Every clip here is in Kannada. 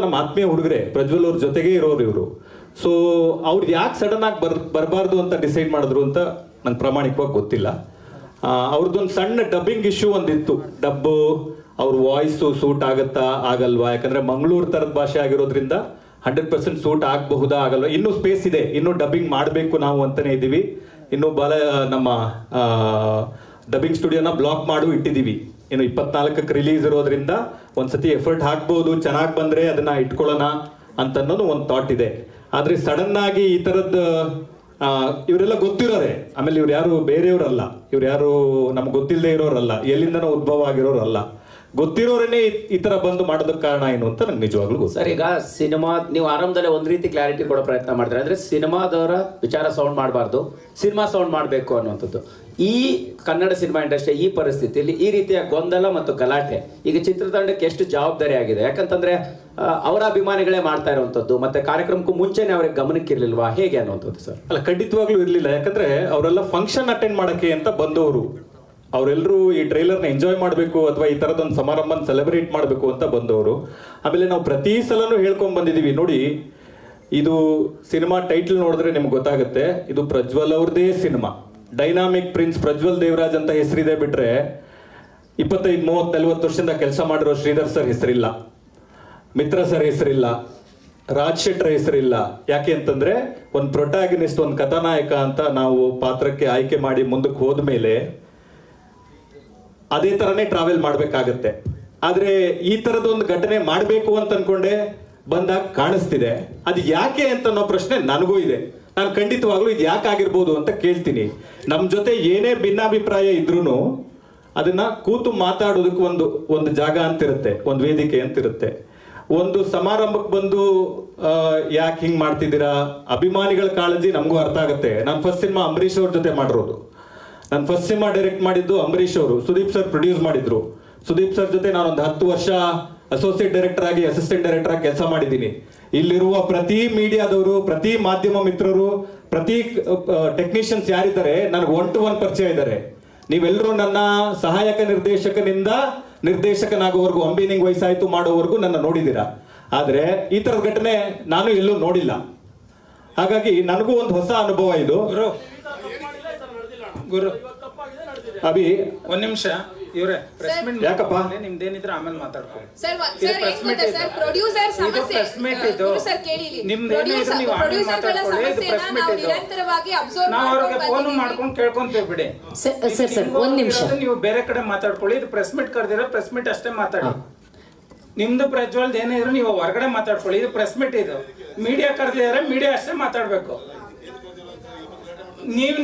ನಮ್ಮ ಆತ್ಮೀಯ ಹುಡುಗರೆ, ಪ್ರಜ್ವಲ್ ಅವ್ರ ಜೊತೆಗೆ ಇರೋರು ಇವರು. ಸೊ ಅವ್ರು ಯಾಕೆ ಸಡನ್ ಆಗಿ ಬರಬಾರ್ದು ಅಂತ ಡಿಸೈಡ್ ಮಾಡಿದ್ರು ಅಂತ ನಂಗೆ ಪ್ರಾಮಾಣಿಕವಾಗಿ ಗೊತ್ತಿಲ್ಲ. ಅವ್ರದ್ದೊಂದು ಸಣ್ಣ ಡಬ್ಬಿಂಗ್ ಇಶ್ಯೂ ಒಂದಿತ್ತು. ಡಬ್ಬು ಅವ್ರ ವಾಯ್ಸು ಸೂಟ್ ಆಗತ್ತಾ ಆಗಲ್ವಾ, ಯಾಕಂದ್ರೆ ಮಂಗಳೂರು ತರದ ಭಾಷೆ ಆಗಿರೋದ್ರಿಂದ 100% ಸೂಟ್ ಆಗಬಹುದಾ ಆಗಲ್ವಾ, ಇನ್ನೂ ಸ್ಪೇಸ್ ಇದೆ, ಇನ್ನೂ ಡಬ್ಬಿಂಗ್ ಮಾಡಬೇಕು ನಾವು ಅಂತಾನೆ ಇದ್ದೀವಿ. ಇನ್ನು ನಮ್ಮ ಡಬ್ಬಿಂಗ್ ಸ್ಟುಡಿಯೋನ ಬ್ಲಾಕ್ ಮಾಡು ಇಟ್ಟಿದ್ದೀವಿ. ಇನ್ನು 24ಕ್ಕೆ ರಿಲೀಸ್ ಇರೋದ್ರಿಂದ ಒಂದ್ಸತಿ ಎಫರ್ಟ್ ಹಾಕ್ಬೋದು, ಚೆನ್ನಾಗಿ ಬಂದ್ರೆ ಅದನ್ನ ಇಟ್ಕೊಳ್ಳೋಣ ಅಂತ ಅನ್ನೋದು ಒಂದು ಥಾಟ್ ಇದೆ. ಆದ್ರೆ ಸಡನ್ ಆಗಿ ಈ ತರದ್ ಇವರೆಲ್ಲ ಗೊತ್ತಿರೋರೆ, ಆಮೇಲೆ ಇವ್ರು ಯಾರು ಬೇರೆಯವ್ರಲ್ಲ, ಇವ್ರು ಯಾರು ನಮ್ಗೆ ಗೊತ್ತಿಲ್ಲದೆ ಇರೋರಲ್ಲ, ಎಲ್ಲಿಂದನೋ ಉದ್ಭವ ಆಗಿರೋರಲ್ಲ, ಗೊತ್ತಿರೋರನ್ನೇ ಈ ತರ ಬಂದು ಮಾಡೋದಕ್ಕೆ ಕಾರಣ ಏನು ಅಂತ ನಂಗೆ ನಿಜವಾಗ್ಲೂ ಗೊತ್ತು. ಸರ್, ಈಗ ಸಿನಿಮಾ ನೀವು ಆರಂಭದಲ್ಲೇ ಒಂದ್ ರೀತಿ ಕ್ಲಾರಿಟಿ ಕೊಡೋ ಪ್ರಯತ್ನ ಮಾಡಿದ್ರೆ, ಅಂದ್ರೆ ಸಿನಿಮಾದವರ ವಿಚಾರ ಸೌಂಡ್ ಮಾಡಬಾರ್ದು, ಸಿನಿಮಾ ಸೌಂಡ್ ಮಾಡಬೇಕು ಅನ್ನುವಂಥದ್ದು. ಈ ಕನ್ನಡ ಸಿನಿಮಾ ಇಂಡಸ್ಟ್ರಿ ಈ ಪರಿಸ್ಥಿತಿಯಲ್ಲಿ ಈ ರೀತಿಯ ಗೊಂದಲ ಮತ್ತು ಗಲಾಟೆ ಈಗ ಚಿತ್ರತಂಡಕ್ಕೆ ಎಷ್ಟು ಜವಾಬ್ದಾರಿ ಆಗಿದೆ? ಯಾಕಂತಂದ್ರೆ ಅವರ ಅಭಿಮಾನಿಗಳೇ ಮಾಡ್ತಾ ಇರುವಂತದ್ದು, ಮತ್ತೆ ಕಾರ್ಯಕ್ರಮಕ್ಕೂ ಮುಂಚೆನೆ ಅವ್ರಿಗೆ ಗಮನಕ್ಕೆ ಇರ್ಲಿಲ್ವಾ, ಹೇಗೆ ಅನ್ನುವಂಥದ್ದು ಸರ್? ಅಲ್ಲ, ಖಂಡಿತವಾಗ್ಲೂ ಇರ್ಲಿಲ್ಲ. ಯಾಕಂದ್ರೆ ಅವರೆಲ್ಲ ಫಂಕ್ಷನ್ ಅಟೆಂಡ್ ಮಾಡಕ್ಕೆ ಅಂತ ಬಂದವರು, ಅವರೆಲ್ಲರೂ ಈ ಟ್ರೈಲರ್ನ ಎಂಜಾಯ್ ಮಾಡಬೇಕು ಅಥವಾ ಈ ತರದೊಂದು ಸಮಾರಂಭನ ಸೆಲೆಬ್ರೇಟ್ ಮಾಡಬೇಕು ಅಂತ ಬಂದವರು. ಆಮೇಲೆ ನಾವು ಪ್ರತಿ ಸಲನೂ ಹೇಳ್ಕೊಂಡ್ ಬಂದಿದೀವಿ, ನೋಡಿ ಇದು ಸಿನಿಮಾ ಟೈಟಲ್ ನೋಡಿದ್ರೆ ನಿಮ್ಗೆ ಗೊತ್ತಾಗುತ್ತೆ, ಇದು ಪ್ರಜ್ವಲ್ ಅವ್ರದೇ cinema. Dynamic prince Prajwal Devaraj ಅಂತ ಹೆಸರಿದೆ ಬಿಟ್ರೆ 25, 30, 40 ವರ್ಷದಿಂದ ಕೆಲಸ ಮಾಡಿರೋ ಶ್ರೀಧರ್ ಸರ್ ಹೆಸರಿಲ್ಲ, ಮಿತ್ರ ಸರ್ ಹೆಸರಿಲ್ಲ, ರಾಜ್ ಶೆಟ್ರ ಹೆಸರಿಲ್ಲ. ಯಾಕೆ ಅಂತಂದ್ರೆ ಒಂದು ಪ್ರೊಟ್ಯಾಗನಿಸ್ಟ್, ಒಂದು ಕಥಾನಾಯಕ ಅಂತ ನಾವು ಪಾತ್ರಕ್ಕೆ ಆಯ್ಕೆ ಮಾಡಿ ಮುಂದಕ್ಕೆ ಹೋದ್ಮೇಲೆ ಅದೇ ತರನೇ ಟ್ರಾವೆಲ್ ಮಾಡ್ಬೇಕಾಗತ್ತೆ. ಆದ್ರೆ ಈ ತರದೊಂದು ಘಟನೆ ಮಾಡ್ಬೇಕು ಅಂತ ಅನ್ಕೊಂಡೆ ಬಂದಾಗ ಕಾಣಿಸ್ತಿದೆ. ಅದು ಯಾಕೆ ಅಂತ ಅನ್ನೋ ಪ್ರಶ್ನೆ ನನಗೂ ಇದೆ. ನಾನು ಖಂಡಿತವಾಗ್ಲೂ ಇದು ಯಾಕೆ ಆಗಿರ್ಬೋದು ಅಂತ ಕೇಳ್ತೀನಿ. ನಮ್ ಜೊತೆ ಏನೇ ಭಿನ್ನಾಭಿಪ್ರಾಯ ಇದ್ರೂ ಅದನ್ನ ಕೂತು ಮಾತಾಡೋದಕ್ಕೆ ಒಂದು ಜಾಗ ಅಂತಿರುತ್ತೆ, ಒಂದು ವೇದಿಕೆ ಅಂತಿರುತ್ತೆ. ಒಂದು ಸಮಾರಂಭಕ್ಕೆ ಬಂದು ಯಾಕೆ ಹಿಂಗ್ ಮಾಡ್ತಿದ್ದೀರಾ, ಅಭಿಮಾನಿಗಳ ಕಾಳಜಿ ನಮಗೂ ಅರ್ಥ ಆಗುತ್ತೆ. ನಾನು ಫಸ್ಟ್ ಸಿನಿಮಾ ಅಂಬರೀಷ್ ಅವ್ರ ಜೊತೆ ಮಾಡಿರೋದು, ನಾನು ಫಸ್ಟ್ ಸಿನಿಮಾ ಡೈರೆಕ್ಟ್ ಮಾಡಿದ್ದು ಅಂಬರೀಷ್ ಅವರು, ಸುದೀಪ್ ಸರ್ ಪ್ರೊಡ್ಯೂಸ್ ಮಾಡಿದ್ರು. ಸುದೀಪ್ ಸರ್ ಜೊತೆ ನಾನೊಂದು 10 ವರ್ಷ ಅಸೋಸಿಯೇಟ್ ಡೈರೆಕ್ಟರ್ ಆಗಿ, ಅಸಿಸ್ಟೆಂಟ್ ಡೈರೆಕ್ಟರ್ ಆಗಿ ಕೆಲಸ ಮಾಡಿದ್ದೀನಿ. ಇಲ್ಲಿರುವ ಪ್ರತಿ ಮೀಡಿಯಾದವರು, ಪ್ರತಿ ಮಾಧ್ಯಮ ಮಿತ್ರರು, ಪ್ರತಿ ಟೆಕ್ನಿಷಿಯನ್ಸ್ ಯಾರಿದ್ದಾರೆ ನನಗೆ 1 to 1 ಪರಿಚಯ ಇದ್ದಾರೆ. ನೀವೆಲ್ಲರೂ ನನ್ನ ಸಹಾಯಕ ನಿರ್ದೇಶಕನಿಂದ ನಿರ್ದೇಶಕನಾಗುವವರೆಗೂ, ಅಂಬಿನಿಂಗ್ ವಯಸ್ಸಾಯ್ತು ಮಾಡೋವರೆಗೂ ನನ್ನ ನೋಡಿದ್ದೀರಾ. ಆದ್ರೆ ಈ ತರದ ಘಟನೆ ನಾನು ಎಲ್ಲೂ ನೋಡಿಲ್ಲ. ಹಾಗಾಗಿ ನನಗೂ ಒಂದು ಹೊಸ ಅನುಭವ ಇದು. ಗುರು ಅಭಿ ಒಂದ್ ನಿಮಿಷ, ಇವ್ರೆ ಯಾಕಪ್ಪ ನಿಮ್ದೇನಿದ್ರೆ ಆಮೇಲೆ ಮಾತಾಡ್ಕೊಳ್ಳಿ. ನಾವು ಅವ್ರಿಗೆ ಫೋನ್ ಮಾಡ್ಕೊಂಡು ಕೇಳ್ಕೊಂತೀವಿ ಬಿಡಿ. ಒಂದ್ ನಿಮಿಷ, ನೀವು ಬೇರೆ ಕಡೆ ಮಾತಾಡ್ಕೊಳ್ಳಿ. ಇದು ಪ್ರೆಸ್ ಮೀಟ್ ಕರೆದಿರೋ ಪ್ರೆಸ್ ಮೀಟ್ ಅಷ್ಟೇ ಮಾತಾಡಿ. ನಿಮ್ದು ಪ್ರಜ್ವಲ್ದ ಏನಿದ್ರು ನೀವು ಹೊರಗಡೆ ಮಾತಾಡ್ಕೊಳ್ಳಿ. ಇದು ಪ್ರೆಸ್ ಮೀಟ್, ಇದು ಮೀಡಿಯಾ ಕರೆದಿದ್ದಾರೆ, ಮೀಡಿಯಾ ಅಷ್ಟೇ ಮಾತಾಡ್ಬೇಕು.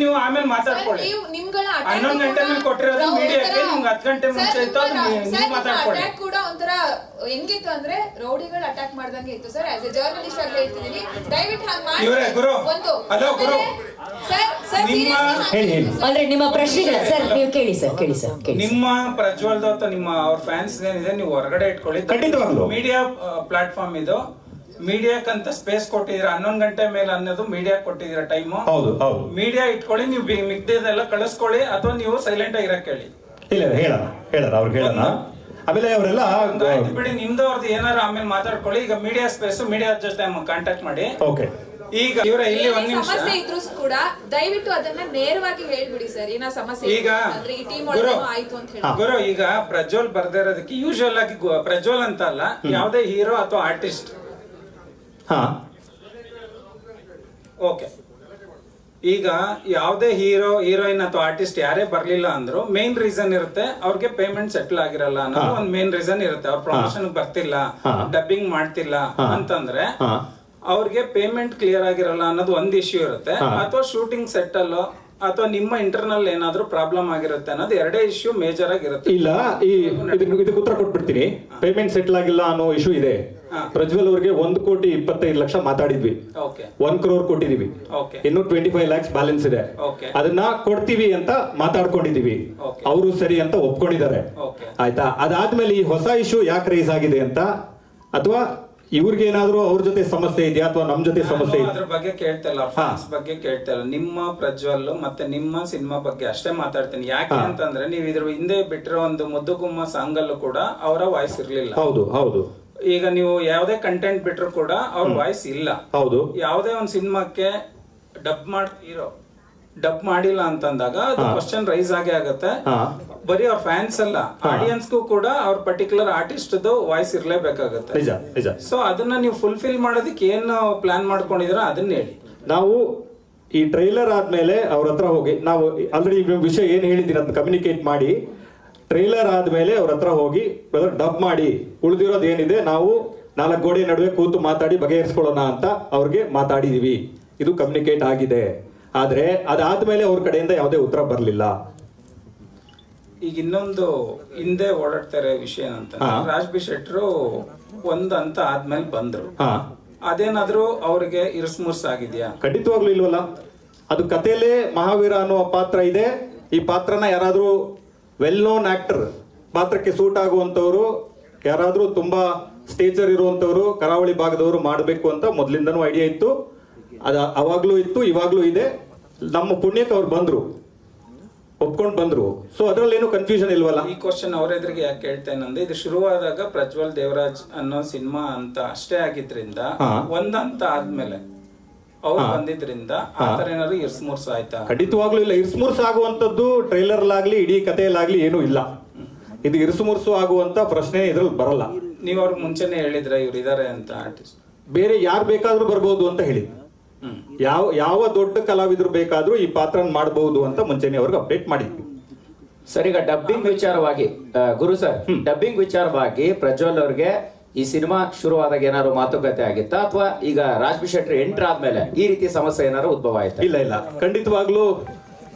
ನೀವು ಆಮೇಲೆ ಮಾತಾಡ್ಕೊಳ್ಳಿ. 11 ಗಂಟೆ ಮೇಲೆ ಕೊಟ್ಟಿರೋದು ಮೀಡಿಯಾಕ್ಕೆ, ನಿಮ್ಗೆ 10 ಗಂಟೆ ಮುಂಚೆ ಇತ್ತು, ನೀವು ಮಾತಾಡ್ಕೊಳ್ಳಿ. ಕೂಡ ಒಂಥರ ಹೆಂಗಿತ್ತು ಅಂದ್ರೆ ರೌಡಿಗಳು ಅಟ್ಯಾಕ್ ಮಾಡ್ದಂಗೆ ಇತ್ತು ಸರ್. ಆಸ್ ಎ ಜರ್ನಲಿಸ್ಟ್ ಆಗಿ ಹೇಳ್ತಿದ್ದೀನಿ, ದಯವಿಟ್ಟು ಹಾಗೆ ಮಾಡಿ. ಇವರೇ ಗುರು, ಹಲೋ ಗುರು, ಅಂದ್ರೆ ನಿಮ್ಮ ಪ್ರಶ್ನೆಗಳ ಸರ್ ನೀವು ಕೇಳಿ ಸರ್, ಕೇಳಿ ಸರ್. ನಿಮ್ಮ ಪ್ರಜ್ವಲ್ದ ಅಥವಾ ನಿಮ್ಮ ಅವ್ರ ಫ್ಯಾನ್ಸ್ ಏನಿದೆ ನೀವು ಹೊರಗಡೆ ಇಟ್ಕೊಳ್ಳಿ. ಖಂಡಿತವಾಗ್ಲೂ ಮೀಡಿಯಾ ಪ್ಲಾಟ್ಫಾರ್ಮ್ ಇದು, ಮೀಡಿಯಾಕ್ಕಂತ ಸ್ಪೇಸ್ ಕೊಟ್ಟಿದ್ದೀರಾ. 11 ಗಂಟೆ ಮೇಲೆ ಅನ್ನೋದು ಮೀಡಿಯಾ ಕೊಟ್ಟಿದ್ದೀರಾ ಟೈಮು. ಹೌದು ಹೌದು, ಮೀಡಿಯಾ ಇಟ್ಕೊಳ್ಳಿ. ನೀವು ಮಿಗ್ದಿದೆಲ್ಲ ಕಳಿಸ್ಕೊಳ್ಳಿ, ಅಥವಾ ನೀವು ಸೈಲೆಂಟ್ ಆಗಿರಕ್ ಹೇಳಿ. ಇಲ್ಲ ಹೇಳೋಣ ಅವ್ರಿಗೆ ಹೇಳೋಣ. ಆಮೇಲೆ ಅವರೆಲ್ಲ ಬಿಡಿ, ನಿಮ್ದು ಅವ್ರದ್ದು ಏನಾರು ಆಮೇಲೆ ಮಾತಾಡ್ಕೊಳ್ಳಿ. ಈಗ ಮೀಡಿಯಾ ಸ್ಪೇಸ್, ಮೀಡಿಯಾ ಜೊತೆ ಕಾಂಟ್ಯಾಕ್ಟ್ ಮಾಡಿ. ಓಕೆ, ಈಗ ಇವರ ಇಲ್ಲಿ ಒಂದ್ ನಿಮಿಷ ಸಮಸ್ಯೆ ಇದ್ರೂ ಕೂಡ ದಯವಿಟ್ಟು ಅದನ್ನ ನೇರವಾಗಿ ಹೇಳ್ಬಿಡಿ ಸರ್. ಏನೋ ಸಮಸ್ಯೆ ಈಗ ಈ ಟೀಮ್ ಒಳಗೆ ಆಯ್ತು ಅಂತ ಹೇಳಿ. ಗುರು, ಈಗ ಪ್ರಜ್ವಲ್ ಬರ್ದೇ ಇರೋದಕ್ಕೆ ಯೂಶುವಲ್ ಆಗಿ ಪ್ರಜ್ವಲ್ ಅಂತ ಅಲ್ಲ, ಯಾವುದೇ ಹೀರೋ ಅಥವಾ ಆರ್ಟಿಸ್ಟ್, ಓಕೆ, ಈಗ ಯಾವುದೇ ಹೀರೋಯಿನ್ ಅಥವಾ ಆರ್ಟಿಸ್ಟ್ ಯಾರೇ ಬರ್ಲಿಲ್ಲ ಅಂದ್ರು ಮೇನ್ ರೀಸನ್ ಇರುತ್ತೆ, ಅವ್ರಿಗೆ ಪೇಮೆಂಟ್ ಸೆಟಲ್ ಆಗಿರಲ್ಲ ಅನ್ನೋದು ಒಂದು ಮೇನ್ ರೀಸನ್ ಇರುತ್ತೆ. ಅವ್ರ ಪ್ರಮೋಷನ್ ಬರ್ತಿಲ್ಲ, ಡಬ್ಬಿಂಗ್ ಮಾಡ್ತಿಲ್ಲ ಅಂತಂದ್ರೆ ಅವ್ರಿಗೆ ಪೇಮೆಂಟ್ ಕ್ಲಿಯರ್ ಆಗಿರಲ್ಲ ಅನ್ನೋದು ಒಂದ್ ಇಶ್ಯೂ ಇರುತ್ತೆ. ಅಥವಾ ಶೂಟಿಂಗ್ ಸೆಟ್ ಅಲ್ಲೋ ಅಥವಾ ನಿಮ್ಮ ಇಂಟರ್ನಲ್ ಏನಾದ್ರೂ ಪ್ರಾಬ್ಲಮ್ ಆಗಿರುತ್ತೆ ಅನ್ನೋದು ಎರಡೇ ಇಶ್ಯೂ ಮೇಜರ್ ಆಗಿರುತ್ತೆ. ಇಲ್ಲ, ಇದಕ್ಕೆ ಉತ್ತರ ಕೊಟ್ಬಿಡ್ತೀನಿ. ಪೇಮೆಂಟ್ ಸೆಟಲ್ ಆಗಿಲ್ಲ ಅನ್ನೋ ಇಶ್ಯೂ ಇದೆ. ಪ್ರಜ್ವಲ್ ಅವ್ರಿಗೆ 1,25,00,000 ಮಾತಾಡಿದ್ವಿ, 1 crore ಕೊಟ್ಟಿದೀವಿ, ಇನ್ನು 25 lakhs ಬ್ಯಾಲೆನ್ಸ್ ಇದೆ. ಅದನ್ನ ಕೊಡ್ತೀವಿ ಅಂತ ಮಾತಾಡ್ಕೊಂಡಿದೀವಿ, ಅವರು ಸರಿ ಅಂತ ಒಪ್ಕೊಂಡಿದ್ದಾರೆ. ಆಯ್ತಾ? ಅದಾದ್ಮೇಲೆ ಈ ಹೊಸ ಇಶ್ಯೂ ಯಾಕೆ ರೈಸ್ ಆಗಿದೆ ಅಂತ, ಅಥವಾ ಇವ್ರಿಗೆ ಏನಾದ್ರು ಅವ್ರ ಜೊತೆ ಸಮಸ್ಯೆ ಇದೆಯಾ ಅಥವಾ ನಮ್ ಜೊತೆ ಸಮಸ್ಯೆ ಅದ್ರ ಬಗ್ಗೆ ಕೇಳ್ತಿಲ್ಲ, ಫ್ಯಾನ್ಸ್ ಬಗ್ಗೆ ಕೇಳ್ತಿಲ್ಲ. ನಿಮ್ಮ ಪ್ರಜ್ವಲ್ ಮತ್ತೆ ನಿಮ್ಮ ಸಿನಿಮಾ ಬಗ್ಗೆ ಅಷ್ಟೇ ಮಾತಾಡ್ತೀನಿ. ಯಾಕೆ ಅಂತಂದ್ರೆ ನೀವು ಇದ್ರ ಹಿಂದೆ ಬಿಟ್ಟಿರೋ ಒಂದು ಮುದ್ದು ಗುಮ್ಮ ಸಾಂಗ್ ಅಲ್ಲೂ ಕೂಡ ಅವರ ವಾಯ್ಸ್ ಇರ್ಲಿಲ್ಲ. ಹೌದು ಹೌದು, ಈಗ ನೀವು ಯಾವ್ದೇ ಕಂಟೆಂಟ್ ಬಿಟ್ರು ಕೂಡ ಅವ್ರ ವಾಯ್ಸ್ ಇಲ್ಲ. ಹೌದು. ಯಾವ್ದೇ ಒಂದ್ ಸಿನಿಮಾಕ್ಕೆ ಡಬ್ ಮಾಡಿಲ್ಲ ಅಂತಂದಾಗ ಅದು ಕ್ವಶನ್ ರೈಸ್ ಆಗೇ ಆಗತ್ತೆ. ಬರೀ ಅವ್ರ ಫ್ಯಾನ್ಸ್ ಅಲ್ಲ, ಆಡಿಯನ್ಸ್ಗೂ ಕೂಡ ಅವ್ರ ಪರ್ಟಿಕ್ಯುಲರ್ ಆರ್ಟಿಸ್ಟ್ ವಾಯ್ಸ್ ಇರ್ಲೇಬೇಕಾಗತ್ತೆ. ನಿಜ ನಿಜ. ಸೊ ಅದನ್ನ ನೀವು ಫುಲ್ಫಿಲ್ ಮಾಡೋದಕ್ಕೆ ಏನ್ ಪ್ಲಾನ್ ಮಾಡ್ಕೊಂಡಿದೀರ ಅದನ್ನ ಹೇಳಿ. ನಾವು ಈ ಟ್ರೈಲರ್ ಆದ್ಮೇಲೆ ಅವ್ರ ಹತ್ರ ಹೋಗಿ, ನಾವು ಆಲ್ರೆಡಿ ವಿಷಯ ಏನ್ ಹೇಳಿದ್ದೀನಿ ಅದನ್ನ ಕಮ್ಯುನಿಕೇಟ್ ಮಾಡಿ, ಟ್ರೈಲರ್ ಆದ್ಮೇಲೆ ಅವ್ರ ಹತ್ರ ಹೋಗಿ ಡಬ್ ಮಾಡಿ ಉಳಿದಿರೋದು ಏನಿದೆ ನಾವು 4 ಗೋಡೆ ನಡುವೆ ಕೂತು ಮಾತಾಡಿ ಬಗೆಹರಿಸ್ಕೊಳ್ಳೋಣ ಅಂತ ಅವ್ರಿಗೆ ಮಾತಾಡಿದೀವಿ. ಇದು ಕಮ್ಯುನಿಕೇಟ್ ಆಗಿದೆ. ಆದ್ರೆ ಅದಾದ್ಮೇಲೆ ಅವ್ರ ಕಡೆಯಿಂದ ಯಾವುದೇ ಉತ್ತರ ಬರಲಿಲ್ಲ. ಈಗ ಇನ್ನೊಂದು ಹಿಂದೆ ಓಡಾಡ್ತಾರೆ ವಿಷಯ ಏನಂತ, ರಾಜ್ ಬಿ ಶೆಟ್ರು ಒಂದ್ ಅಂತ ಆದ್ಮೇಲೆ ಬಂದ್ರು, ಅದೇನಾದ್ರೂ ಅವ್ರಿಗೆ ಇರ್ಸ್ಮುರ್ಸ್ ಆಗಿದ್ಯಾ? ಖಂಡಿತವಾಗ್ಲೂ ಇಲ್ವಲ್ಲ. ಅದು ಕಥೆಯಲ್ಲೇ ಮಹಾವೀರ ಅನ್ನುವ ಪಾತ್ರ ಇದೆ. ಈ ಪಾತ್ರನ ಯಾರಾದ್ರೂ ವೆಲ್ ನೋನ್ ಆಕ್ಟರ್, ಪಾತ್ರಕ್ಕೆ ಸೂಟ್ ಆಗುವಂತವ್ರು, ಯಾರಾದ್ರೂ ತುಂಬಾ ಸ್ಟೇಜರ್ ಇರುವಂತವ್ರು, ಕರಾವಳಿ ಭಾಗದವರು ಮಾಡಬೇಕು ಅಂತ ಮೊದ್ಲಿಂದನೂ ಐಡಿಯಾ ಇತ್ತು. ಅದ ಅವಾಗ್ಲೂ ಇತ್ತು, ಇವಾಗ್ಲೂ ಇದೆ. ನಮ್ಮ ಪುಣ್ಯಕ್ಕೆ ಅವ್ರು ಬಂದ್ರು, ಒಪ್ಕೊಂಡ್ ಬಂದ್ರು. ಸೊ ಅದ್ರಲ್ಲಿ ಏನು ಕನ್ಫ್ಯೂಷನ್ ಇಲ್ವಲ್ಲ. ಈ ಕ್ವಶನ್ ಅವ್ರ ಎದುರಿಗೆ ಯಾಕೆ ಕೇಳ್ತೇನಂದ್ರೆ, ಇದು ಶುರುವಾದಾಗ ಪ್ರಜ್ವಲ್ ದೇವರಾಜ್ ಅನ್ನೋ ಸಿನಿಮಾ ಅಂತ ಅಷ್ಟೇ ಆಗಿದ್ರಿಂದ ಒಂದಂತ ಆದ್ಮೇಲೆ ಅವ್ರು ಬಂದಿದ್ರಿಂದ ಆತರ ಏನಾದ್ರು ಇರ್ಸ್ಮೂರ್ಸ್ ಆಯ್ತಾ? ಖಂಡಿತವಾಗ್ಲೂ ಇಲ್ಲ. ಇರ್ಸ್ಮೂರ್ಸ್ ಆಗುವಂತದ್ದು ಟ್ರೈಲರ್ ಲಾಗ್ಲಿ ಇಡೀ ಕಥೆಯಲ್ಲಾಗ್ಲಿ ಏನೂ ಇಲ್ಲ. ಇದು ಇರ್ಸುಮುರ್ಸು ಆಗುವಂತ ಪ್ರಶ್ನೆ ಇದ್ರಲ್ಲಿ ಬರಲ್ಲ. ನೀವ್ ಅವ್ರಿಗೆ ಮುಂಚೆನೆ ಹೇಳಿದ್ರ ಇವ್ರು ಇದಾರೆ ಅಂತ ಆರ್ಟಿಸ್ಟ್? ಬೇರೆ ಯಾರು ಬೇಕಾದ್ರೂ ಬರ್ಬೋದು ಅಂತ ಹೇಳಿ, ಯಾವ ದೊಡ್ಡ ಕಲಾವಿದ್ರು ಬೇಕಾದ್ರೂ ಈ ಪಾತ್ರ ಮಾಡಬಹುದು ಅಂತ ಮುಂಚೆನೆ ಅವ್ರಿಗೆ ಅಪ್ಡೇಟ್ ಮಾಡಿದ್ವಿ. ಸರ್, ಈಗ ಡಬ್ಬಿಂಗ್ ವಿಚಾರವಾಗಿ ಗುರು ಸರ್, ಡಬ್ಬಿಂಗ್ ವಿಚಾರವಾಗಿ ಪ್ರಜ್ವಲ್ ಅವ್ರಿಗೆ ಈ ಸಿನಿಮಾ ಶುರುವಾದಾಗ ಏನಾದ್ರು ಮಾತುಕತೆ ಆಗಿತ್ತಾ, ಅಥವಾ ಈಗ ರಾಜ್ ಬಿ ಶೆಟ್ಟಿ ಎಂಟರ್ ಆದ್ಮೇಲೆ ಈ ರೀತಿ ಸಮಸ್ಯೆ ಏನಾದ್ರು ಉದ್ಭವ ಆಯ್ತಾ? ಇಲ್ಲ, ಖಂಡಿತವಾಗ್ಲೂ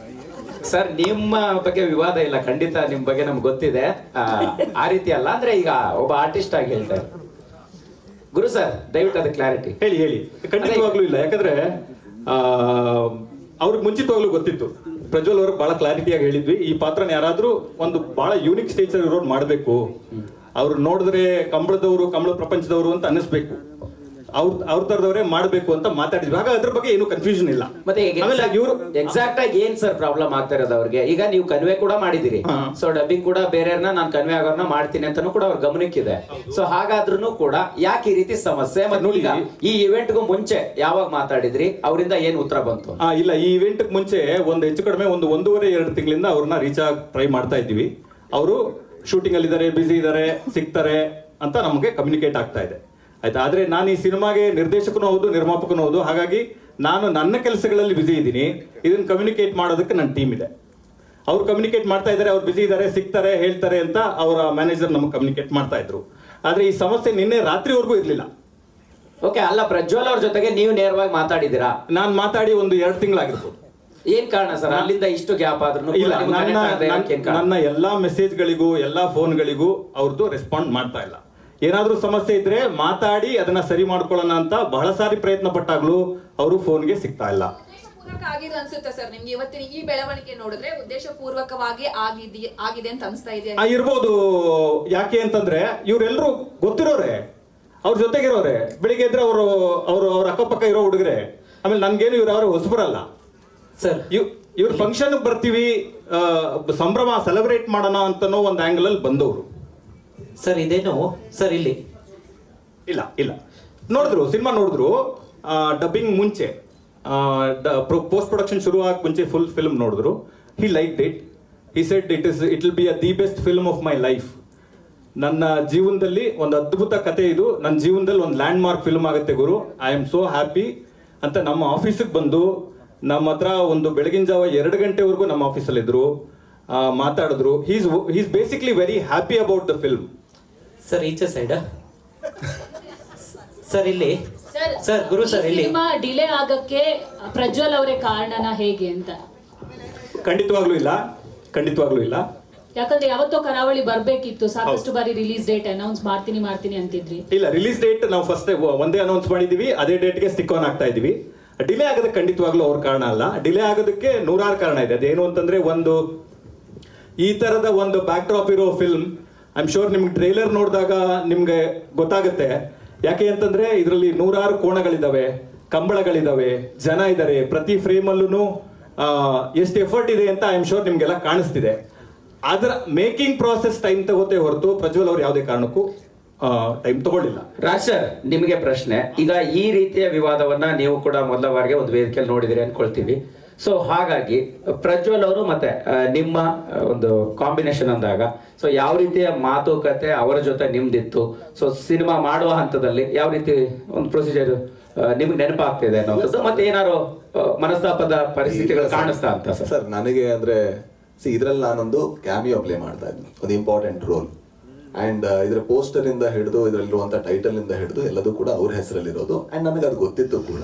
ಸರ್ ನಿಮ್ಮ ಬಗ್ಗೆ ವಿವಾದ ಇಲ್ಲ, ಖಂಡಿತ ನಿಮ್ ಬಗ್ಗೆ ನಮ್ಗೆ ಗೊತ್ತಿದೆ. ಆ ರೀತಿ ಅಲ್ಲ, ಅಂದ್ರೆ ಈಗ ಒಬ್ಬ ಆರ್ಟಿಸ್ಟ್ ಆಗಿ ಹೇಳ್ತಾರೆ. ಗುರು ಸರ್, ದಯವಿಟ್ಟು ಅದು ಕ್ಲಾರಿಟಿ ಹೇಳಿ. ಖಂಡಿತವಾಗ್ಲೂ ಇಲ್ಲ. ಯಾಕಂದ್ರೆ ಅವ್ರಿಗೆ ಮುಂಚಿತವಾಗ್ಲೂ ಗೊತ್ತಿತ್ತು. ಪ್ರಜ್ವಲ್ ಅವ್ರಿಗೆ ಬಹಳ ಕ್ಲಾರಿಟಿಯಾಗಿ ಹೇಳಿದ್ವಿ, ಈ ಪಾತ್ರನ ಯಾರಾದ್ರೂ ಒಂದು ಬಹಳ ಯೂನಿಕ್ ಸ್ಟೇಜರ್ ಇರೋರು ಮಾಡ್ಬೇಕು, ಅವ್ರು ನೋಡಿದ್ರೆ ಕಂಬಳ ಪ್ರಪಂಚದವರು ಅಂತ ಅನ್ನಿಸ್ಬೇಕು, ಅವ್ರ ತರದವರೇ ಮಾಡ್ಬೇಕು ಅಂತ ಮಾತಾಡಿದ್ವಿ. ಆಗ ಅದ್ರ ಬಗ್ಗೆ ಏನು ಕನ್ಫ್ಯೂಷನ್ ಇಲ್ಲ. ಮತ್ತೆ ಇವರು ಎಕ್ಸಾಕ್ಟ್ ಆಗಿ ಏನ್ ಸರ್ ಪ್ರಾಬ್ಲಮ್ ಆಗ್ತಾ ಇರೋದು ಅವ್ರಿಗೆ? ಈಗ ನೀವು ಕನ್ವೆ ಕೂಡ ಮಾಡಿದಿರಿ, ಸೊ ಡಬ್ಬಿಂಗ್ ಕೂಡ ಬೇರೆಯವ್ರನ್ನ ನಾನು ಕನ್ವೆ ಆಗೋರ್ನ ಮಾಡ್ತೀನಿ ಅಂತಾನು ಕೂಡ ಅವ್ರ ಗಮನಕ್ಕಿದೆ. ಸೊ ಹಾಗಾದ್ರೂ ಕೂಡ ಯಾಕೆ ಈ ರೀತಿ ಸಮಸ್ಯೆ? ಮತ್ತೆ ಈಗ ಈ ಇವೆಂಟ್ಗೂ ಮುಂಚೆ ಯಾವಾಗ ಮಾತಾಡಿದ್ರಿ, ಅವರಿಂದ ಏನ್ ಉತ್ತರ ಬಂತು? ಇಲ್ಲ, ಈ ಇವೆಂಟ್ ಮುಂಚೆ ಒಂದು ಹೆಚ್ಚು ಕಡಿಮೆ 1.5-2 ತಿಂಗಳಿಂದ ಅವ್ರನ್ನ ರೀಚ್ ಆಗಿ ಟ್ರೈ ಮಾಡ್ತಾ ಇದ್ದೀವಿ. ಅವರು ಶೂಟಿಂಗ್ ಅಲ್ಲಿ ಇದಾರೆ, ಬಿಸಿ ಇದಾರೆ, ಸಿಗ್ತಾರೆ ಅಂತ ನಮಗೆ ಕಮ್ಯುನಿಕೇಟ್ ಆಗ್ತಾ ಇದೆ. ಆಯ್ತಾ. ಆದ್ರೆ ನಾನು ಈ ಸಿನಿಮಾಗೆ ನಿರ್ದೇಶಕನೂ ಹೌದು, ನಿರ್ಮಾಪಕನೂ ಹೌದು. ಹಾಗಾಗಿ ನಾನು ನನ್ನ ಕೆಲಸಗಳಲ್ಲಿ ಬಿಸಿ ಇದ್ದೀನಿ. ಇದನ್ನ ಕಮ್ಯುನಿಕೇಟ್ ಮಾಡೋದಕ್ಕೆ ನನ್ನ ಟೀಮ್ ಇದೆ. ಅವ್ರು ಕಮ್ಯುನಿಕೇಟ್ ಮಾಡ್ತಾ ಇದ್ದಾರೆ, ಅವ್ರು ಬಿಸಿ ಇದ್ದಾರೆ, ಸಿಗ್ತಾರೆ, ಹೇಳ್ತಾರೆ ಅಂತ ಅವರ ಮ್ಯಾನೇಜರ್ ನಮಗೆ ಕಮ್ಯುನಿಕೇಟ್ ಮಾಡ್ತಾ ಇದ್ರು. ಆದ್ರೆ ಈ ಸಮಸ್ಯೆ ನಿನ್ನೆ ರಾತ್ರಿವರೆಗೂ ಇರ್ಲಿಲ್ಲ. ಓಕೆ, ಅಲ್ಲ ಪ್ರಜ್ವಲ್ ಅವ್ರ ಜೊತೆಗೆ ನೀವು ನೇರವಾಗಿ ಮಾತಾಡಿದಿರಾ? ನಾನು ಮಾತಾಡಿ 1-2 ತಿಂಗಳಾಗಿರ್ಬೋದು. ಏನ್ ಕಾರಣ ಸರ್ ಅಲ್ಲಿಂದ ಇಷ್ಟು ಗ್ಯಾಪ್ ಆದ್ರೂ? ಇಲ್ಲ, ನನ್ನ ಎಲ್ಲಾ ಮೆಸೇಜ್ಗಳಿಗೂ ಎಲ್ಲಾ ಫೋನ್ಗಳಿಗೂ ಅವ್ರದ್ದು ರೆಸ್ಪಾಂಡ್ ಮಾಡ್ತಾ ಇಲ್ಲ. ಏನಾದ್ರೂ ಸಮಸ್ಯೆ ಇದ್ರೆ ಮಾತಾಡಿ ಅದನ್ನ ಸರಿ ಮಾಡ್ಕೊಳ್ಳೋಣ ಅಂತ ಬಹಳ ಸಾರಿ ಪ್ರಯತ್ನ ಪಟ್ಟಾಗ್ಲೂ ಅವರು ಫೋನ್ಗೆ ಸಿಗ್ತಾ ಇಲ್ಲ. ಆಗಿದೆ ಅನ್ಸುತ್ತೆ ಸರ್ ನಿಮ್ಗೆ ಇವತ್ತಿನ ಈ ಬೆಳವಣಿಗೆ ನೋಡಿದ್ರೆ ಉದ್ದೇಶ ಪೂರ್ವಕವಾಗಿ ಆಗಿದೆ ಅಂತ ಅನ್ಸ್ತಾ ಇದೆ? ಇರ್ಬೋದು. ಯಾಕೆ ಅಂತಂದ್ರೆ ಇವರೆಲ್ಲರೂ ಗೊತ್ತಿರೋರೆ, ಅವ್ರ ಜೊತೆಗಿರೋರೆ. ಬೆಳಿಗ್ಗೆ ಇದ್ರೆ ಅವ್ರ ಅಕ್ಕಪಕ್ಕ ಇರೋ ಹುಡುಗರೆ. ಆಮೇಲೆ ನನ್ಗೇನು ಇವ್ರು ಅವ್ರ ಹೊಸಬರಲ್ಲ ಸರ್. ಇವ್ರ ಫಂಕ್ಷನ್ ಬರ್ತೀವಿ, ಸಂಭ್ರಮ ಸೆಲೆಬ್ರೇಟ್ ಮಾಡೋಣ ಅಂತನೋ ಒಂದು ಆಂಗಲ್ ಅಲ್ಲಿ ಬಂದವರು ಸರ್. ಇದೇನು ಸರ್ ಇಲ್ಲಿ ಇಲ್ಲ ನೋಡಿದ್ರು, ಸಿನಿಮಾ ನೋಡಿದ್ರು. ಡಬ್ಬಿಂಗ್ ಮುಂಚೆ, ಪೋಸ್ಟ್ ಪ್ರೊಡಕ್ಷನ್ ಶುರು ಆಗ ಮುಂಚೆ ಫುಲ್ ಫಿಲ್ಮ್ ನೋಡಿದ್ರು. ಹಿ like it. He said it will be the best film of my life. ನನ್ನ ಜೀವನದಲ್ಲಿ ಒಂದು ಅದ್ಭುತ ಕತೆ ಇದು, ನನ್ನ ಜೀವನದಲ್ಲಿ ಒಂದು ಲ್ಯಾಂಡ್ ಮಾರ್ಕ್ ಫಿಲ್ಮ್ ಆಗುತ್ತೆ ಗುರು, ಐ ಆಮ್ ಸೋ ಹ್ಯಾಪಿ ಅಂತ ನಮ್ಮ ಆಫೀಸಿಗೆ ಬಂದು ನಮ್ಮ ಹತ್ರ ಒಂದು ಬೆಳಗಿನ ಜಾವ 2 ಗಂಟೆವರೆಗೂ ನಮ್ಮ ಆಫೀಸಲ್ಲಿ ಇದ್ರು, ಮಾತಾಡಿದ್ರು. He's basically very happy about the film. Sir ಈಚೆ ಸೈಡ್ ಸರ್ ಇಲ್ಲಿ ಸರ್ ಗುರು ಸರ್ ಇಲ್ಲಿ ಸಿನಿಮಾ ಡಿಲೇ ಆಗಕ್ಕೆ ಪ್ರಜ್ವಲ್ ಅವರೇ ಕಾರಣನ ಹೇಗೆ ಅಂತ? ಖಂಡಿತವಾಗ್ಲೂ ಇಲ್ಲ. ಯಾಕಂದ್ರೆ ಯಾವತ್ತೋ ಕರಾವಳಿ ಬರ್ಬೇಕಿತ್ತು, ಸಾಕಷ್ಟು ಬಾರಿ ರಿಲೀಸ್ ಡೇಟ್ ಅನೌನ್ಸ್ ಮಾಡ್ತೀನಿ ಅಂತಿದ್ರಿ. ಇಲ್ಲ, ರಿಲೀಸ್ ಡೇಟ್ ನಾವು ಫಸ್ಟ್ ಒಂದೇ ಅನೌನ್ಸ್ ಮಾಡಿದೀವಿ, ಅದೇ ಡೇಟ್ಗೆ ಸ್ಟಿಕ್ ಆನ್ ಆಗ್ತಾ ಇದೀವಿ. ಡಿಲೇ ಆಗೋದಕ್ಕೆ ಖಂಡಿತವಾಗ್ಲೂ ಅವ್ರ ಕಾರಣ ಅಲ್ಲ. ಡಿಲೇ ಆಗೋದಕ್ಕೆ 100 ಕಾರಣ ಇದೆ. ಅದೇನು ಅಂತಂದ್ರೆ, ಒಂದು ಈ ತರದ ಒಂದು ಬ್ಯಾಕ್ ಡ್ರಾಪ್ ಇರೋ ಫಿಲ್ಮ್, ಐ ಆಮ್ ಶೋರ್ ನಿಮ್ಗೆ ಟ್ರೈಲರ್ ನೋಡಿದಾಗ ನಿಮ್ಗೆ ಗೊತ್ತಾಗುತ್ತೆ. ಯಾಕೆ ಅಂತಂದ್ರೆ ಇದರಲ್ಲಿ 100 ಕೋಣಗಳಿದಾವೆ, ಕಂಬಳಗಳಿದಾವೆ, ಜನ ಇದ್ದಾರೆ. ಪ್ರತಿ ಫ್ರೇಮ್ ಅಲ್ಲೂ ಎಷ್ಟು ಎಫರ್ಟ್ ಇದೆ ಅಂತ ಐ ಆಮ್ ಶೋರ್ ನಿಮ್ಗೆಲ್ಲ ಕಾಣಿಸ್ತಿದೆ. ಅದರ ಮೇಕಿಂಗ್ ಪ್ರಾಸೆಸ್ ಟೈಮ್ ತಗೋತೆ ಹೊರತು ಪ್ರಜ್ವಲ್ ಅವ್ರು ಯಾವುದೇ ಕಾರಣಕ್ಕೂ ಟೈಮ್ ತಗೊಳ್ಳಿಲ್ಲ. ರಾಜ್ ಸರ್, ನಿಮಗೆ ಪ್ರಶ್ನೆ. ಈಗ ಈ ರೀತಿಯ ವಿವಾದವನ್ನ ನೀವು ಕೂಡ ಮೊದಲ ಬಾರಿಗೆ ಒಂದು ವೇದಿಕೆಯಲ್ಲಿ ನೋಡಿದಿರಿ ಅನ್ಕೊಳ್ತೀವಿ. ಸೊ ಹಾಗಾಗಿ ಪ್ರಜ್ವಲ್ ಅವರು ಮತ್ತೆ ನಿಮ್ಮ ಒಂದು ಕಾಂಬಿನೇಷನ್ ಅಂದಾಗ ಸೊ ಯಾವ ರೀತಿಯ ಮಾತುಕತೆ ಅವರ ಜೊತೆ ನಿಮ್ದಿತ್ತು? ಸೊ ಸಿನಿಮಾ ಮಾಡುವ ಹಂತದಲ್ಲಿ ಯಾವ ರೀತಿ ಒಂದು ಪ್ರೊಸೀಜರ್ ನಿಮ್ಗೆ ನೆನಪಾಗ್ತಿದೆ ಅನ್ನೋದು, ಮತ್ತೆ ಏನಾದ್ರು ಮನಸ್ತಾಪದ ಪರಿಸ್ಥಿತಿಗಳು ಕಾಣಿಸ್ತಾ ಅಂತ ಸರ್? ಸರ್ ನನಗೆ ಅಂದ್ರೆ ಇದ್ರಲ್ಲಿ ನಾನೊಂದು ಕ್ಯಾಮಿಯೋ ಪ್ಲೇ ಮಾಡ್ತಾ ಇದ್ದೆ, ಒಂದು ಇಂಪಾರ್ಟೆಂಟ್ ರೋಲ್. ಅಂಡ್ ಇದರ ಪೋಸ್ಟರ್ ಇಂದ ಹಿಡಿದು ಇದರಲ್ಲಿರುವಂತ ಟೈಟಲ್ ಇಂದ ಹಿಡಿದು ಎಲ್ಲದೂ ಕೂಡ ಅವ್ರ ಹೆಸರಲ್ಲಿರೋದು. ಅಂಡ್ ನನಗೆ ಅದು ಗೊತ್ತಿತ್ತು ಕೂಡ.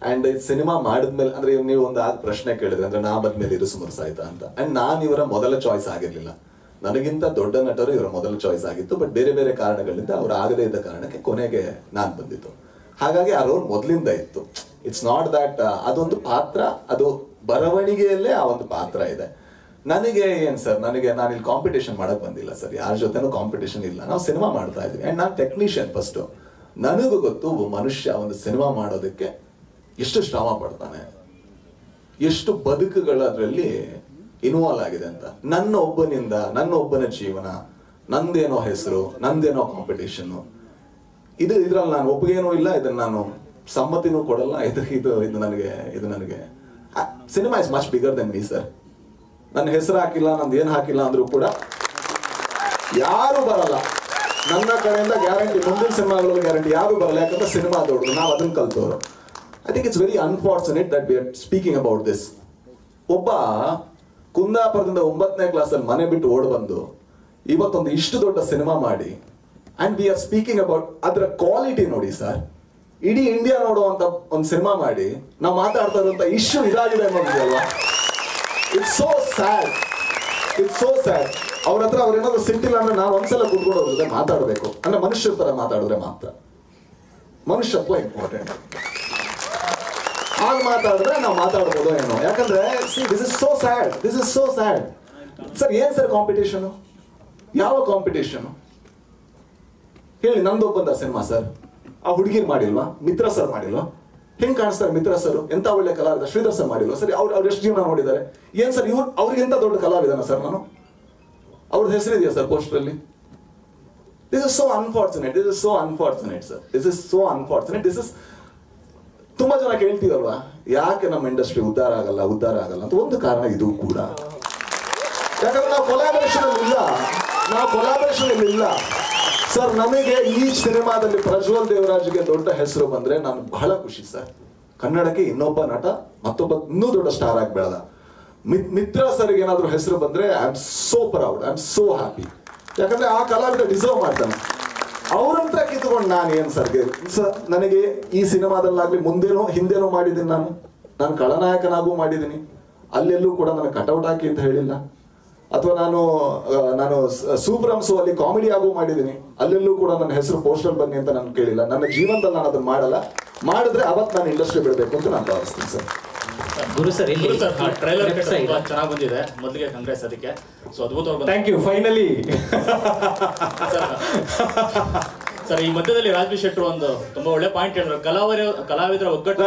ಅಂಡ್ ಇದು ಸಿನಿಮಾ ಮಾಡಿದ್ಮೇಲೆ ಅಂದ್ರೆ ನೀವು ಒಂದು ಪ್ರಶ್ನೆ ಕೇಳಿದ್ರೆ ಅಂದ್ರೆ ನಾ ಬಂದ್ಮೇಲೆ ಇರು ಸುಮಾರು ಸಾಯ್ತಾ ಅಂತ. ಅಂಡ್ ನಾನು ಇವರ ಮೊದಲ ಚಾಯ್ಸ್ ಆಗಿರ್ಲಿಲ್ಲ. ನನಗಿಂತ ದೊಡ್ಡ ನಟರು ಇವರ ಮೊದಲ ಚಾಯ್ಸ್ ಆಗಿತ್ತು. ಬಟ್ ಬೇರೆ ಬೇರೆ ಕಾರಣಗಳಿಂದ ಅವ್ರು ಆಗದೇ ಇದ್ದ ಕಾರಣಕ್ಕೆ ಕೊನೆಗೆ ನಾನ್ ಬಂದಿತ್ತು. ಹಾಗಾಗಿ ಆ ರೋಲ್ ಮೊದಲಿಂದ ಇತ್ತು. ಇಟ್ಸ್ ನಾಟ್ ದಟ್ ಅದೊಂದು ಪಾತ್ರ, ಅದು ಬರವಣಿಗೆಯಲ್ಲೇ ಆ ಒಂದು ಪಾತ್ರ ಇದೆ. ನನಗೆ ಏನ್ ಸರ್, ನಾನು ಇಲ್ಲಿ ಕಾಂಪಿಟೇಷನ್ ಮಾಡಕ್ ಬಂದಿಲ್ಲ ಸರ್, ಯಾರ ಜೊತೆನೂ ಕಾಂಪಿಟೇಷನ್ ಇಲ್ಲ. ನಾವು ಸಿನಿಮಾ ಮಾಡ್ತಾ ಇದ್ವಿ. ಅಂಡ್ ನಾನು ಟೆಕ್ನಿಷಿಯನ್ ಫಸ್ಟ್. ನನಗೂ ಗೊತ್ತು ಒಬ್ಬ ಮನುಷ್ಯ ಒಂದು ಸಿನಿಮಾ ಮಾಡೋದಕ್ಕೆ ಎಷ್ಟು ಶ್ರಮ ಪಡ್ತಾನೆ, ಎಷ್ಟು ಬದುಕುಗಳು ಅದರಲ್ಲಿ ಇನ್ವಾಲ್ವ್ ಆಗಿದೆ ಅಂತ. ನನ್ನ ಒಬ್ಬನ ಜೀವನ, ನಂದೇನೋ ಹೆಸರು, ನಂದೇನೋ ಕಾಂಪಿಟೇಷನ್, ಇದ್ರಲ್ಲಿ ನಾನು ಒಪ್ಪಿಗೆನೂ ಇಲ್ಲ, ಇದನ್ನ ನಾನು ಸಮ್ಮತಿನೂ ಕೊಡಲ್ಲ. ಇದು ನನಗೆ cinema is much bigger then me sir. ನನ್ನ ಹೆಸರು ಹಾಕಿಲ್ಲ, ನಂದು ಏನು ಹಾಕಿಲ್ಲ ಅಂದ್ರೂ ಕೂಡ ಯಾರು ಬರಲ್ಲ ನನ್ನ ಕಡೆಯಿಂದ, ಗ್ಯಾರಂಟಿ. ಮುಂದಿನ ಸಿನಿಮಾಗಳಲ್ಲಿ ಗ್ಯಾರಂಟಿ ಯಾರು ಬರಲ್ಲ, ಯಾಕಂದ್ರೆ ಸಿನಿಮಾ ದೊಡ್ಡದು, ನಾವು ಅದನ್ನ ಕಲ್ತವ್ರು. I think it's very unfortunate that we are speaking about this. ಒಬ್ಬ ಕುಂದಾಪುರದಿಂದ 9ನೇ ಕ್ಲಾಸಲ್ಲಿ ಮನೆ ಬಿಟ್ಟು ಓಡ್ ಬಂದು ಇವತ್ತೊಂದು ಇಷ್ಟು ದೊಡ್ಡ ಸಿನಿಮಾ ಮಾಡಿ, and we are speaking about ಅದರ ಕ್ವಾಲಿಟಿ. ನೋಡಿ ಸರ್, ಇಡೀ ಇಂಡಿಯಾ ನೋಡುವಂತ ಒಂದು ಸಿನಿಮಾ ಮಾಡಿ ನಾವು ಮಾತಾಡ್ತಾ ಇರುವಂತ ಇಶ್ಯೂ ಇದಾಗಿದೆ ಅನ್ನೋದಿದೆಯಲ್ವಾ. It's so sad, it's so sad. ಅವ್ರ ಹತ್ರ ಅವ್ರೇನಾದ್ರು ಸಿಟ್ಟಿಲ್ಲ ಅಂದ್ರೆ ನಾವು ಒಂದ್ಸಲ ಕೂತ್ಕೊಂಡು ಅವ್ರ ಜೊತೆ ಮಾತಾಡಬೇಕು. ಅಂದ್ರೆ ಮನುಷ್ಯರ ತರ ಮಾತಾಡಿದ್ರೆ ಮಾತ್ರ, ಮನುಷ್ಯತ್ವ ಇಂಪಾರ್ಟೆಂಟ್. ಆಗ ಮಾತಾಡಿದ್ರೆ ನಾವು ಮಾತಾಡ್ಬೋದು ಏನೋ. ಯಾಕಂದ್ರೆ this is so sad, this is so sad. Sir ಏನ್ ಸರ್ ಕಾಂಪಿಟೇಷನ್? ಯಾವ ಕಾಂಪಿಟೇಷನ್ ಹೇಳಿ? ನಂದೊಬ್ಬಂದ ಸಿನಿಮಾ ಸರ್, ಆ ಹುಡುಗಿರ್ ಮಾಡಿಲ್ವಾ? ಮಿತ್ರ ಸರ್ ಮಾಡಿಲ್ವಾ? ಹೆಂಗ್ ಕಾಣಿಸ್ತಾರೆ ಮಿತ್ರ ಸರ್? ಎಂತ ಒಳ್ಳೆ ಕಲಾವಿದ. ಶ್ರೀಧರ್ ಸರ್ ಮಾಡಿಲ್ವಾ ಸರ್? ಅವ್ರು ಎಷ್ಟು ಜೀವನ ನೋಡಿದ್ದಾರೆ? ಏನ್ ಸರ್ ಅವ್ರಿಗೆಂತ ದೊಡ್ಡ ಕಲಾವಿದನ ಸರ್ ನಾನು? ಅವ್ರದ್ದು ಹೆಸರಿದೆಯಾ ಸರ್ ಪೋಸ್ಟರ್ ಅಲ್ಲಿ? This is so unfortunate, this is so unfortunate sir, this is so unfortunate. This is ತುಂಬಾ ಜನ ಕೇಳ್ತೀವಲ್ವಾ, ಯಾಕೆ ನಮ್ಮ ಇಂಡಸ್ಟ್ರಿ ಉದ್ಧಾರ ಆಗಲ್ಲ ಅಂತ. ಒಂದು ಕಾರಣ ಇದು ಕೂಡ. ಯಾಕಂದ್ರೆ ನಾವು ಕೊಲಾಬರೇಷನ್ ಇಲ್ಲ ಸರ್. ನಮಗೆ ಈ ಸಿನಿಮಾದಲ್ಲಿ ಪ್ರಜ್ವಲ್ ದೇವರಾಜ್ಗೆ ದೊಡ್ಡ ಹೆಸರು ಬಂದ್ರೆ ನಾನು ಬಹಳ ಖುಷಿ ಸರ್. ಕನ್ನಡಕ್ಕೆ ಇನ್ನೊಬ್ಬ ನಟ ಮತ್ತೊಬ್ಬ ಇನ್ನೂ ದೊಡ್ಡ ಸ್ಟಾರ್ ಆಗಿ ಬೆಳೆದ. ಮಿತ್ರ ಸರ್ಗೆ ಏನಾದ್ರು ಹೆಸರು ಬಂದ್ರೆ I am so proud, I am so happy. ಯಾಕಂದ್ರೆ ಆ ಕಲಾವಿದ ಡಿಸರ್ವ್ ಮಾಡ್ತಾನೆ. ಅವ್ರಂತ ಕಿತ್ಕೊಂಡು ನಾನು ಏನ್ ಸರ್ಗೆ ಸರ್, ನನಗೆ ಈ ಸಿನಿಮಾದಲ್ಲಾಗ್ಲಿ ಮುಂದೇನೋ ಹಿಂದೇನೋ ಮಾಡಿದ್ದೀನಿ. ನಾನು ಖಳನಾಯಕನಾಗೂ ಮಾಡಿದ್ದೀನಿ. ಅಲ್ಲೆಲ್ಲೂ ಕೂಡ ನನಗೆ ಕಟೌಟ್ ಹಾಕಿ ಅಂತ ಹೇಳಿಲ್ಲ. ಅಥವಾ ನಾನು ಸೂಪರಂ ಸೋ ಅಲ್ಲಿ ಕಾಮಿಡಿ ಆಗೂ ಮಾಡಿದ್ದೀನಿ. ಅಲ್ಲೆಲ್ಲೂ ಕೂಡ ನನ್ನ ಹೆಸರು ಪೋಸ್ಟರ್ ಬನ್ನಿ ಅಂತ ನಾನು ಕೇಳಿಲ್ಲ. ನನ್ನ ಜೀವನದಲ್ಲಿ ನಾನು ಅದನ್ನ ಮಾಡಲ್ಲ. ಮಾಡಿದ್ರೆ ಅವತ್ತು ನಾನು ಇಂಡಸ್ಟ್ರಿ ಬಿಡಬೇಕು ಅಂತ ನಾನು ಭಾವಿಸ್ತೀನಿ ಸರ್. ಗುರು ಸರ್ ಇಲ್ಲಿ ಟ್ರೈಲರ್ ಚೆನ್ನಾಗಿ ಬಂದಿದೆ. ಮೊದಲಿಗೆ ಕಾಂಗ್ರೆಸ್ ಅದಕ್ಕೆ ಸೊ ಅದ್ಭುತವಾಗಿ. Thank you. ಫೈನಲಿ ಸರ್, ಈ ಮಧ್ಯದಲ್ಲಿ ರಾಜ್ಬಿ ಶೆಟ್ರು ಒಂದು ತುಂಬಾ ಒಳ್ಳೆ ಪಾಯಿಂಟ್ ಹೇಳಿದ್ರು, ಕಲಾವಿದರ ಒಗ್ಗಟ್ಟು.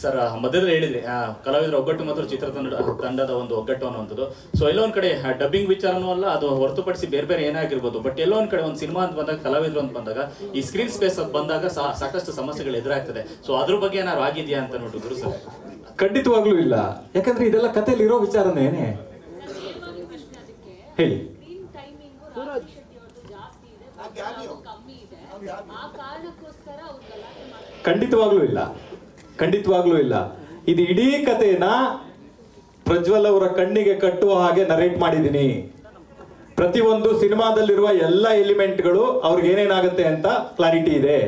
ಸರ್ ಮಧ್ಯದಲ್ಲಿ ಹೇಳಿದ್ರಿ ಕಲಾವಿದರ ಒಗ್ಗಟ್ಟು ಮತ್ತು ಚಿತ್ರತಂಡದ ಒಂದು ಒಗ್ಗಟ್ಟು ಅನ್ನುವಂಥದ್ದು. ಸೊ ಎಲ್ಲೋ ಒಂದ್ ಕಡೆ ಡಬ್ಬಿಂಗ್ ವಿಚಾರನೂ ಅಲ್ಲ, ಅದು ಹೊರತುಪಡಿಸಿ ಬೇರೆ ಏನಾಗಿರ್ಬೋದು. ಬಟ್ ಎಲ್ಲೋ ಒಂದ್ ಕಡೆ ಒಂದು ಸಿನಿಮಾ ಅಂತ ಬಂದಾಗ, ಕಲಾವಿದರು ಅಂತ ಬಂದಾಗ, ಈ ಸ್ಕ್ರೀನ್ ಸ್ಪೇಸ್ ಬಂದಾಗ ಸಾಕಷ್ಟು ಸಮಸ್ಯೆಗಳು ಎದುರಾಗ್ತದೆ. ಸೊ ಅದ್ರ ಬಗ್ಗೆ ಏನಾದ್ರು ಆಗಿದೆಯಾ ಅಂತ ನೋಡು ಗುರು ಸರ್. ಖಂಡಿತವಾಗ್ಲೂ ಇಲ್ಲ. ಯಾಕಂದ್ರೆ ಇದೆಲ್ಲ ಕಥೆಯಲ್ಲಿ ಇರೋ ವಿಚಾರನೇನೆ. ಹೇಳಿ. ಖಂಡಿತವಾಗ್ಲೂ ಇಲ್ಲ. ಇದು ಇಡೀ ಕಥೆನ ಪ್ರಜ್ವಲ್ ಅವರ ಕಣ್ಣಿಗೆ ಕಟ್ಟುವ ಹಾಗೆ ನರೇಟ್ ಮಾಡಿದೀನಿ. ಪ್ರತಿಯೊಂದು ಸಿನಿಮಾದಲ್ಲಿರುವ ಎಲ್ಲ ಎಲಿಮೆಂಟ್ಗಳು ಅವ್ರಿಗೆ ಏನೇನಾಗುತ್ತೆ ಅಂತ ಕ್ಲಾರಿಟಿ ಇದೆ.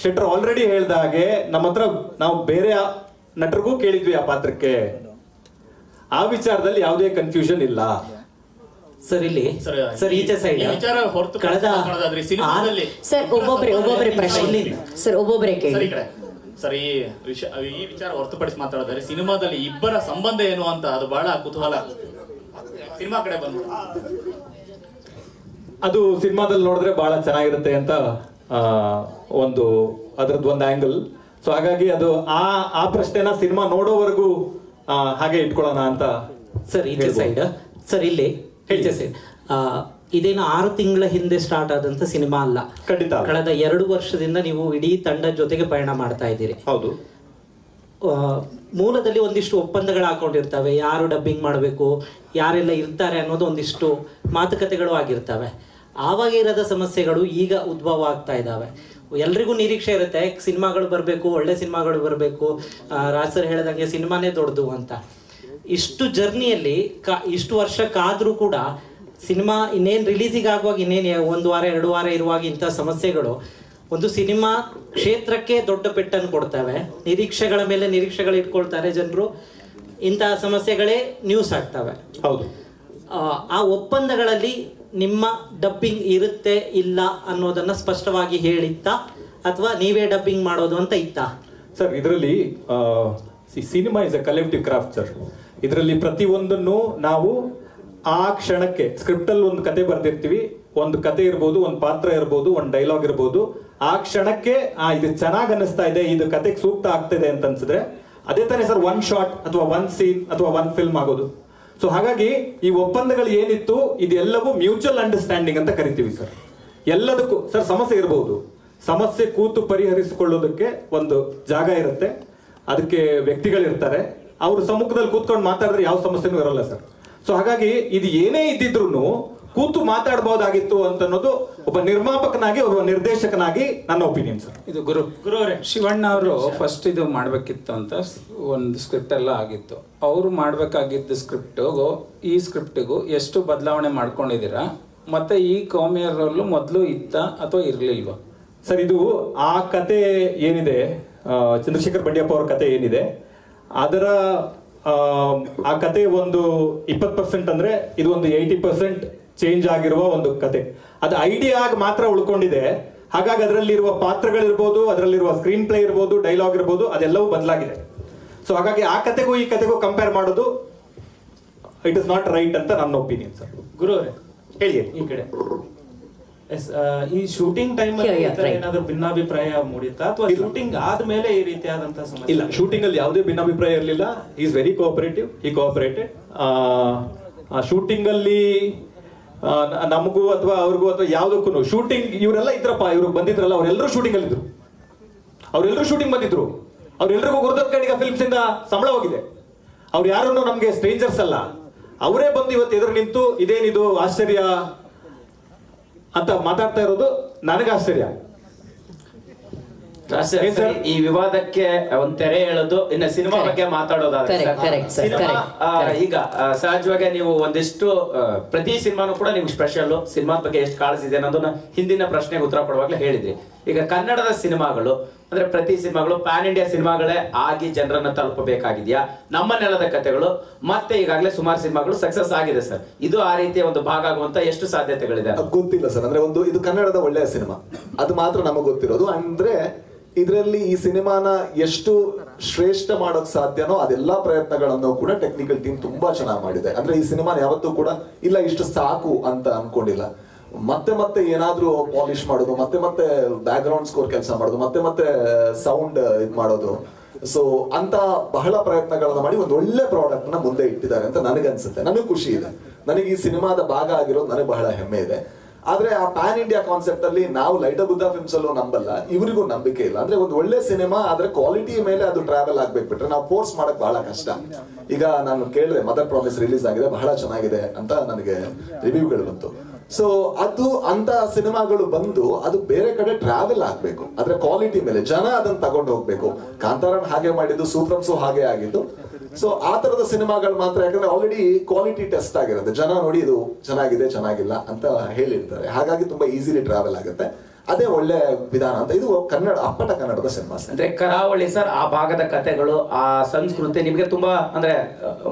ಶೆಟ್ರ್ ಆಲ್ರೆಡಿ ಹೇಳ್ದ ಹಾಗೆ ನಮ್ಮ ಹತ್ರ ನಾವು ಬೇರೆ ನಟರಿಗೂ ಕೇಳಿದ್ವಿ ಆ ಪಾತ್ರಕ್ಕೆ. ಆ ವಿಚಾರದಲ್ಲಿ ಯಾವುದೇ ಕನ್ಫ್ಯೂಷನ್ ಇಲ್ಲ ಸರ್. ಇಲ್ಲಿ ಸರ್ ಈಚೆ ಸೈಡ್ ಸರ್ ಒಬ್ಬೊಬ್ಬರೇ ಪ್ರಶ್ನೆ ಸರ್, ಒಬ್ಬೊಬ್ಬರೇ ಕೇಳಿ ಸರ್. ಈ ವಿಚಾರ ಹೊರತುಪಡಿಸಿ ಮಾತಾಡೋದಾದ್ರೆ ಸಿನಿಮಾದಲ್ಲಿ ಇಬ್ಬರ ಸಂಬಂಧ ಏನು ಅಂತ ಅದು ಬಹಳ ಕುತೂಹಲ. ಸಿನಿಮಾ ಕಡೆ ಬಂದು ಅದು ಸಿನಿಮಾದಲ್ಲಿ ನೋಡಿದ್ರೆ ಬಹಳ ಚೆನ್ನಾಗಿರುತ್ತೆ ಅಂತ ಒಂದು ಅದ್ರದ್ದು ಒಂದು ಆಂಗಲ್. ಸೊ ಹಾಗಾಗಿ ಅದು ಆ ಪ್ರಶ್ನೆನ ಸಿನಿಮಾ ನೋಡೋವರೆಗೂ ಹಾಗೆ ಇಟ್ಕೊಳ್ಳೋಣ ಅಂತ. ಸರ್ ಈಚೆ ಸೈಡ್ ಸರ್ ಇಲ್ಲಿ ಈಚೆ ಸೈಡ್ ಇದೇನು 6 ತಿಂಗಳ ಹಿಂದೆ ಸ್ಟಾರ್ಟ್ ಆದಂತ ಸಿನಿಮಾ ಅಲ್ಲ. ಖಂಡಿತ ಅಲ್ಲ. ಕಳೆದ 2 ವರ್ಷದಿಂದ ನೀವು ಇಡೀ ತಂಡದ ಜೊತೆಗೆ ಪಯಣ ಮಾಡ್ತಾ ಇದ್ದೀರಿ. ಹೌದು. ಮೂಲದಲ್ಲಿ ಒಂದಿಷ್ಟು ಒಪ್ಪಂದಗಳು ಹಾಕೊಂಡಿರ್ತವೆ, ಯಾರು ಡಬ್ಬಿಂಗ್ ಮಾಡಬೇಕು, ಯಾರೆಲ್ಲ ಇರ್ತಾರೆ ಅನ್ನೋದು ಒಂದಿಷ್ಟು ಮಾತುಕತೆಗಳು ಆಗಿರ್ತವೆ. ಆವಾಗ ಇರದ ಸಮಸ್ಯೆಗಳು ಈಗ ಉದ್ಭವ ಆಗ್ತಾ ಇದ್ದಾವೆ. ಎಲ್ರಿಗೂ ನಿರೀಕ್ಷೆ ಇರುತ್ತೆ ಸಿನಿಮಾಗಳು ಬರಬೇಕು, ಒಳ್ಳೆ ಸಿನಿಮಾಗಳು ಬರಬೇಕು, ರಾಜ್ ಸರ್ ಹೇಳಿದಂಗೆ ಸಿನಿಮಾನೇ ದೊಡ್ಡದು ಅಂತ. ಇಷ್ಟು ಜರ್ನಿಯಲ್ಲಿ ಇಷ್ಟು ವರ್ಷ ಕಾದ್ರೂ ಕೂಡ ಸಿನಿಮಾ ಇನ್ನೇನು ರಿಲೀಸಿಗೆ ಆಗುವಾಗ ಇನ್ನೇನು 1 ವಾರ 2 ವಾರ ಇರುವಾಗ ಇಂಥ ಸಮಸ್ಯೆಗಳು ಒಂದು ಸಿನಿಮಾ ಕ್ಷೇತ್ರಕ್ಕೆ ದೊಡ್ಡ ಪೆಟ್ಟನ್ನು ಕೊಡ್ತವೆ. ನಿರೀಕ್ಷೆಗಳ ಮೇಲೆ ನಿರೀಕ್ಷೆಗಳು ಇಟ್ಕೊಳ್ತಾರೆ ಜನರು. ಇಂತಹ ಸಮಸ್ಯೆಗಳೇ ನ್ಯೂಸ್ ಆಗ್ತವೆ. ಹೌದು. ಆ ಒಪ್ಪಂದಗಳಲ್ಲಿ ನಿಮ್ಮ ಡಬ್ಬಿಂಗ್ ಇರುತ್ತೆ ಇಲ್ಲ ಅನ್ನೋದನ್ನ ಸ್ಪಷ್ಟವಾಗಿ ಹೇಳಿತ್ತಾ ಅಥವಾ ನೀವೇ ಡಬ್ಬಿಂಗ್ ಮಾಡೋದು ಅಂತ ಇತ್ತಾ? ಸರ್, ಇದರಲ್ಲಿ cinema is A collective craft sir. ಇದರಲ್ಲಿ ಪ್ರತಿಯೊಂದನ್ನು ನಾವು ಆ ಕ್ಷಣಕ್ಕೆ ಸ್ಕ್ರಿಪ್ಟ್ ಅಲ್ಲಿ ಒಂದು ಕತೆ ಬರ್ದಿರ್ತೀವಿ, ಒಂದು ಕತೆ ಇರ್ಬೋದು, ಒಂದು ಪಾತ್ರ ಇರ್ಬೋದು, ಒಂದು ಡೈಲಾಗ್ ಇರ್ಬೋದು. ಆ ಕ್ಷಣಕ್ಕೆ ಇದು ಚೆನ್ನಾಗಿ ಅನಿಸ್ತಾ ಇದೆ, ಇದು ಕತೆಗೆ ಸೂಕ್ತ ಆಗ್ತಿದೆ ಅಂತ ಅನ್ಸಿದ್ರೆ ಅದೇ ತಾನೇ ಸರ್ ಒನ್ ಶಾಟ್ ಅಥವಾ ಒನ್ ಸೀನ್ ಅಥವಾ ಒನ್ ಫಿಲ್ಮ್ ಆಗೋದು. ಸೊ ಹಾಗಾಗಿ ಈ ಒಪ್ಪಂದಗಳು ಏನಿತ್ತು ಇದೆಲ್ಲವೂ ಮ್ಯೂಚುವಲ್ ಅಂಡರ್ಸ್ಟ್ಯಾಂಡಿಂಗ್ ಅಂತ ಕರಿತೀವಿ ಸರ್. ಎಲ್ಲದಕ್ಕೂ ಸರ್ ಸಮಸ್ಯೆ ಇರಬಹುದು, ಸಮಸ್ಯೆ ಕೂತು ಪರಿಹರಿಸಿಕೊಳ್ಳೋದಕ್ಕೆ ಒಂದು ಜಾಗ ಇರುತ್ತೆ, ಅದಕ್ಕೆ ವ್ಯಕ್ತಿಗಳಿರ್ತಾರೆ, ಅವ್ರ ಸಮ್ಮುಖದಲ್ಲಿ ಕೂತ್ಕೊಂಡು ಮಾತಾಡಿದ್ರೆ ಯಾವ ಸಮಸ್ಯೆನೂ ಇರಲ್ಲ ಸರ್. ಸೊ ಹಾಗಾಗಿ ಇದು ಏನೇ ಇದ್ದಿದ್ರು ಕೂತು ಮಾತಾಡಬಹುದಾಗಿತ್ತು ಅಂತ ಅನ್ನೋದು ಒಬ್ಬ ನಿರ್ಮಾಪಕನಾಗಿ ಒಬ್ಬ ನಿರ್ದೇಶಕನಾಗಿ ನನ್ನ ಒಪಿನಿಯನ್ ಸರ್. ಇದು ಗುರುವರೇ ಶಿವಣ್ಣ ಅವರು ಫಸ್ಟ್ ಇದು ಮಾಡ್ಬೇಕಿತ್ತು ಅಂತ ಒಂದು ಸ್ಕ್ರಿಪ್ಟ್ ಎಲ್ಲ ಆಗಿತ್ತು. ಅವರು ಮಾಡ್ಬೇಕಾಗಿದ್ದ ಸ್ಕ್ರಿಪ್ಟಿಗೂ ಈ ಸ್ಕ್ರಿಪ್ಟಿಗೂ ಎಷ್ಟು ಬದಲಾವಣೆ ಮಾಡ್ಕೊಂಡಿದ್ದೀರಾ? ಮತ್ತೆ ಈ ಕಾಮಿಯರ್ ರೋಲ್ ಮೊದಲು ಇತ್ತ ಅಥವಾ ಇರ್ಲಿಲ್ವಾ ಸರ್? ಇದು ಆ ಕತೆ ಏನಿದೆ, ಚಂದ್ರಶೇಖರ್ ಬಂಡಿಯಪ್ಪ ಅವ್ರ ಕತೆ ಏನಿದೆ, ಅದರ ಆ ಕತೆ ಒಂದು 20% ಅಂದ್ರೆ ಇದು ಒಂದು 80% ಚೇಂಜ್ ಆಗಿರುವ ಒಂದು ಕತೆ. ಅದು ಐಡಿಯಾ ಆಗಿ ಮಾತ್ರ ಉಳ್ಕೊಂಡಿದೆ. ಹಾಗಾಗಿ ಅದರಲ್ಲಿರುವ ಪಾತ್ರಗಳಿರ್ಬೋದು, ಅದರಲ್ಲಿರುವ ಸ್ಕ್ರೀನ್ ಪ್ಲೇ ಇರ್ಬೋದು, ಡೈಲಾಗ್ ಇರ್ಬೋದು, ಅದೆಲ್ಲವೂ ಬದಲಾಗಿದೆ. ಸೊ ಹಾಗಾಗಿ ಆ ಕತೆಗೂ ಈ ಕತೆಗೂ ಕಂಪೇರ್ ಮಾಡೋದು ಇಟ್ ಇಸ್ ನಾಟ್ ರೈಟ್ ಅಂತ ನನ್ನ ಒಪಿನಿಯನ್ ಸರ್. ಗುರುವರೇ ಹೇಳಿ ಈ ಕಡೆ. ಈ ಶೂಟಿಂಗ್ ಟೈಮ್ ಏನಾದ್ರು ಭಿನ್ನಾಭಿಪ್ರಾಯ ಮೂಡಿತ್ತಾ ಅಥವಾ ಶೂಟಿಂಗ್ ಆದ್ಮೇಲೆ ಈ ರೀತಿಯಾದಂತಹ ಸಮಸ್ಯೆ? ಇಲ್ಲ, ಶೂಟಿಂಗ್ ಅಲ್ಲಿ ಯಾವುದೇ ಭಿನ್ನಾಭಿಪ್ರಾಯ ಇರಲಿಲ್ಲ. ಈಸ್ ವೆರಿ ಕೋಆಪರೇಟಿವ್, ಈ ಕೋಆಪರೇಟೆಡ್. ಶೂಟಿಂಗ್ ಅಲ್ಲಿ ನಮಗೂ ಅಥವಾ ಅವ್ರಿಗೂ ಅಥವಾ ಯಾವ್ದಕ್ಕೂ ಶೂಟಿಂಗ್ ಇವರೆಲ್ಲ ಇದ್ರಪ್ಪ, ಇವ್ರು ಬಂದಿದ್ರಲ್ಲ ಅವರೆಲ್ಲರೂ ಶೂಟಿಂಗ್ ಅಲ್ಲಿ ಇದ್ರು, ಅವರೆಲ್ಲರೂ ಶೂಟಿಂಗ್ ಬಂದಿದ್ರು. ಅವ್ರೆಲ್ರಿಗೂ ಗುರುದತ್ ಕಣಿಗ ಫಿಲ್ಮ್ಸ್ ಇಂದ ಸಂಬಳ ಹೋಗಿದೆ. ಅವ್ರು ಯಾರನ್ನು ನಮ್ಗೆ ಸ್ಟ್ರೇಂಜರ್ಸ್ ಅಲ್ಲ, ಅವರೇ ಬಂದು ಇವತ್ತು ಎದುರು ನಿಂತು ಇದೇನಿದು ಆಶ್ಚರ್ಯ ಅಂತ ಮಾತಾಡ್ತಾ ಇರೋದು ನನಗೆ ಆಶ್ಚರ್ಯ. ಈ ವಿವಾದಕ್ಕೆ ಒಂದ್ ತೆರೆ ಎಳೆದು ಇನ್ನು ಸಿನಿಮಾ ಬಗ್ಗೆ ಮಾತಾಡೋದಾದ್ರೆ ಸಿನಿಮಾ ಈಗ ಸಹಜವಾಗಿ ನೀವು ಒಂದಿಷ್ಟು ಪ್ರತಿ ಸಿನಿಮಾನು ಕೂಡ ನೀವು ಸ್ಪೆಷಲ್ ಸಿನಿಮಾ ಬಗ್ಗೆ ಎಷ್ಟು ಕಾಳಜಿದೆ ಅನ್ನೋದನ್ನ ಹಿಂದಿನ ಪ್ರಶ್ನೆಗೆ ಉತ್ತರ ಕೊಡುವಾಗಲೇ ಹೇಳಿದ್ರಿ. ಈಗ ಕನ್ನಡದ ಸಿನಿಮಾಗಳು ಅಂದ್ರೆ ಪ್ರತಿ ಸಿನಿಮಾಗಳು ಪ್ಯಾನ್ ಇಂಡಿಯಾ ಸಿನಿಮಾಗಳೇ ಆಗಿ ಜನರನ್ನ ತಲುಪಬೇಕಾಗಿದೆಯಾ? ನಮ್ಮ ನೆಲದ ಕಥೆಗಳು ಮತ್ತೆ ಈಗಾಗಲೇ ಸುಮಾರು ಸಿನಿಮಾಗಳು ಸಕ್ಸಸ್ ಆಗಿದೆ ಸರ್. ಇದು ಆ ರೀತಿಯ ಒಂದು ಭಾಗ ಆಗುವಂತ ಎಷ್ಟು ಸಾಧ್ಯತೆಗಳಿದೆ? ಗೊತ್ತಿಲ್ಲ ಸರ್. ಅಂದ್ರೆ ಇದು ಕನ್ನಡದ ಒಳ್ಳೆಯ ಸಿನಿಮಾ, ಅದು ಮಾತ್ರ ನಮಗೆ ಗೊತ್ತಿರೋದು. ಅಂದ್ರೆ ಇದರಲ್ಲಿ ಈ ಸಿನಿಮಾನ ಎಷ್ಟು ಶ್ರೇಷ್ಠ ಮಾಡೋಕ್ ಸಾಧ್ಯನೋ ಅದೆಲ್ಲಾ ಪ್ರಯತ್ನಗಳನ್ನು ಕೂಡ ಟೆಕ್ನಿಕಲ್ ಟೀಮ್ ತುಂಬಾ ಚೆನ್ನಾಗಿ ಮಾಡಿದೆ. ಅಂದ್ರೆ ಈ ಸಿನಿಮಾನ ಯಾವತ್ತೂ ಕೂಡ ಇಲ್ಲ ಇಷ್ಟು ಸಾಕು ಅಂತ ಅನ್ಕೊಂಡಿಲ್ಲ. ಮತ್ತೆ ಮತ್ತೆ ಏನಾದ್ರೂ ಪಾಲಿಶ್ ಮಾಡೋದು, ಮತ್ತೆ ಮತ್ತೆ ಬ್ಯಾಕ್ ಗ್ರೌಂಡ್ ಸ್ಕೋರ್ ಕೆಲಸ ಮಾಡೋದು, ಮತ್ತೆ ಮತ್ತೆ ಸೌಂಡ್ ಇದ್ ಮಾಡೋದು. ಸೊ ಅಂತ ಬಹಳ ಪ್ರಯತ್ನಗಳನ್ನ ಮಾಡಿ ಒಂದು ಒಳ್ಳೆ ಪ್ರಾಡಕ್ಟ್ ನ ಮುಂದೆ ಇಟ್ಟಿದ್ದಾರೆ ಅಂತ ನನಗನ್ಸುತ್ತೆ. ನನಗೆ ಖುಷಿ ಇದೆ, ನನಗೆ ಈ ಸಿನಿಮಾದ ಭಾಗ ಆಗಿರೋದು ನನಗೆ ಬಹಳ ಹೆಮ್ಮೆ ಇದೆ. ಆದ್ರೆ ಆ ಪ್ಯಾನ್ ಇಂಡಿಯಾ ಕಾನ್ಸೆಪ್ಟ್ ಅಲ್ಲಿ ನಾವು ಲೈಟ್ ಬುದ್ಧ ಫಿಲ್ಮ್ಸ್ ಅಲ್ಲೂ ನಂಬಲ್ಲ, ಇವರಿಗೂ ನಂಬಿಕೆ ಇಲ್ಲ. ಅಂದ್ರೆ ಒಂದು ಒಳ್ಳೆ ಸಿನಿಮಾ ಆದ್ರೆ ಕ್ವಾಲಿಟಿ ಮೇಲೆ ಅದು ಟ್ರಾವೆಲ್ ಆಗ್ಬೇಕು ಬಿಟ್ರೆ ನಾವು ಫೋರ್ಸ್ ಮಾಡಕ್ ಬಹಳ ಕಷ್ಟ. ಈಗ ನಾನು ಕೇಳಿದೆ ಮದರ್ ಪ್ರಾಮಿಸ್ ರಿಲೀಸ್ ಆಗಿದೆ, ಬಹಳ ಚೆನ್ನಾಗಿದೆ ಅಂತ ನನಗೆ ರಿವ್ಯೂಗಳು ಬಂತು. ಸೊ ಅದು ಅಂತ ಸಿನಿಮಾಗಳು ಬಂದು ಅದು ಬೇರೆ ಕಡೆ ಟ್ರಾವೆಲ್ ಆಗ್ಬೇಕು, ಆದ್ರೆ ಕ್ವಾಲಿಟಿ ಮೇಲೆ ಜನ ಅದನ್ನ ತಗೊಂಡು ಹೋಗ್ಬೇಕು. ಕಾಂತಾರನ್ ಹಾಗೆ ಮಾಡಿದ್ದು, ಸೂಪ್ರಮ್ಸು ಹಾಗೆ ಆಗಿದ್ದು. ಸೊ ಆ ತರದ ಸಿನಿಮಾಗಳು ಮಾತ್ರ, ಯಾಕಂದ್ರೆ ಆಲ್ರೆಡಿ ಕ್ವಾಲಿಟಿ ಟೆಸ್ಟ್ ಆಗಿರುತ್ತೆ, ಜನ ನೋಡಿ ಇದು ಚೆನ್ನಾಗಿದೆ ಚೆನ್ನಾಗಿಲ್ಲ ಅಂತ ಹೇಳಿರ್ತಾರೆ. ಹಾಗಾಗಿ ತುಂಬಾ ಈಸಿಲಿ ಟ್ರಾವೆಲ್ ಆಗುತ್ತೆ. ಅದೇ ಒಳ್ಳೆ ವಿಧಾನ ಅಂತ. ಇದು ಕನ್ನಡ ಅಪ್ಪಟ ಕನ್ನಡದ ಸಿನಿಮಾ ಅಂದ್ರೆ ಕರಾವಳಿ ಸರ್, ಆ ಭಾಗದ ಕಥೆಗಳು, ಆ ಸಂಸ್ಕೃತಿ ನಿಮ್ಗೆ ತುಂಬಾ ಅಂದ್ರೆ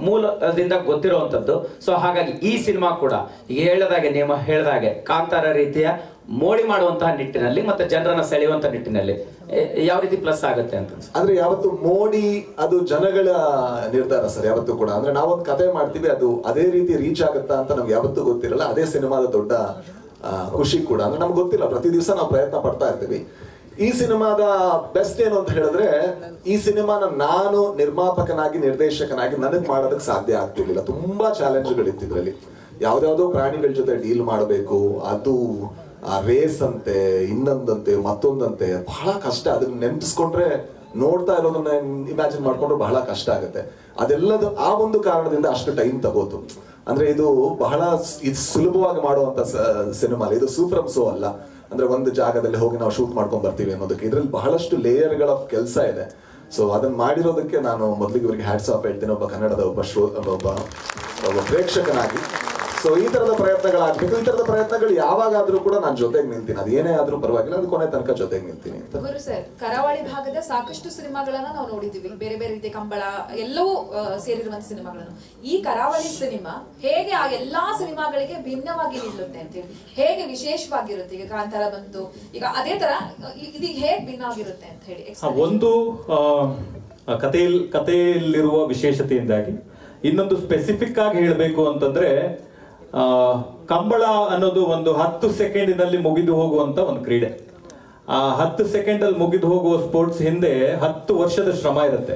ಮೂಲದಿಂದ ಗೊತ್ತಿರುವಂತದ್ದು. ಸೊ ಹಾಗಾಗಿ ಈ ಸಿನಿಮಾ ಕೂಡ ಹೇಳಿದಾಗೆ ನೀವು ಹೇಳಿದಾಗೆ ಕಾಂತಾರ ರೀತಿಯ ಮೋಡಿ ಮಾಡುವಂತಹ ನಿಟ್ಟಿನಲ್ಲಿ ಮತ್ತೆ ಜನರನ್ನ ಸೆಳೆಯುವಂತ ನಿಟ್ಟಿನಲ್ಲಿ ಯಾವ ರೀತಿ ಪ್ಲಸ್ ಆಗುತ್ತೆ ಅಂತ? ಅಂದ್ರೆ ಯಾವತ್ತು ಮೋಡಿ ಅದು ಜನಗಳ ನಿರ್ಧಾರ ಸರ್, ಯಾವತ್ತೂ ಕೂಡ. ಅಂದ್ರೆ ನಾವೊಂದು ಕತೆ ಮಾಡ್ತೀವಿ, ಅದು ಅದೇ ರೀತಿ ರೀಚ್ ಆಗುತ್ತಾ ಅಂತ ನಮ್ಗೆ ಯಾವತ್ತೂ ಗೊತ್ತಿರಲ್ಲ. ಅದೇ ಸಿನಿಮಾದ ದೊಡ್ಡ ಖುಷಿ ಕೂಡ. ಅಂದ್ರೆ ನಮ್ಗೆ ಗೊತ್ತಿಲ್ಲ, ಪ್ರತಿ ದಿವಸ ನಾವು ಪ್ರಯತ್ನ ಪಡ್ತಾ ಇರ್ತೀವಿ. ಈ ಸಿನಿಮಾದ ಬೆಸ್ಟ್ ಏನು ಅಂತ ಹೇಳಿದ್ರೆ, ಈ ಸಿನಿಮಾನ ನಾನು ನಿರ್ಮಾಪಕನಾಗಿ ನಿರ್ದೇಶಕನಾಗಿ ನನಗ್ ಮಾಡೋದಕ್ಕೆ ಸಾಧ್ಯ ಆಗ್ತಿರ್ಲಿಲ್ಲ. ತುಂಬಾ ಚಾಲೆಂಜ್ಗಳಿತ್ತು ಇದರಲ್ಲಿ. ಯಾವ್ದಾವ್ದೋ ಪ್ರಾಣಿಗಳ ಜೊತೆ ಡೀಲ್ ಮಾಡಬೇಕು, ಅದು ಆ ರೇಸ್ ಅಂತೆ, ಇನ್ನೊಂದಂತೆ, ಮತ್ತೊಂದಂತೆ, ಬಹಳ ಕಷ್ಟ. ಅದನ್ನ ನೆನಪಿಸ್ಕೊಂಡ್ರೆ, ನೋಡ್ತಾ ಇರೋದನ್ನ ಇಮ್ಯಾಜಿನ್ ಮಾಡ್ಕೊಂಡ್ರೆ ಬಹಳ ಕಷ್ಟ ಆಗುತ್ತೆ. ಅದೆಲ್ಲದು ಆ ಒಂದು ಕಾರಣದಿಂದ ಅಷ್ಟು ಟೈಮ್ ತಗೋತು. ಅಂದ್ರೆ ಇದು ಬಹಳ ಇದು ಸುಲಭವಾಗಿ ಮಾಡುವಂತ ಸಿನಿಮಾ, ಇದು ಸೂಪರ್ ಸೋ ಅಲ್ಲ. ಅಂದ್ರೆ ಒಂದು ಜಾಗದಲ್ಲಿ ಹೋಗಿ ನಾವು ಶೂಟ್ ಮಾಡ್ಕೊಂಡ್ ಬರ್ತೀವಿ ಅನ್ನೋದಕ್ಕೆ ಇದ್ರಲ್ಲಿ ಬಹಳಷ್ಟು ಲೇಯರ್ಗಳ ಕೆಲಸ ಇದೆ. ಸೊ ಅದನ್ನ ಮಾಡಿರೋದಕ್ಕೆ ನಾನು ಮೊದಲಿಗೆ ಇವರಿಗೆ ಹ್ಯಾಟ್ಸ್ ಆಫ್ ಹೇಳ್ತೀನಿ, ಒಬ್ಬ ಕನ್ನಡದ ಒಬ್ಬ ಪ್ರೇಕ್ಷಕನಾಗಿ. ಸೊ ಈ ತರದ ಪ್ರಯತ್ನಗಳಾಗಬೇಕು. ಈ ತರದ ಪ್ರಯತ್ನಗಳು ಯಾವಾಗಾದ್ರೂ ಕೂಡ ನಾನು ಜೊತೆಗೆ ನಿಲ್ತೀನಿ, ಅದು ಏನೇ ಆದ್ರೂ ಪರವಾಗಿಲ್ಲ, ಅದು ಕೊನೆ ತನಕ ಜೊತೆಗೆ ನಿಲ್ತೀನಿ ಅಂತ. ಗುರು ಸರ್, ಕರಾವಳಿ ಭಾಗದ ಸಾಕಷ್ಟು ಸಿನಿಮಾಗಳನ್ನ ನಾವು ನೋಡಿದೀವಿ, ಬೇರೆ ಬೇರೆ ರೀತಿಯ ಕಂಬಳ ಎಲ್ಲವೂ ಸೇರಿರುವಂತ ಸಿನಿಮಾಗಳನ್ನು. ಈ ಕರಾವಳಿ ಸಿನಿಮಾ ಹೇಗೆ ಆ ಎಲ್ಲಾ ಸಿನಿಮಾಗಳಿಗೆ ಭಿನ್ನವಾಗಿ ನಿಲ್ಲುತ್ತೆ ಅಂತ ಹೇಳಿ, ಹೇಗೆ ವಿಶೇಷವಾಗಿರುತ್ತೆ? ಈಗ ಕಾಂತಾರ ಬಂತು, ಈಗ ಅದೇ ತರ ಇದೀಗ ಹೇಗೆ ಭಿನ್ನ ಆಗಿರುತ್ತೆ ಅಂತ ಹೇಳಿ. ಒಂದು ಕಥೆಯಲ್ಲಿರುವ ವಿಶೇಷತೆಯಿಂದಾಗಿ, ಇನ್ನೊಂದು ಸ್ಪೆಸಿಫಿಕ್ ಆಗಿ ಹೇಳಬೇಕು ಅಂತಂದ್ರೆ, ಕಂಬಳ ಅನ್ನೋದು ಒಂದು 10 ಸೆಕೆಂಡಿನಲ್ಲಿ ಮುಗಿದು ಹೋಗುವಂತ ಒಂದು ಕ್ರೀಡೆ. ಆ 10 ಸೆಕೆಂಡ್ ಅಲ್ಲಿ ಮುಗಿದು ಹೋಗುವ ಸ್ಪೋರ್ಟ್ಸ್ ಹಿಂದೆ 10 ವರ್ಷದ ಶ್ರಮ ಇರುತ್ತೆ.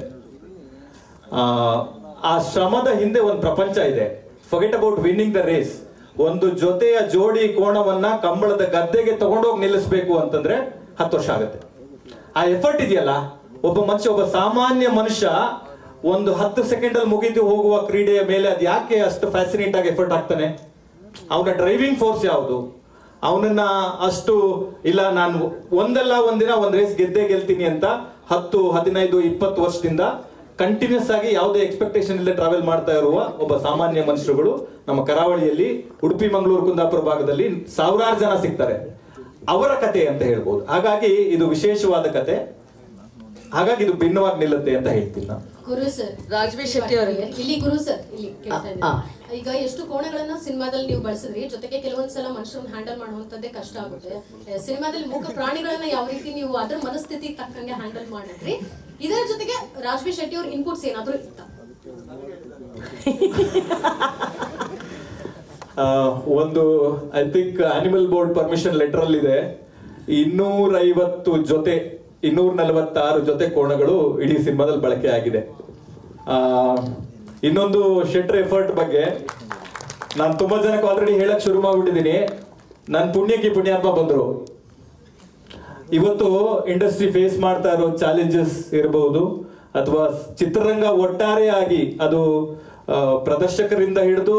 ಆ ಶ್ರಮದ ಹಿಂದೆ ಒಂದು ಪ್ರಪಂಚ ಇದೆ. Forget about winning the race. ಒಂದು ಜೊತೆಯ ಜೋಡಿ ಕೋಣವನ್ನ ಕಂಬಳದ ಗದ್ದೆಗೆ ತಗೊಂಡೋಗಿ ನಿಲ್ಲಿಸಬೇಕು ಅಂತಂದ್ರೆ 10 ವರ್ಷ ಆಗುತ್ತೆ. ಆ ಎಫರ್ಟ್ ಇದೆಯಲ್ಲ, ಒಬ್ಬ ಸಾಮಾನ್ಯ ಮನುಷ್ಯ ಒಂದು 10 ಸೆಕೆಂಡ್ ಅಲ್ಲಿ ಮುಗಿದು ಹೋಗುವ ಕ್ರೀಡೆಯ ಮೇಲೆ ಅದು ಯಾಕೆ ಅಷ್ಟು ಫ್ಯಾಸಿನೇಟ್ ಆಗಿ ಎಫರ್ಟ್ ಆಗ್ತಾನೆ? ಅವನ ಡ್ರೈವಿಂಗ್ ಫೋರ್ಸ್ ಯಾವುದು? ಅವನನ್ನ ಅಷ್ಟು ಇಲ್ಲ, ನಾನು ಒಂದಲ್ಲ ಒಂದಿನ ಒಂದ್ ರೇಸ್ ಗೆಲ್ತೀನಿ ಅಂತ 10, 15, 20 ವರ್ಷದಿಂದ ಕಂಟಿನ್ಯೂಸ್ ಆಗಿ ಯಾವುದೇ ಎಕ್ಸ್ಪೆಕ್ಟೇಷನ್ ಇಲ್ಲದೆ ಟ್ರಾವೆಲ್ ಮಾಡ್ತಾ ಇರುವ ಒಬ್ಬ ಸಾಮಾನ್ಯ ಮನುಷ್ಯರುಗಳು ನಮ್ಮ ಕರಾವಳಿಯಲ್ಲಿ, ಉಡುಪಿ, ಮಂಗಳೂರು, ಕುಂದಾಪುರ ಭಾಗದಲ್ಲಿ ಸಾವಿರಾರು ಜನ ಸಿಗ್ತಾರೆ. ಅವರ ಕತೆ ಅಂತ ಹೇಳ್ಬೋದು. ಹಾಗಾಗಿ ಇದು ವಿಶೇಷವಾದ ಕತೆ, ಹಾಗಾಗಿ ಇದು ಭಿನ್ನವಾಗಿ ನಿಲ್ಲುತ್ತೆ ಅಂತ ಹೇಳ್ತೀನಿ ನಾನು. ಗುರು ಸರ್, ರಾಜ್ಬಿ ಶೆಟ್ಟಿ ಅವರಿಗೆ ಇಲ್ಲಿ ಗುರು ಸರ್, ಇಲ್ಲಿ ಕೇಳ್ತಾ ಇದ್ದೀನಿ. ಈಗ ಎಷ್ಟು ಕೋಣಗಳನ್ನ ಸಿನಿಮಾದಲ್ಲಿ ನೀವು ಬಳಸಿದ್ರಿ, ಜೊತೆಗೆ ಕೆಲವೊಂದ್ಸಲ ಮನುಷ್ಯರನ್ನ ಹ್ಯಾಂಡಲ್ ಮಾಡುವಂತದ್ದೇ ಕಷ್ಟ ಆಗುತ್ತೆ. ಸಿನಿಮಾದಲ್ಲಿ ಮೂಕ ಪ್ರಾಣಿಗಳನ್ನ ಯಾವ ರೀತಿ ನೀವು ಅದರ ಮನಸ್ಥಿತಿ ತಕ್ಕಂಗೆ ಹ್ಯಾಂಡಲ್ ಮಾಡಿದ್ರಿ, ಇದರ ಜೊತೆಗೆ ರಾಜ್ಬಿ ಶೆಟ್ಟಿ ಅವ್ರ ಇನ್ಪುಟ್ಸ್ ಏನಾದ್ರು ಇತ್ತ? ಒಂದು I think animal board permission letter ಅಲ್ಲಿ ಇದೆ 246 ಜೊತೆ ಕೋಣಗಳು ಇಡೀ ಸಿನಿಮಾದಲ್ಲಿ ಬಳಕೆ ಆಗಿದೆ. ಇನ್ನೊಂದು ಶೆಟ್ರ್ ಎಫರ್ಟ್ ಬಗ್ಗೆ ನಾನು ತುಂಬಾ ಜನಕ್ಕೆ ಆಲ್ರೆಡಿ ಹೇಳಕ್ ಶುರು ಮಾಡ್ಬಿಟ್ಟಿದ್ದೀನಿ. ನನ್ನ ಪುಣ್ಯಾತ್ಮ ಬಂದ್ರು. ಇವತ್ತು ಇಂಡಸ್ಟ್ರಿ ಫೇಸ್ ಮಾಡ್ತಾ ಇರೋ ಚಾಲೆಂಜಸ್ ಇರಬಹುದು, ಅಥವಾ ಚಿತ್ರರಂಗ ಒಟ್ಟಾರೆಯಾಗಿ ಅದು ಪ್ರದರ್ಶಕರಿಂದ ಹಿಡಿದು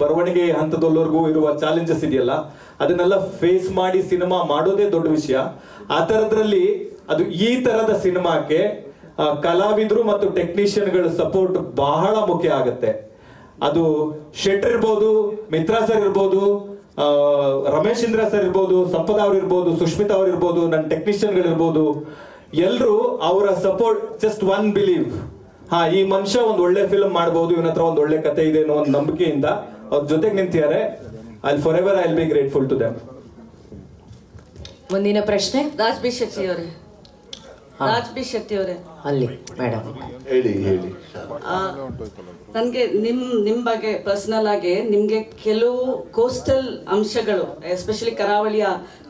ಬರವಣಿಗೆ ಹಂತದವರೆಗೂ ಇರುವ ಚಾಲೆಂಜಸ್ ಇದೆಯಲ್ಲ, ಅದನ್ನೆಲ್ಲ ಫೇಸ್ ಮಾಡಿ ಸಿನಿಮಾ ಮಾಡೋದೇ ದೊಡ್ಡ ವಿಷಯ. ಆ ತರದ್ರಲ್ಲಿ ಅದು ಈ ತರದ ಸಿನಿಮಾಕ್ಕೆ ಕಲಾವಿದರು ಮತ್ತು ಟೆಕ್ನಿಷಿಯನ್ಗಳ ಸಪೋರ್ಟ್ ಬಹಳ ಮುಖ್ಯ ಆಗುತ್ತೆ. ಅದು ಶೆಟ್ರ್ ಇರ್ಬೋದು, ಮಿತ್ರಾ ಸರ್ ಇರ್ಬೋದು, ರಮೇಶ್ ಇಂದ್ರ ಸರ್ ಇರ್ಬೋದು, ಸಂಪದ ಅವ್ರು ಇರ್ಬೋದು, ಸುಷ್ಮಿತಾ ಅವ್ರು ಇರ್ಬೋದು, ನನ್ನ ಟೆಕ್ನಿಷಿಯನ್ಗಳಿರ್ಬೋದು, ಎಲ್ರು ಅವರ ಸಪೋರ್ಟ್, ಜಸ್ಟ್ ಒನ್ ಬಿಲೀವ್, ಈ ಮನುಷ್ಯ ಒಂದು ಒಳ್ಳೆ ಫಿಲ್ಮ್ ಮಾಡಬಹುದು, ಇವನ ಹತ್ರ ಒಂದು ಒಳ್ಳೆ ಕತೆ ಇದೆ ಅನ್ನೋ ಒಂದು ನಂಬಿಕೆಯಿಂದ ಅವ್ರ ಜೊತೆಗೆ ನಿಂತಿದ್ದಾರೆ. I'll be grateful to them. ಮುಂದಿನ ಪ್ರಶ್ನೆ ರಾಜ್ಬಿ ಶೆಟ್ಟಿ ಅವರೇ ಅಲ್ಲಿ ಮೇಡಮ್ ಹೇಳಿ. ನನಗೆ ನಿಮ್ ಬಗ್ಗೆ ಪರ್ಸನಲ್ ಆಗಿ ನಿಮ್ಗೆ ಕೆಲವು ಕೋಸ್ಟಲ್ ಅಂಶಗಳು, ಎಸ್ಪೆಷಲಿ ಕರಾವಳಿಯ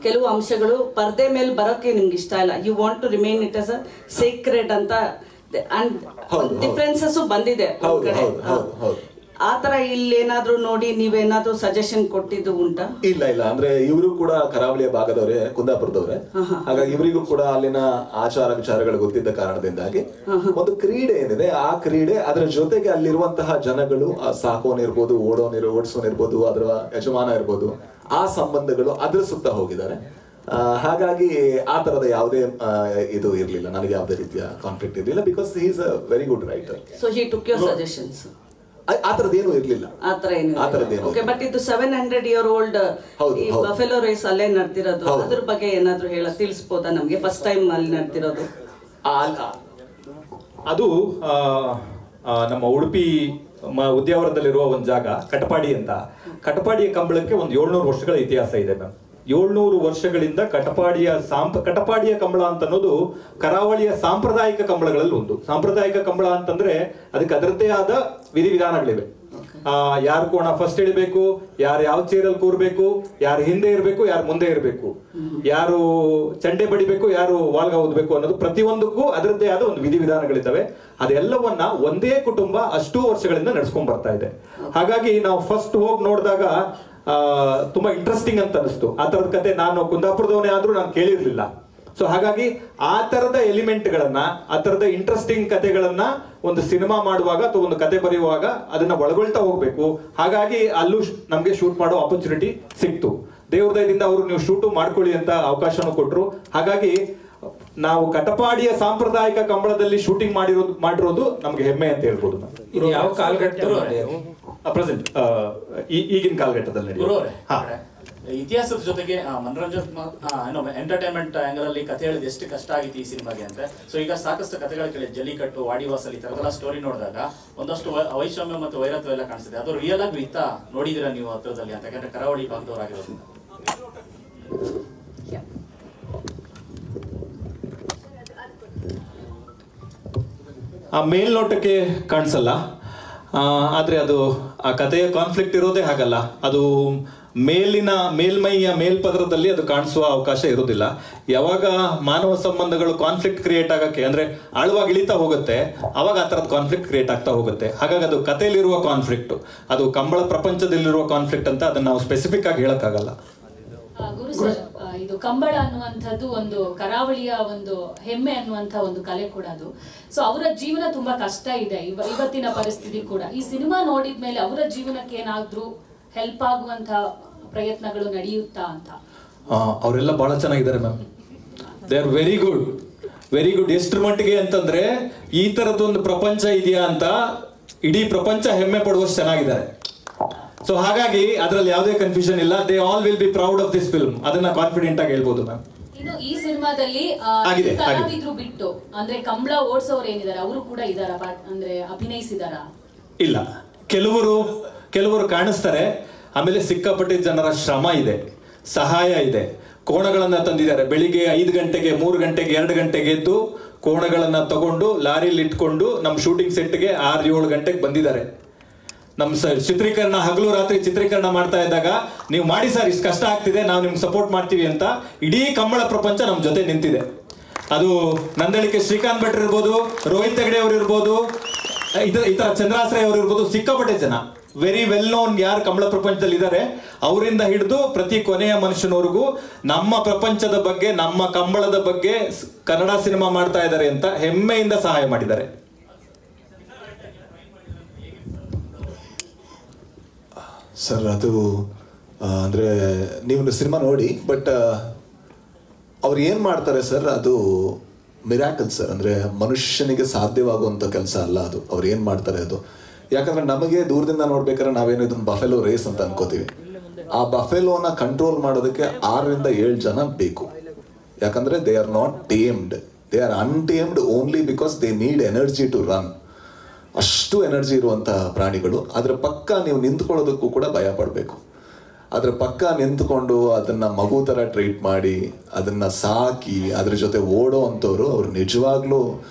ಕೆಲವು ಅಂಶಗಳು ಪರ್ದೆ ಮೇಲೆ ಬರೋಕೆ ನಿಮ್ಗೆ ಇಷ್ಟ ಇಲ್ಲ. You want to remain it as a secret ಅಂತ, ಅಂಡ್ ಡಿಫ್ರೆನ್ಸಸ್ ಬಂದಿದೆ. ಆ ತರ ಇಲ್ಲೇನಾದ್ರೂ ನೋಡಿ ನೀವೇನಾದ್ರೂ ಸಜೆಷನ್ ಕೊಟ್ಟಿದ್ದು ಉಂಟಾ? ಇಲ್ಲ, ಅಂದ್ರೆ ಇವರು ಕೂಡ ಕರಾವಳಿಯ ಭಾಗದವರೇ, ಕುಂದಾಪುರದವರೇ. ಹಾಗಾಗಿ ಇವರಿಗೂ ಕೂಡ ಅಲ್ಲಿನ ಆಚಾರ ವಿಚಾರಗಳು ಗೊತ್ತಿದ್ದ ಕಾರಣದಿಂದಾಗಿ ಒಂದು ಕ್ರೀಡೆ ಏನಿದೆ, ಆ ಕ್ರೀಡೆ ಅದರ ಜೊತೆಗೆ ಅಲ್ಲಿರುವಂತಹ ಜನಗಳು, ಸಾಕೋನಿರ್ಬೋದು, ಓಡಿಸೋನಿರ್ಬೋದು, ಅದರ ಯಜಮಾನ ಇರ್ಬೋದು, ಆ ಸಂಬಂಧಗಳು ಅದ್ರ ಸುತ್ತ ಹೋಗಿದ್ದಾರೆ. ಹಾಗಾಗಿ ಆ ತರದ ಯಾವುದೇ ಇದು ಇರ್ಲಿಲ್ಲ, ನನಗೆ ಯಾವುದೇ ರೀತಿಯ ಕಾನ್ಫ್ಲಿಕ್ಟ್ ಇರಲಿಲ್ಲ. Because he is a very good writer. So he took your suggestions. ಆ ತರದೇನು ಇರ್ಲಿಲ್ಲ. ಓಕೆ, ಬಟ್ ಇದು 700-year-old ಈ ಬಫೆಲೋ ರೇಸ್ ಅಲ್ಲೇ ನಡೆದಿರೋದು, ಅದ್ರ ಬಗ್ಗೆ ಏನಾದ್ರು ತಿಳಿಸ್ಬೋದಾ ನಮ್ಗೆ? ಫಸ್ಟ್ ಟೈಮ್ ಅಲ್ಲಿ ನಡೆದಿರೋದು ಅದು ನಮ್ಮ ಉಡುಪಿ ಉದ್ಯಾವರದಲ್ಲಿರುವ ಒಂದು ಜಾಗ ಕಟಪಾಡಿ ಅಂತ. ಕಟಪಾಡಿಯ ಕಂಬಳಕ್ಕೆ ಒಂದು 700 ವರ್ಷಗಳ ಇತಿಹಾಸ ಇದೆ ಮ್ಯಾಮ್. 700 ವರ್ಷಗಳಿಂದ ಕಟಪಾಡಿಯ ಕಂಬಳ ಅಂತ ಅನ್ನೋದು ಕರಾವಳಿಯ ಸಾಂಪ್ರದಾಯಿಕ ಕಂಬಳಗಳಲ್ಲಿ ಒಂದು. ಸಾಂಪ್ರದಾಯಿಕ ಕಂಬಳ ಅಂತಂದ್ರೆ ಅದಕ್ಕೆ ಅದರದ್ದೇ ಆದ ವಿಧಿವಿಧಾನಗಳಿವೆ. ಯಾರು ಕೋಣ ಫಸ್ಟ್ ಇಡಬೇಕು, ಯಾರು ಯಾವ ಚೇರಲ್ಲಿ ಕೂರ್ಬೇಕು, ಯಾರು ಹಿಂದೆ ಇರಬೇಕು, ಯಾರು ಮುಂದೆ ಇರಬೇಕು, ಯಾರು ಚಂಡೆ ಬಡಿಬೇಕು, ಯಾರು ವಾಲ್ಗ ಓದಬೇಕು ಅನ್ನೋದು ಪ್ರತಿಯೊಂದಕ್ಕೂ ಅದರದ್ದೇ ಆದ ಒಂದು ವಿಧಿವಿಧಾನಗಳಿದ್ದಾವೆ. ಅದೆಲ್ಲವನ್ನ ಒಂದೇ ಕುಟುಂಬ ಅಷ್ಟೂ ವರ್ಷಗಳಿಂದ ನಡ್ಸ್ಕೊಂಡ್ ಬರ್ತಾ ಇದೆ. ಹಾಗಾಗಿ ನಾವು ಫಸ್ಟ್ ಹೋಗಿ ನೋಡಿದಾಗ ತುಂಬಾ ಇಂಟ್ರೆಸ್ಟಿಂಗ್ ಅಂತ ಅನಿಸ್ತು. ಆ ತರದ ಕತೆ ನಾನು ಕುಂದಾಪುರದವನೇ ಆದ್ರೂ ನಾನು ಕೇಳಿರ್ಲಿಲ್ಲ. ಸೊ ಹಾಗಾಗಿ ಆ ತರದ ಎಲಿಮೆಂಟ್ಗಳನ್ನ, ಆ ತರದ ಇಂಟ್ರೆಸ್ಟಿಂಗ್ ಕತೆಗಳನ್ನ ಒಂದು ಸಿನಿಮಾ ಮಾಡುವಾಗ ಅಥವಾ ಒಂದು ಕತೆ ಬರೆಯುವಾಗ ಅದನ್ನ ಒಳಗೊಳ್ತಾ ಹೋಗ್ಬೇಕು. ಹಾಗಾಗಿ ಅಲ್ಲೂ ನಮ್ಗೆ ಶೂಟ್ ಮಾಡೋ ಆಪರ್ಚುನಿಟಿ ಸಿಕ್ತು. ದೇವ್ರ ದಯದಿಂದ ಅವರು ನೀವು ಶೂಟು ಮಾಡ್ಕೊಳ್ಳಿ ಅಂತ ಅವಕಾಶನೂ ಕೊಟ್ರು. ಹಾಗಾಗಿ ನಾವು ಕಟಪಾಡಿಯ ಸಾಂಪ್ರದಾಯಿಕ ಕಂಬಳದಲ್ಲಿ ಶೂಟಿಂಗ್ ಮಾಡಿರೋದು ನಮ್ಗೆ ಹೆಮ್ಮೆ ಅಂತ ಹೇಳ್ಬೋದು. ಇದು ಯಾವ ಕಾಲಘಟ್ಟ? ಪ್ರೆಸೆಂಟ್ ಈಗಿನ ಕಾಲಘಟ್ಟದಲ್ಲಿ. ಇತಿಹಾಸದ ಜೊತೆಗೆ ಮನೋರಂಜನ್ ಎಂಟರ್ಟೈನ್ಮೆಂಟ್ ಆಂಗಲ್ ಅಲ್ಲಿ ಕಥೆ ಹೇಳಿದ ಎಷ್ಟು ಕಷ್ಟ ಆಗಿತ್ತು ಈ ಸಿನಿಮಾಗೆ ಅಂತ. ಸೊ ಈಗ ಸಾಕಷ್ಟು ಕಥೆಗಳ ಕೇಳಿ ಜಲ್ಲಿಕಟ್ಟು, ವಾಡಿವಾಸಲ್ ಈ ತರದೆಲ್ಲ ಸ್ಟೋರಿ ನೋಡಿದಾಗ ಒಂದಷ್ಟು ವೈಷಮ್ಯ ಮತ್ತು ವೈರತ್ವ ಎಲ್ಲ ಕಾಣಿಸ್ತದೆ. ಅದು ರಿಯಲ್ ಆಗಿ ಇತ್ತ ನೋಡಿದಿರಾ ನೀವು ಹತ್ರದಲ್ಲಿ ಅಂತ? ಯಾಕಂದ್ರೆ ಕರಾವಳಿ ಭಾಗದವರಾಗಿರೋದ್ರಿಂದ. ಆ ಮೇಲ್ನೋಟಕ್ಕೆ ಕಾಣಿಸಲ್ಲ, ಆದ್ರೆ ಅದು ಆ ಕಥೆಯ ಕಾನ್ಫ್ಲಿಕ್ಟ್ ಇರೋದೇ ಹಾಗಲ್ಲ. ಅದು ಮೇಲ್ಮೈಯ ಮೇಲ್ಪದರದಲ್ಲಿ ಅದು ಕಾಣಿಸುವ ಅವಕಾಶ ಇರೋದಿಲ್ಲ. ಯಾವಾಗ ಮಾನವ ಸಂಬಂಧಗಳು ಕಾನ್ಫ್ಲಿಕ್ಟ್ ಕ್ರಿಯೇಟ್ ಆಗಕ್ಕೆ ಅಂದ್ರೆ ಆಳವಾಗಿ ಇಳಿತಾ ಹೋಗುತ್ತೆ, ಅವಾಗ ಆ ತರದ ಕಾನ್ಫ್ಲಿಕ್ಟ್ ಕ್ರಿಯೇಟ್ ಆಗ್ತಾ ಹೋಗುತ್ತೆ. ಹಾಗಾಗಿ ಅದು ಕಥೆಯಲ್ಲಿರುವ ಕಾನ್ಫ್ಲಿಕ್ಟ್, ಅದು ಕಂಬಳ ಪ್ರಪಂಚದಲ್ಲಿರುವ ಕಾನ್ಫ್ಲಿಕ್ಟ್ ಅಂತ ಅದನ್ನ ನಾವು ಸ್ಪೆಸಿಫಿಕ್ ಆಗಿ ಹೇಳಕ್ಕಾಗಲ್ಲ. ಗುರು ಸರ್, ಇದು ಕಂಬಳ ಅನ್ನುವಂಥದ್ದು ಒಂದು ಕರಾವಳಿಯ ಒಂದು ಹೆಮ್ಮೆ ಅನ್ನುವಂಥ ಒಂದು ಕಲೆ ಕೂಡ ಅದು. ಸೊ ಅವರ ಜೀವನ ತುಂಬಾ ಕಷ್ಟ ಇದೆ ಇವತ್ತಿನ ಪರಿಸ್ಥಿತಿ ಕೂಡ. ಈ ಸಿನಿಮಾ ನೋಡಿದ್ಮೇಲೆ ಅವರ ಜೀವನಕ್ಕೆ ಏನಾದ್ರೂ ಹೆಲ್ಪ್ ಆಗುವಂತ ಪ್ರಯತ್ನಗಳು ನಡೆಯುತ್ತಾ ಅಂತ? ಅವರೆಲ್ಲ ಬಹಳ ಚೆನ್ನಾಗಿದ್ದಾರೆ ma'am. They are very good, very good. ಎಷ್ಟರ ಮಟ್ಟಿಗೆ ಅಂತಂದ್ರೆ ಈ ತರದೊಂದು ಪ್ರಪಂಚ ಇದೆಯಾ ಅಂತ ಇಡೀ ಪ್ರಪಂಚ ಹೆಮ್ಮೆ ಪಡುವಷ್ಟು ಚೆನ್ನಾಗಿದ್ದಾರೆ. ಸೊ ಹಾಗಾಗಿ ಅದರಲ್ಲಿ ಯಾವುದೇ ಕನ್ಫ್ಯೂಷನ್ ಇಲ್ಲ. They all will be proud of this film. ಅದನ್ನ ಕಾನ್ಫಿಡೆಂಟ್ ಆಗಿ ಹೇಳ್ಬೋದು ಮ್ಯಾಮ್. ಇನ್ನು ಈ ಸಿನಿಮಾದಲ್ಲಿ ಕಲಾವಿದ್ರು ಬಿಟ್ಟು ಅಂದ್ರೆ ಕಂಬಳ ಓಡಿಸೋರು ಏನಿದ್ದಾರೆ ಅವರು ಕೂಡ ಇದಾರ, ಅಂದ್ರೆ ಅಭಿನಯಿಸಿದಾರ? ಇಲ್ಲ, ಕೆಲವರು ಕಾಣಿಸ್ತಾರೆ. ಆಮೇಲೆ ಸಿಕ್ಕಾಪಟ್ಟೆ ಜನರ ಶ್ರಮ ಇದೆ, ಸಹಾಯ ಇದೆ. ಕೋಣಗಳನ್ನ ತಂದಿದ್ದಾರೆ. ಬೆಳಿಗ್ಗೆ 5 ಗಂಟೆಗೆ, 3 ಗಂಟೆಗೆ, 2 ಗಂಟೆಗೆ ಎದ್ದು ಕೋಣಗಳನ್ನ ತಗೊಂಡು ಲಾರಿಲಿ ಇಟ್ಕೊಂಡು ನಮ್ಮ ಶೂಟಿಂಗ್ ಸೆಟ್ಗೆ 6-7 ಗಂಟೆಗೆ ಬಂದಿದ್ದಾರೆ. ನಮ್ಮ ಚಿತ್ರೀಕರಣ ಹಗಲು ರಾತ್ರಿ ಚಿತ್ರೀಕರಣ ಮಾಡ್ತಾ ಇದ್ದಾಗ ನೀವು ಮಾಡಿ ಸರ್, ಇಷ್ಟು ಕಷ್ಟ ಆಗ್ತಿದೆ, ನಾವು ನಿಮ್ಗೆ ಸಪೋರ್ಟ್ ಮಾಡ್ತೀವಿ ಅಂತ ಇಡೀ ಕಂಬಳ ಪ್ರಪಂಚ ನಮ್ಮ ಜೊತೆ ನಿಂತಿದೆ. ಅದು ನಂದಳಿಕೆ ಶ್ರೀಕಾಂತ್ ಭಟ್ರು ಇರ್ಬೋದು, ರೋಹಿತ್ ಹೆಗಡೆ ಅವರು ಇರ್ಬೋದು, ಈ ತರ ಚಂದ್ರಾಶ್ರಯ ಅವರು ಇರ್ಬೋದು. ಸಿಕ್ಕಾಪಟ್ಟೆ ಜನ ವೆರಿ ವೆಲ್ ನೋನ್ ಯಾರು ಕಂಬಳ ಪ್ರಪಂಚದಲ್ಲಿ ಇದ್ದಾರೆ, ಅವರಿಂದ ಹಿಡಿದು ಪ್ರತಿ ಕೊನೆಯ ಮನುಷ್ಯನವರೆಗೂ ನಮ್ಮ ಪ್ರಪಂಚದ ಬಗ್ಗೆ, ನಮ್ಮ ಕಂಬಳದ ಬಗ್ಗೆ ಕನ್ನಡ ಸಿನಿಮಾ ಮಾಡ್ತಾ ಇದ್ದಾರೆ ಅಂತ ಹೆಮ್ಮೆಯಿಂದ ಸಹಾಯ ಮಾಡಿದ್ದಾರೆ. ಸರ್ ಅದು ಅಂದರೆ ನೀವು ಸಿನಿಮಾ ನೋಡಿ, ಬಟ್ ಅವ್ರು ಏನು ಮಾಡ್ತಾರೆ ಸರ್, ಅದು ಮಿರಾಕಲ್ ಸರ್. ಅಂದರೆ ಮನುಷ್ಯನಿಗೆ ಸಾಧ್ಯವಾಗುವಂಥ ಕೆಲಸ ಅಲ್ಲ ಅದು. ಅವ್ರು ಏನು ಮಾಡ್ತಾರೆ ಅದು. ಯಾಕಂದರೆ ನಮಗೆ ದೂರದಿಂದ ನೋಡ್ಬೇಕಾದ್ರೆ ನಾವೇನು ಇದನ್ನು ಬಫೆಲೋ ರೇಸ್ ಅಂತ ಅನ್ಕೋತೀವಿ. ಆ ಬಫೆಲೋನ ಕಂಟ್ರೋಲ್ ಮಾಡೋದಕ್ಕೆ 6-7 ಜನ ಬೇಕು. ಯಾಕಂದರೆ they are not tamed, they are untamed only because they need energy to run. ಅಷ್ಟು ಎನರ್ಜಿ ಇರುವಂಥ ಪ್ರಾಣಿಗಳು. ಅದರ ಪಕ್ಕ ನೀವು ನಿಂತ್ಕೊಳ್ಳೋದಕ್ಕೂ ಕೂಡ ಭಯ ಪಡಬೇಕು. ಅದ್ರ ಪಕ್ಕ ನಿಂತ್ಕೊಂಡು ಅದನ್ನ ಮಗು ಥರ ಟ್ರೀಟ್ ಮಾಡಿ, ಅದನ್ನ ಸಾಕಿ, ಅದ್ರ ಜೊತೆ ಓಡೋ ಅಂಥವ್ರು ಅವ್ರು ನಿಜವಾಗ್ಲೂ.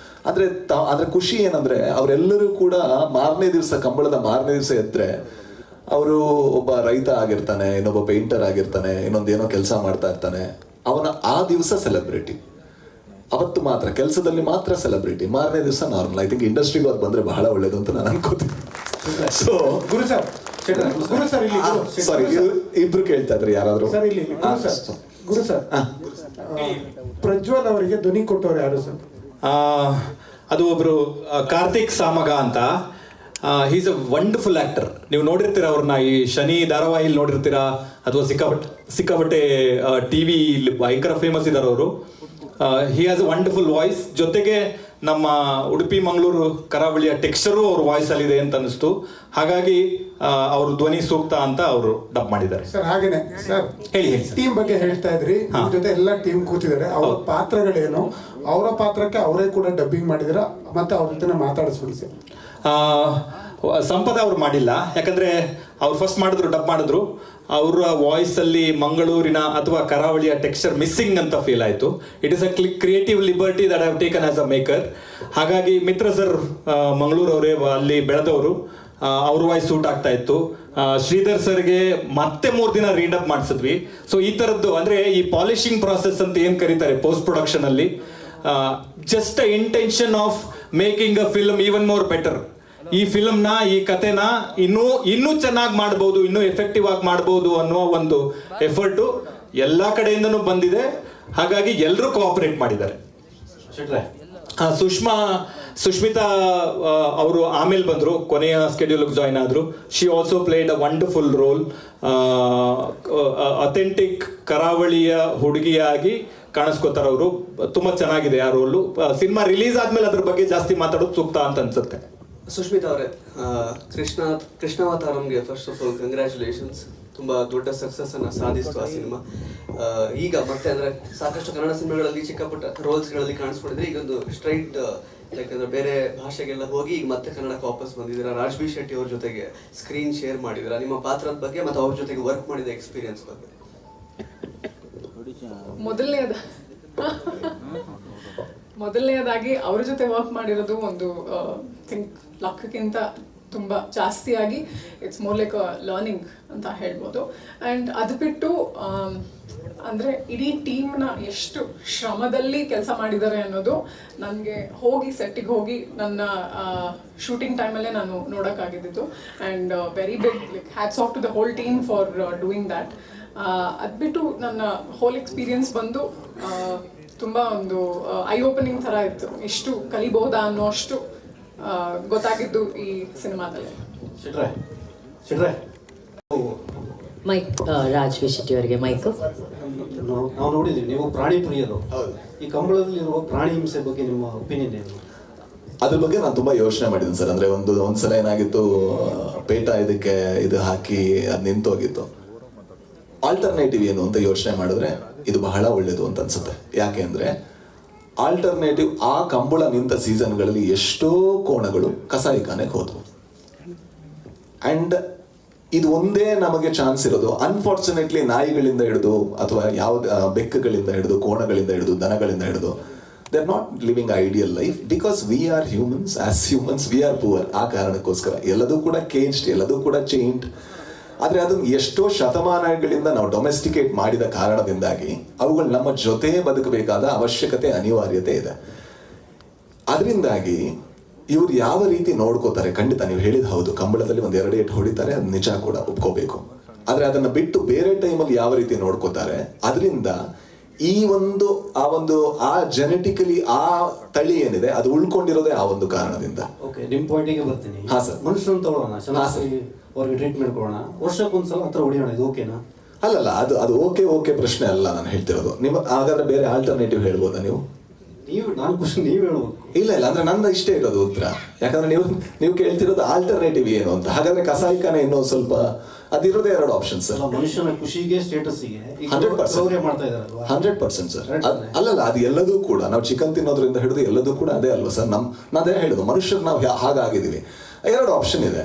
ಅಂದರೆ ಅದರ ಖುಷಿ ಏನಂದರೆ ಅವರೆಲ್ಲರೂ ಕೂಡ ಮಾರನೇ ದಿವಸ, ಕಂಬಳದ ಮಾರನೇ ದಿವಸ ಎದ್ದರೆ ಅವರು ಒಬ್ಬ ರೈತ ಆಗಿರ್ತಾನೆ, ಇನ್ನೊಬ್ಬ ಪೇಂಟರ್ ಆಗಿರ್ತಾನೆ, ಇನ್ನೊಂದೇನೋ ಕೆಲಸ ಮಾಡ್ತಾ ಇರ್ತಾನೆ. ಅವನ ಆ ದಿವಸ ಸೆಲೆಬ್ರಿಟಿ, ಅವತ್ತು ಮಾತ್ರ ಕೆಲಸದಲ್ಲಿ ಮಾತ್ರ ಸೆಲೆಬ್ರಿಟಿ, ಮಾರನೇ ದಿವಸ ನಾರ್ಮಲ್. ಐ ಥಿಂಕ್ ಇಂಡಸ್ಟ್ರಿಗೆ ಅದು ಬಂದರೆ ಬಹಳ ಒಳ್ಳೇದು ಅಂತ ನಾನು ಅನ್ಕೋತೀನಿ. ಸೊ ಸಾರಿ, ಇಬ್ರು ಕೇಳ್ತಾ ಇದ್ರಿ ಯಾರಾದ್ರು? ಗುರು ಸರ್, ಪ್ರಜ್ವಲ್ ಅವರಿಗೆ ಧ್ವನಿ ಕೊಟ್ಟವ್ರು ಯಾರು ಸರ್? ಅದು ಒಬ್ರು ಕಾರ್ತಿಕ್ ಸಾಮಗ ಅಂತ. He's a wonderful actor. ನೀವು ನೋಡಿರ್ತೀರ ಅವ್ರನ್ನ ಈ ಶನಿ ಧಾರಾವಾಹಿಲಿ ನೋಡಿರ್ತೀರಾ, ಅಥವಾ ಸಿಕ್ಕಾಪಟ್ಟೆ ಟಿವಿ ಭಯಂಕರ ಫೇಮಸ್ ಇದ್ದಾರೆ ಅವರು. He has a wonderful voice. ಜೊತೆಗೆ ನಮ್ಮ ಉಡುಪಿ ಮಂಗಳೂರು ಕರಾವಳಿಯ ಟೆಕ್ಸ್ಚರು ಅವ್ರ ವಾಯ್ಸ್ ಅಲ್ಲಿ ಇದೆ ಅಂತ ಅನಿಸ್ತು. ಹಾಗಾಗಿ ಅವ್ರ ಧ್ವನಿ ಸೂಕ್ತ ಅಂತ ಅವರು ಡಬ್ ಮಾಡಿದ್ದಾರೆ. ಸರ್ ಹಾಗೇನೆ ಸರ್, ಹೇಳಿ ಟೀಮ್ ಬಗ್ಗೆ ಹೇಳ್ತಾ ಇದ್ರಿ, ನಿಮ್ ಜೊತೆ ಎಲ್ಲ ಟೀಮ್ ಕೂತಿದ್ದಾರೆ. ಅವ್ರ ಪಾತ್ರಗಳೇನು, ಅವರ ಪಾತ್ರಕ್ಕೆ ಅವರೇ ಕೂಡ ಡಬ್ಬಿಂಗ್ ಮಾಡಿದಿರ, ಮತ್ತೆ ಅವ್ರ ಜೊತೆ ಮಾತಾಡಿಸ್ಬಿಡಿ ಸರ್. ಸಂಪದ ಅವ್ರು ಮಾಡಿಲ್ಲ, ಯಾಕಂದ್ರೆ ಅವ್ರು ಫಸ್ಟ್ ಮಾಡಿದ್ರು, ಡಬ್ ಮಾಡಿದ್ರು. ಅವರ ವಾಯ್ಸ್ ಅಲ್ಲಿ ಮಂಗಳೂರಿನ ಅಥವಾ ಕರಾವಳಿಯ ಟೆಕ್ಸ್ಚರ್ ಮಿಸ್ಸಿಂಗ್ ಅಂತ ಫೀಲ್ ಆಯ್ತು. It is a creative liberty that I have taken as a maker. ಹಾಗಾಗಿ ಮಿತ್ರ ಸರ್ ಮಂಗಳೂರು ಅವರೇ ಅಲ್ಲಿ ಬೆಳೆದವರು, ಅವ್ರ ವಾಯ್ಸ್ ಸೂಟ್ ಆಗ್ತಾ ಇತ್ತು. ಶ್ರೀಧರ್ ಸರ್ಗೆ ಮತ್ತೆ 3 ದಿನ ರೀಡಪ್ ಮಾಡಿಸಿದ್ವಿ. ಸೊ ಈ ತರದ್ದು ಅಂದ್ರೆ ಈ ಪಾಲಿಶಿಂಗ್ ಪ್ರಾಸೆಸ್ ಅಂತ ಏನ್ ಕರೀತಾರೆ ಪೋಸ್ಟ್ ಪ್ರೊಡಕ್ಷನ್ ಅಲ್ಲಿ, just a intention of making a film even more better. ಈ ಫಿಲ್ಮ್ನ, ಈ ಕಥೆನ ಇನ್ನೂ ಚೆನ್ನಾಗಿ ಮಾಡ್ಬೋದು, ಇನ್ನೂ ಎಫೆಕ್ಟಿವ್ ಆಗಿ ಮಾಡ್ಬೋದು ಅನ್ನೋ ಒಂದು ಎಫರ್ಟು ಎಲ್ಲಾ ಕಡೆಯಿಂದನೂ ಬಂದಿದೆ. ಹಾಗಾಗಿ ಎಲ್ಲರೂ ಕೋಆಪರೇಟ್ ಮಾಡಿದ್ದಾರೆ. ಸುಷ್ಮಿತಾ ಅವರು ಆಮೇಲೆ ಬಂದ್ರು, ಕೊನೆಯ ಸ್ಕೆಡ್ಯೂಲ್ ಜಾಯ್ನ್ ಆದ್ರು. She also played a wonderful role. Authentic ಕರಾವಳಿಯ ಹುಡುಗಿಯಾಗಿ ಕಾಣಿಸ್ಕೋತಾರ ಅವರು. ತುಂಬಾ ಚೆನ್ನಾಗಿದೆ ಆ ರೋಲು. ಸಿನಿಮಾ ರಿಲೀಸ್ ಆದ್ಮೇಲೆ ಅದ್ರ ಬಗ್ಗೆ ಜಾಸ್ತಿ ಮಾತಾಡೋದು ಸೂಕ್ತ ಅಂತ ಅನ್ಸುತ್ತೆ. ಸುಷ್ಮಿತಾ ಅವರೇ, ಕೃಷ್ಣಾವತಾರಂಗೆ ಫಸ್ಟ್ ಆಫ್ ಆಲ್ ಕಂಗ್ರ್ಯಾಚುಲೇಷನ್ಸ್. ತುಂಬಾ ದೊಡ್ಡ ಸಕ್ಸಸ್ ಅನ್ನ ಸಾಧಿಸ್ತು ಆ ಸಿನಿಮಾ. ಈಗ ಮತ್ತೆ ಅಂದ್ರೆ ಸಾಕಷ್ಟು ಕನ್ನಡ ಸಿನಿಮಾಗಳಲ್ಲಿ ಚಿಕ್ಕ ಪುಟ್ಟ ರೋಲ್ಸ್ ಗಳಲ್ಲಿ ಕಾಣಿಸ್ಕೊಂಡಿದ್ರೆ ಈಗ ಒಂದು ಸ್ಟ್ರೈಟ್ ಯಾಕಂದ್ರೆ ಬೇರೆ ಭಾಷೆಗೆಲ್ಲ ಹೋಗಿ ಈಗ ಮತ್ತೆ ಕನ್ನಡಕ್ಕೆ ವಾಪಸ್ ಬಂದಿದ್ದೀರಾ. ರಾಜ್ಬಿ ಶೆಟ್ಟಿ ಅವ್ರ ಜೊತೆಗೆ ಸ್ಕ್ರೀನ್ ಶೇರ್ ಮಾಡಿದಿರಾ. ನಿಮ್ಮ ಪಾತ್ರದ ಬಗ್ಗೆ ಮತ್ತೆ ಅವ್ರ ಜೊತೆಗೆ ವರ್ಕ್ ಮಾಡಿದ ಎಕ್ಸ್ಪೀರಿಯನ್ಸ್ ಬಗ್ಗೆ. ಮೊದಲನೇದಾಗಿ ಅವ್ರ ಜೊತೆ ವರ್ಕ್ ಮಾಡಿರೋದು ಒಂದು ಥಿಂಕ್ ಲಕ್ಕಿಂತ ತುಂಬ ಜಾಸ್ತಿಯಾಗಿ it's more like a learning ಅಂತ ಹೇಳ್ಬೋದು. ಆ್ಯಂಡ್ ಅದು ಬಿಟ್ಟು ಅಂದರೆ ಇಡೀ ಟೀಮ್ನ ಎಷ್ಟು ಶ್ರಮದಲ್ಲಿ ಕೆಲಸ ಮಾಡಿದ್ದಾರೆ ಅನ್ನೋದು ನನಗೆ ಸೆಟ್ಟಿಗೆ ಹೋಗಿ ನನ್ನ ಶೂಟಿಂಗ್ ಟೈಮಲ್ಲೇ ನಾನು ನೋಡೋಕ್ಕಾಗಿದ್ದು. And very big like hats off to the whole team for doing that. ಅದು ಬಿಟ್ಟು ನನ್ನ ಹೋಲ್ ಎಕ್ಸ್ಪೀರಿಯನ್ಸ್ ಬಂದು ತುಂಬ ಒಂದು ಐ ಓಪನಿಂಗ್ ಥರ ಇತ್ತು. ಎಷ್ಟು ಕಲಿಬಹುದಾ ಅನ್ನೋ ಅಷ್ಟು ಗೊತ್ತಾಗಿದ್ದು ಈ ಸಿನಿಮಾದಲ್ಲಿ. ಮೈಕ್ ರಾಜ್ಬಿ ಶೆಟ್ಟಿ ಅವರಿಗೆ ಮೈಕ್. ನಾವು ನೋಡಿದ್ವಿ, ನೀವು ಪ್ರಾಣಿ ಪ್ರಿಯರು. ಈ ಕಂಬಳದಲ್ಲಿರುವ ಪ್ರಾಣಿ ಹಿಂಸೆ ಬಗ್ಗೆ ನಿಮ್ಮ ಒಪಿನಿಯನ್ ಏನು? ಅದ್ರ ಬಗ್ಗೆ ನಾನು ತುಂಬಾ ಯೋಚನೆ ಮಾಡಿದ್ದೀನಿ ಸರ್. ಅಂದ್ರೆ ಒಂದ್ಸಲ ಏನಾಗಿತ್ತು, ಪೇಟ ಇದಕ್ಕೆ ಇದು ಹಾಕಿ ಅದು ನಿಂತೋಗಿತ್ತು. ಆಲ್ಟರ್ನೇಟಿವ್ ಏನು ಅಂತ ಯೋಚನೆ ಮಾಡಿದ್ರೆ ಇದು ಬಹಳ ಒಳ್ಳೇದು ಅಂತ ಅನ್ಸುತ್ತೆ. ಯಾಕೆ ಅಂದ್ರೆ ಆಲ್ಟರ್ನೇಟಿವ್ ಆ ಕಂಬಳ ನಿಂತ ಸೀಸನ್ಗಳಲ್ಲಿ ಎಷ್ಟೋ ಕೋಣಗಳು ಕಸಾಯಿಖಾನೆಗೆ ಹೋದ್ವು. ಅಂಡ್ ಇದು ಒಂದೇ ನಮಗೆ ಚಾನ್ಸ್ ಇರೋದು. ಅನ್ಫಾರ್ಚುನೇಟ್ಲಿ ನಾಯಿಗಳಿಂದ ಹಿಡಿದು ಅಥವಾ ಯಾವ್ದು ಬೆಕ್ಕುಗಳಿಂದ ಹಿಡಿದು, ಕೋಣಗಳಿಂದ ಹಿಡಿದು, ದನಗಳಿಂದ ಹಿಡಿದು, they are not living ideal life because we are humans. As humans we are poor. ಆ ಕಾರಣಕ್ಕೋಸ್ಕರ ಎಲ್ಲದೂ ಕೂಡ ಕೇಜ್ಡ್, ಎಲ್ಲದೂ ಕೂಡ ಚೈನ್ಡ್. ಆದರೆ ಅದನ್ನು ಎಷ್ಟೋ ಶತಮಾನಗಳಿಂದ ನಾವು ಡೊಮೆಸ್ಟಿಕೇಟ್ ಮಾಡಿದ ಕಾರಣದಿಂದಾಗಿ ಅವುಗಳು ನಮ್ಮ ಜೊತೆ ಬದುಕಬೇಕಾದ ಅವಶ್ಯಕತೆ, ಅನಿವಾರ್ಯತೆ ಇದೆ. ಅದರಿಂದಾಗಿ ಇವ್ರು ಯಾವ ರೀತಿ ನೋಡ್ಕೋತಾರೆ, ಖಂಡಿತ ನೀವು ಹೇಳಿದ ಹೌದು, ಕಂಬಳದಲ್ಲಿ 1-2 ಏಟು ಹೊಡಿತಾರೆ, ಅದು ನಿಜ ಕೂಡ ಒಪ್ಕೋಬೇಕು. ಆದರೆ ಅದನ್ನ ಬಿಟ್ಟು ಬೇರೆ ಟೈಮಲ್ಲಿ ಯಾವ ರೀತಿ ನೋಡ್ಕೋತಾರೆ, ಅದರಿಂದ ಆ ಜೆನೆಟಿಕಲಿ ಆ ತಳಿ ಏನಿದೆ ಅದು ಉಳ್ಕೊಂಡಿರೋದೇ ಆ ಒಂದು ಕಾರಣದಿಂದ. ಓಕೆ, ನಿಮ್ಮ ಪಾಯಿಂಟಿಗೆ ಬರ್ತೀನಿ. ಹಾ ಸರ್. ಮನುಷ್ಯರನ್ನು ತಗೊಳ್ಳೋಣ, ಚೆನ್ನಾಗಿ ಅವ್ರಿಗೆ ಟ್ರೀಟ್ಮೆಂಟ್ ಕೊಡೋಣ, ವರ್ಷಕ್ಕೊಂದ್ಸಲ ಹತ್ರ ಹೊಡಿಯೋಣ, ಇದು ಓಕೆನಾ? ಅಲ್ಲಲ್ಲ, ಅದು ಓಕೆ ಪ್ರಶ್ನೆ ಅಲ್ಲ ನಾನು ಹೇಳ್ತಿರೋದು. ಹಾಗಾದ್ರೆ ಬೇರೆ ಆಲ್ಟರ್ನೇಟಿವ್ ಹೇಳ್ಬೋದಾ ನೀವು? ನಾನು ಕ್ವಶನ್ ನೀವು ಹೇಳ್ಬೋದು. ಇಲ್ಲ ಅಂದ್ರೆ ನನ್ನ ಇಷ್ಟೇ ಇರೋದು ಉತ್ತರ. ಯಾಕಂದ್ರೆ ನೀವು ಕೇಳ್ತಿರೋದು ಆಲ್ಟರ್ನೇಟಿವ್ ಏನು ಅಂತ. ಹಾಗಾದ್ರೆ ಕಸಾಯಿಖಾನೆ ಇನ್ನೂ ಸ್ವಲ್ಪ ಅದಿರೋದೇ 2 ಆಪ್ಷನ್ಸ್ ಸರ್. ಮನುಷ್ಯನ ಖುಷಿಗೆ, ಸ್ಟೇಟಸ್ಗೆ 100% ಸರ್. ಅಲ್ಲಲ್ಲ, ಅದು ಎಲ್ಲದೂ ಕೂಡ ನಾವು ಚಿಕನ್ ತಿನ್ನೋದ್ರಿಂದ ಹಿಡಿದು ಎಲ್ಲದೂ ಕೂಡ ಅದೇ ಅಲ್ವಾ ಸರ್. ನಾನೇ ಹೇಳುದು, ಮನುಷ್ಯರು ನಾವು ಹಾಗಾಗಿದ್ದೀವಿ. 2 ಆಪ್ಷನ್ ಇದೆ.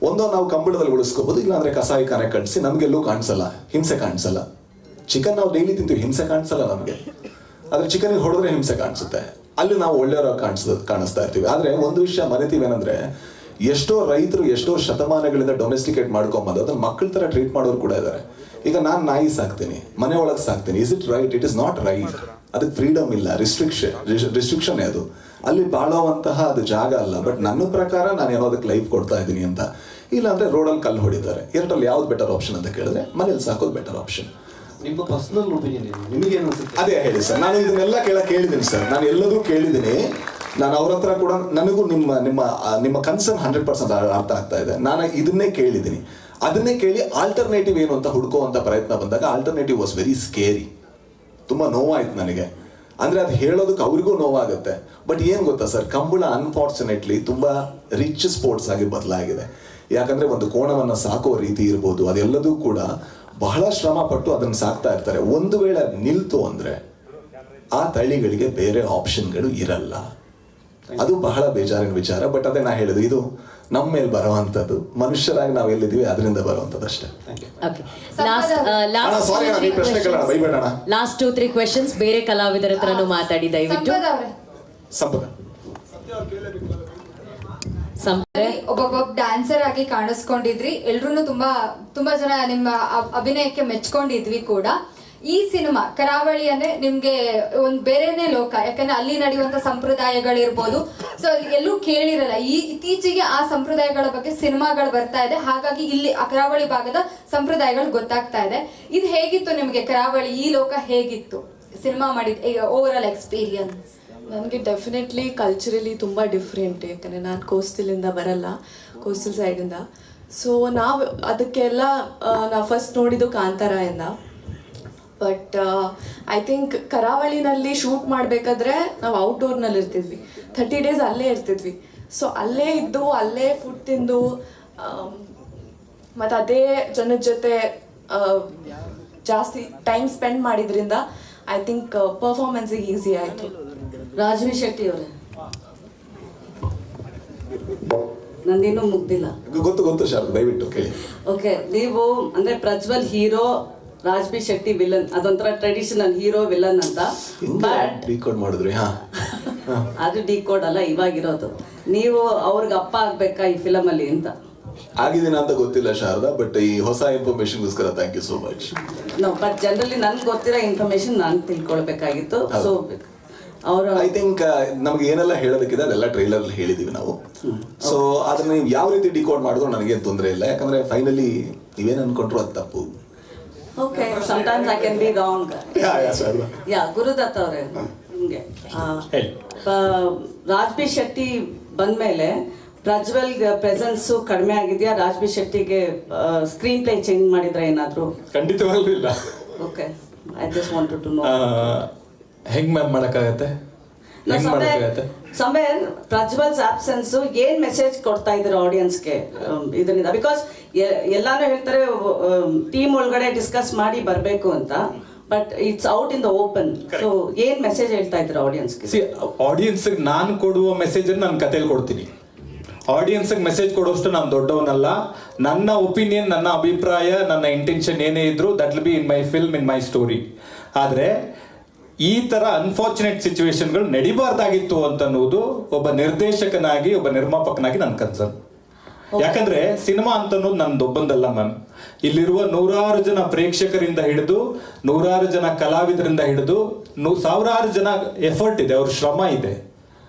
ಒಂದೋ ನಾವು ಕಂಬಳದಲ್ಲಿ ಉಳಿಸ್ಕೋಬಹುದು, ಇಲ್ಲಾಂದ್ರೆ ಕಸಾಯಿಖಾನೆ ಕಟ್ಸಿ ನಮ್ಗೆಲ್ಲೂ ಕಾಣಿಸಲ್ಲ, ಹಿಂಸೆ ಕಾಣಿಸಲ್ಲ. ಚಿಕನ್ ನಾವು ಡೈಲಿ ತಿಂತೀವಿ, ಹಿಂಸೆ ಕಾಣಿಸಲ್ಲ ನಮ್ಗೆ. ಆದ್ರೆ ಚಿಕನ್ಗೆ ಹೊಡೆದ್ರೆ ಹಿಂಸೆ ಕಾಣಿಸುತ್ತೆ. ಅಲ್ಲಿ ನಾವು ಒಳ್ಳೆಯವರಾಗಿ ಕಾಣಿಸ್ತಾ ಇರ್ತೀವಿ. ಆದ್ರೆ ಒಂದು ವಿಷಯ ಮರೆತೀವೇನಂದ್ರೆ, ಎಷ್ಟೋ ರೈತರು ಎಷ್ಟೋ ಶತಮಾನಗಳಿಂದ ಡೊಮೆಸ್ಟಿಕೇಟ್ ಮಾಡ್ಕೊಂಬಂದು ಅದನ್ನ ಮಕ್ಕಳ ತರ ಟ್ರೀಟ್ ಮಾಡೋರು ಕೂಡ ಇದ್ದಾರೆ. ಈಗ ನಾನು ನಾಯಿ ಸಾಕ್ತೀನಿ, ಮನೆ ಒಳಗೆ ಸಾಕ್ತೀನಿ. Is it right? It is not right. ಅದಕ್ಕೆ ಫ್ರೀಡಮ್ ಇಲ್ಲ, ರಿಸ್ಟ್ರಿಕ್ಷನ್ ಅದು. ಅಲ್ಲಿ ಬಾಳುವಂತಹ ಅದು ಜಾಗ ಅಲ್ಲ. ಬಟ್ ನನ್ನ ಪ್ರಕಾರ ನಾನು ಏನೋ ಅದಕ್ಕೆ ಲೈಫ್ ಕೊಡ್ತಾ ಇದ್ದೀನಿ ಅಂತ. ಇಲ್ಲ ಅಂದ್ರೆ ರೋಡಲ್ಲಿ ಕಲ್ಲು ಹೊಡಿತಾರೆ. ಎರಡರಲ್ಲಿ ಯಾವ್ದು ಬೆಟರ್ ಆಪ್ಷನ್ ಅಂತ ಕೇಳಿದ್ರೆ ಮನೇಲಿ ಸಾಕೋದು ಬೆಟರ್ ಆಪ್ಷನ್. ನಿಮ್ಮ ಪರ್ಸನಲ್ ಒಪಿನಿಯನ್ ಏನು? ನಿಮಗೆ ಏನು ಅನ್ಸುತ್ತೆ? ಅದೇ ಹೇಳಿ ಸರ್, ನಾನು ಇದನ್ನೆಲ್ಲ ಕೇಳಿದ್ದೀನಿ ಸರ್. ನಾನು ಎಲ್ಲದೂ ಕೇಳಿದ್ದೀನಿ. ನಾನು ಅವ್ರ ಹತ್ರ ಕೂಡ ನನಗೂ ನಿಮ್ಮ ಕನ್ಸರ್ನ್ 100% ಅರ್ಥ ಆಗ್ತಾ ಇದೆ. ನಾನು ಇದನ್ನೇ ಕೇಳಿದ್ದೀನಿ. ಅದನ್ನೇ ಕೇಳಿ ಆಲ್ಟರ್ನೇಟಿವ್ ಏನು ಅಂತ ಹುಡುಕುವಂತ ಪ್ರಯತ್ನ ಬಂದಾಗ ಆಲ್ಟರ್ನೇಟಿವ್ ವಾಸ್ ವೆರಿ ಸ್ಕೇರಿ. ತುಂಬಾ ನೋವಾಯ್ತು ನನಗೆ. ಅಂದ್ರೆ ಅದು ಹೇಳೋದಕ್ಕೆ ಅವ್ರಿಗೂ ನೋವಾಗುತ್ತೆ. ಬಟ್ ಏನ್ ಗೊತ್ತಾ ಸರ್, ಕಂಬಳ ಅನ್ಫಾರ್ಚುನೇಟ್ಲಿ ತುಂಬಾ ರಿಚ್ ಸ್ಪೋರ್ಟ್ಸ್ ಆಗಿ ಬದಲಾಗಿದೆ. ಯಾಕಂದ್ರೆ ಒಂದು ಕೋಣವನ್ನ ಸಾಕೋ ರೀತಿ ಇರ್ಬೋದು, ಅದೆಲ್ಲದೂ ಕೂಡ ಬಹಳ ಶ್ರಮ ಪಟ್ಟು ಅದನ್ನ ಸಾಕ್ತಾ ಇರ್ತಾರೆ. ಒಂದು ವೇಳೆ ನಿಲ್ತು ಅಂದ್ರೆ ಆ ತಳಿಗಳಿಗೆ ಬೇರೆ ಆಪ್ಷನ್ಗಳು ಇರಲ್ಲ. ಅದು ಬಹಳ ಬೇಜಾರಿನ ವಿಚಾರ. ಬಟ್ ಅದೇ ನಾ ಹೇಳುದು, ಇದು ನಮ್ಮ ಮೇಲೆ ಬರುವಂತದ್ದು. ಮನುಷ್ಯರಾಗಿ ನಾವು ಎಲ್ಲಿದ್ದೀವಿ ಅದರಿಂದ ಬರುವಂತದ್ದು ಅಷ್ಟೇ. ಲಾಸ್ಟ್ 2-3 ಕ್ವೆಶನ್ಸ್ ಬೇರೆ ಕಲಾವಿದರ ಹತ್ರನೂ ಮಾತಾಡಿ ದಯವಿಟ್ಟು. ಸಂಪದ ಒಬ್ಬೊಬ್ಬ ಡ್ಯಾನ್ಸರ್ ಆಗಿ ಕಾಣಿಸ್ಕೊಂಡಿದ್ರಿ, ಎಲ್ರು ತುಂಬಾ ಜನ ನಿಮ್ಮ ಅಭಿನಯಕ್ಕೆ ಮೆಚ್ಕೊಂಡಿದ್ವಿ ಕೂಡ. ಈ ಸಿನಿಮಾ ಕರಾವಳಿ ಅಂದ್ರೆ ನಿಮ್ಗೆ ಒಂದ್ ಬೇರೆನೆ ಲೋಕ, ಯಾಕಂದ್ರೆ ಅಲ್ಲಿ ನಡೆಯುವಂತ ಸಂಪ್ರದಾಯಗಳಿರ್ಬೋದು, ಸೊ ಎಲ್ಲೂ ಕೇಳಿರಲ್ಲ. ಇತ್ತೀಚೆಗೆ ಆ ಸಂಪ್ರದಾಯಗಳ ಬಗ್ಗೆ ಸಿನಿಮಾಗಳು ಬರ್ತಾ ಇದೆ, ಹಾಗಾಗಿ ಇಲ್ಲಿ ಕರಾವಳಿ ಭಾಗದ ಸಂಪ್ರದಾಯಗಳು ಗೊತ್ತಾಗ್ತಾ ಇದೆ. ಇದು ಹೇಗಿತ್ತು ನಿಮ್ಗೆ? ಕರಾವಳಿ ಈ ಲೋಕ ಹೇಗಿತ್ತು ಸಿನಿಮಾ ಮಾಡಿದ ಓವರ್ ಆಲ್ ಎಕ್ಸ್ಪೀರಿಯನ್ಸ್? ನನಗೆ ಡೆಫಿನೆಟ್ಲಿ ಕಲ್ಚರಲಿ ತುಂಬ ಡಿಫ್ರೆಂಟ್, ಯಾಕಂದರೆ ನಾನು ಕೋಸ್ಟಲಿಂದ ಬರಲ್ಲ, ಕೋಸ್ಟಲ್ ಸೈಡಿಂದ. ಸೊ ನಾವು ಅದಕ್ಕೆಲ್ಲ ನಾವು ಫಸ್ಟ್ ನೋಡಿದ್ದು ಕಾಂತಾರದಿಂದ. ಬಟ್ ಐ ಥಿಂಕ್ ಕರಾವಳಿನಲ್ಲಿ ಶೂಟ್ ಮಾಡಬೇಕಾದ್ರೆ ನಾವು ಔಟ್ಡೋರ್ನಲ್ಲಿ ಇರ್ತಿದ್ವಿ, 30 days ಅಲ್ಲೇ ಇರ್ತಿದ್ವಿ. ಸೊ ಅಲ್ಲೇ ಇದ್ದು ಅಲ್ಲೇ ಫುಡ್ ತಿಂದು ಮತ್ತು ಅದೇ ಜನದ ಜೊತೆ ಜಾಸ್ತಿ ಟೈಮ್ ಸ್ಪೆಂಡ್ ಮಾಡಿದ್ರಿಂದ ಐ ಥಿಂಕ್ ಪರ್ಫಾರ್ಮೆನ್ಸಿಗೆ ಈಸಿ ಆಯಿತು. ರಾಜ್ವಿ ಶೆಟ್ಟಿ ಅವರೇ, ನಂದಿನ್ನೂ ಮುಗ್ದಿಲ್ಲ. ಗೊತ್ತು ಶಾರದಾ, ದಯವಿಟ್ಟು ಕೇಳಿ. ಓಕೆ, ನೀವು ಅಂದ್ರೆ ಪ್ರಜ್ವಲ್ ಹೀರೋ, ರಾಜ್ಬಿ ಶೆಟ್ಟಿ ವಿಲನ್, ಅದೊಂಥರ ಟ್ರೆಡಿಷನಲ್ ಹೀರೋ ವಿಲನ್ ಅಂತ. ಬಟ್ ಡಿಕೋಡ್ ಮಾಡಿದ್ರಿ? ಅದು ಡಿಕೋಡ್ ಅಲ್ಲ ಇವಾಗಿರೋದು. ನೀವು ಅವ್ರಿಗೆ ಅಪ್ಪ ಆಗ್ಬೇಕಾ ಈ ಫಿಲಮ್ ಅಲ್ಲಿ ಅಂತ? ಆಗಿದ್ದೀನ ಅಂತ ಗೊತ್ತಿಲ್ಲ ಶಾರದಾ, ಬಟ್ ಈ ಹೊಸ ಇನ್ಫಾರ್ಮೇಶನ್ಗೋಸ್ಕರ thank you so much. No, but generally ನನ್ಗೆ ಗೊತ್ತಿರೋ ಇನ್ಫಾರ್ಮೇಶನ್ ನಾನು ತಿಳ್ಕೊಳ್ಬೇಕಾಗಿತ್ತು. ಸೊ ಅವರು ಐ ಥಿಂಕ್ ನಮ್ಗೆ ಏನೆಲ್ಲ ಹೇಳೋದಕ್ಕಿದೆ ಅದೆಲ್ಲ ಟ್ರೈಲರ್ ಹೇಳಿದೀವಿ ನಾವು. ಸೊ ಅದನ್ನ ನೀವು ಯಾವ ರೀತಿ ಡಿಕೋಡ್ ಮಾಡಿದ್ರು ನನಗೇನು ತೊಂದರೆ ಇಲ್ಲ, ಯಾಕಂದ್ರೆ ಫೈನಲಿ ನೀವೇನು ಅನ್ಕೊಂಡ್ರು ಅದು ತಪ್ಪು. Okay, sometimes I can be wrong. Yeah, Gurudutt ಅವರೇ, ನಿಮಗೆ ರಾಜ್ಬಿ ಶೆಟ್ಟಿ ಬಂದ್ಮೇಲೆ ಪ್ರಜ್ವಲ್ ಪ್ರೆಸೆನ್ಸ್ ಕಡಿಮೆ ಆಗಿದೆಯಾ? ರಾಜ್ಬಿ ಶೆಟ್ಟಿಗೆ ಸ್ಕ್ರೀನ್ ಪ್ಲೇ ಚೇಂಜ್ ಮಾಡಿದ್ರೆ ಏನಾದ್ರು? ಖಂಡಿತವಾಗ್ಲೂ ಇಲ್ಲ. Okay, I just wanted to know. ಹೆಂಗ್ ಮ್ಯಾಮ್ ಮಾಡಕ್ಕಾಗತ್ತೆ? ಸಮ್ವೇರ್ ಪ್ರಜ್ವಲ್ಸ್ ಆಬ್ಸೆನ್ಸ್ ಏನ್ ಮೆಸೇಜ್ ಕೊಡ್ತಾ ಇದ್ದಾರೆ ಆಡಿಯನ್ಸ್ಗೆ ಇದರಿಂದ? ಬಿಕಾಸ್ ಎಲ್ಲಾನು ಹೇಳ್ತಾರೆ ಟೀಮ್ ಒಳಗಡೆ ಡಿಸ್ಕಸ್ ಮಾಡಿ ಬರಬೇಕು ಅಂತ, but it's out in the open. So ಏನ್ ಮೆಸೇಜ್ ಹೇಳ್ತಾ ಇದ್ದಾರೆ ಆಡಿಯನ್ಸ್ಗೆ? ಆಡಿಯನ್ಸ್ ನಾನು ಕೊಡುವ ಮೆಸೇಜ್ ನಾನು ಕಥೆಯಲ್ಲಿ ಕೊಡ್ತೀನಿ. ಆಡಿಯನ್ಸ್ ಮೆಸೇಜ್ ಕೊಡೋಷ್ಟು ನಾನು ದೊಡ್ಡವನಲ್ಲ. ನನ್ನ ಒಪಿನಿಯನ್, ನನ್ನ ಅಭಿಪ್ರಾಯ, ನನ್ನ ಇಂಟೆನ್ಷನ್ ಏನೇ ಇದ್ರು that will be in my film, in my story. ಆದ್ರೆ ಈ ತರ ಅನ್ಫಾರ್ಚುನೇಟ್ ಸಿಚುವೇಶನ್ಗಳು ನಡಿಬಾರ್ದಾಗಿತ್ತು ಅಂತ ಅನ್ನೋದು ಒಬ್ಬ ನಿರ್ದೇಶಕನಾಗಿ, ಒಬ್ಬ ನಿರ್ಮಾಪಕನಾಗಿ ನನ್ನ ಕನ್ಸರ್ನ್. ಯಾಕಂದ್ರೆ ಸಿನಿಮಾ ಅಂತ ಅನ್ನೋದು ನಂದೊಬ್ಬಂದಲ್ಲ ಮ್ಯಾಮ್. ಇಲ್ಲಿರುವ 100 ಜನ ಪ್ರೇಕ್ಷಕರಿಂದ ಹಿಡಿದು, 100 ಜನ ಕಲಾವಿದರಿಂದ ಹಿಡಿದು, 1000 ಜನ ಎಫರ್ಟ್ ಇದೆ, ಅವ್ರ ಶ್ರಮ ಇದೆ.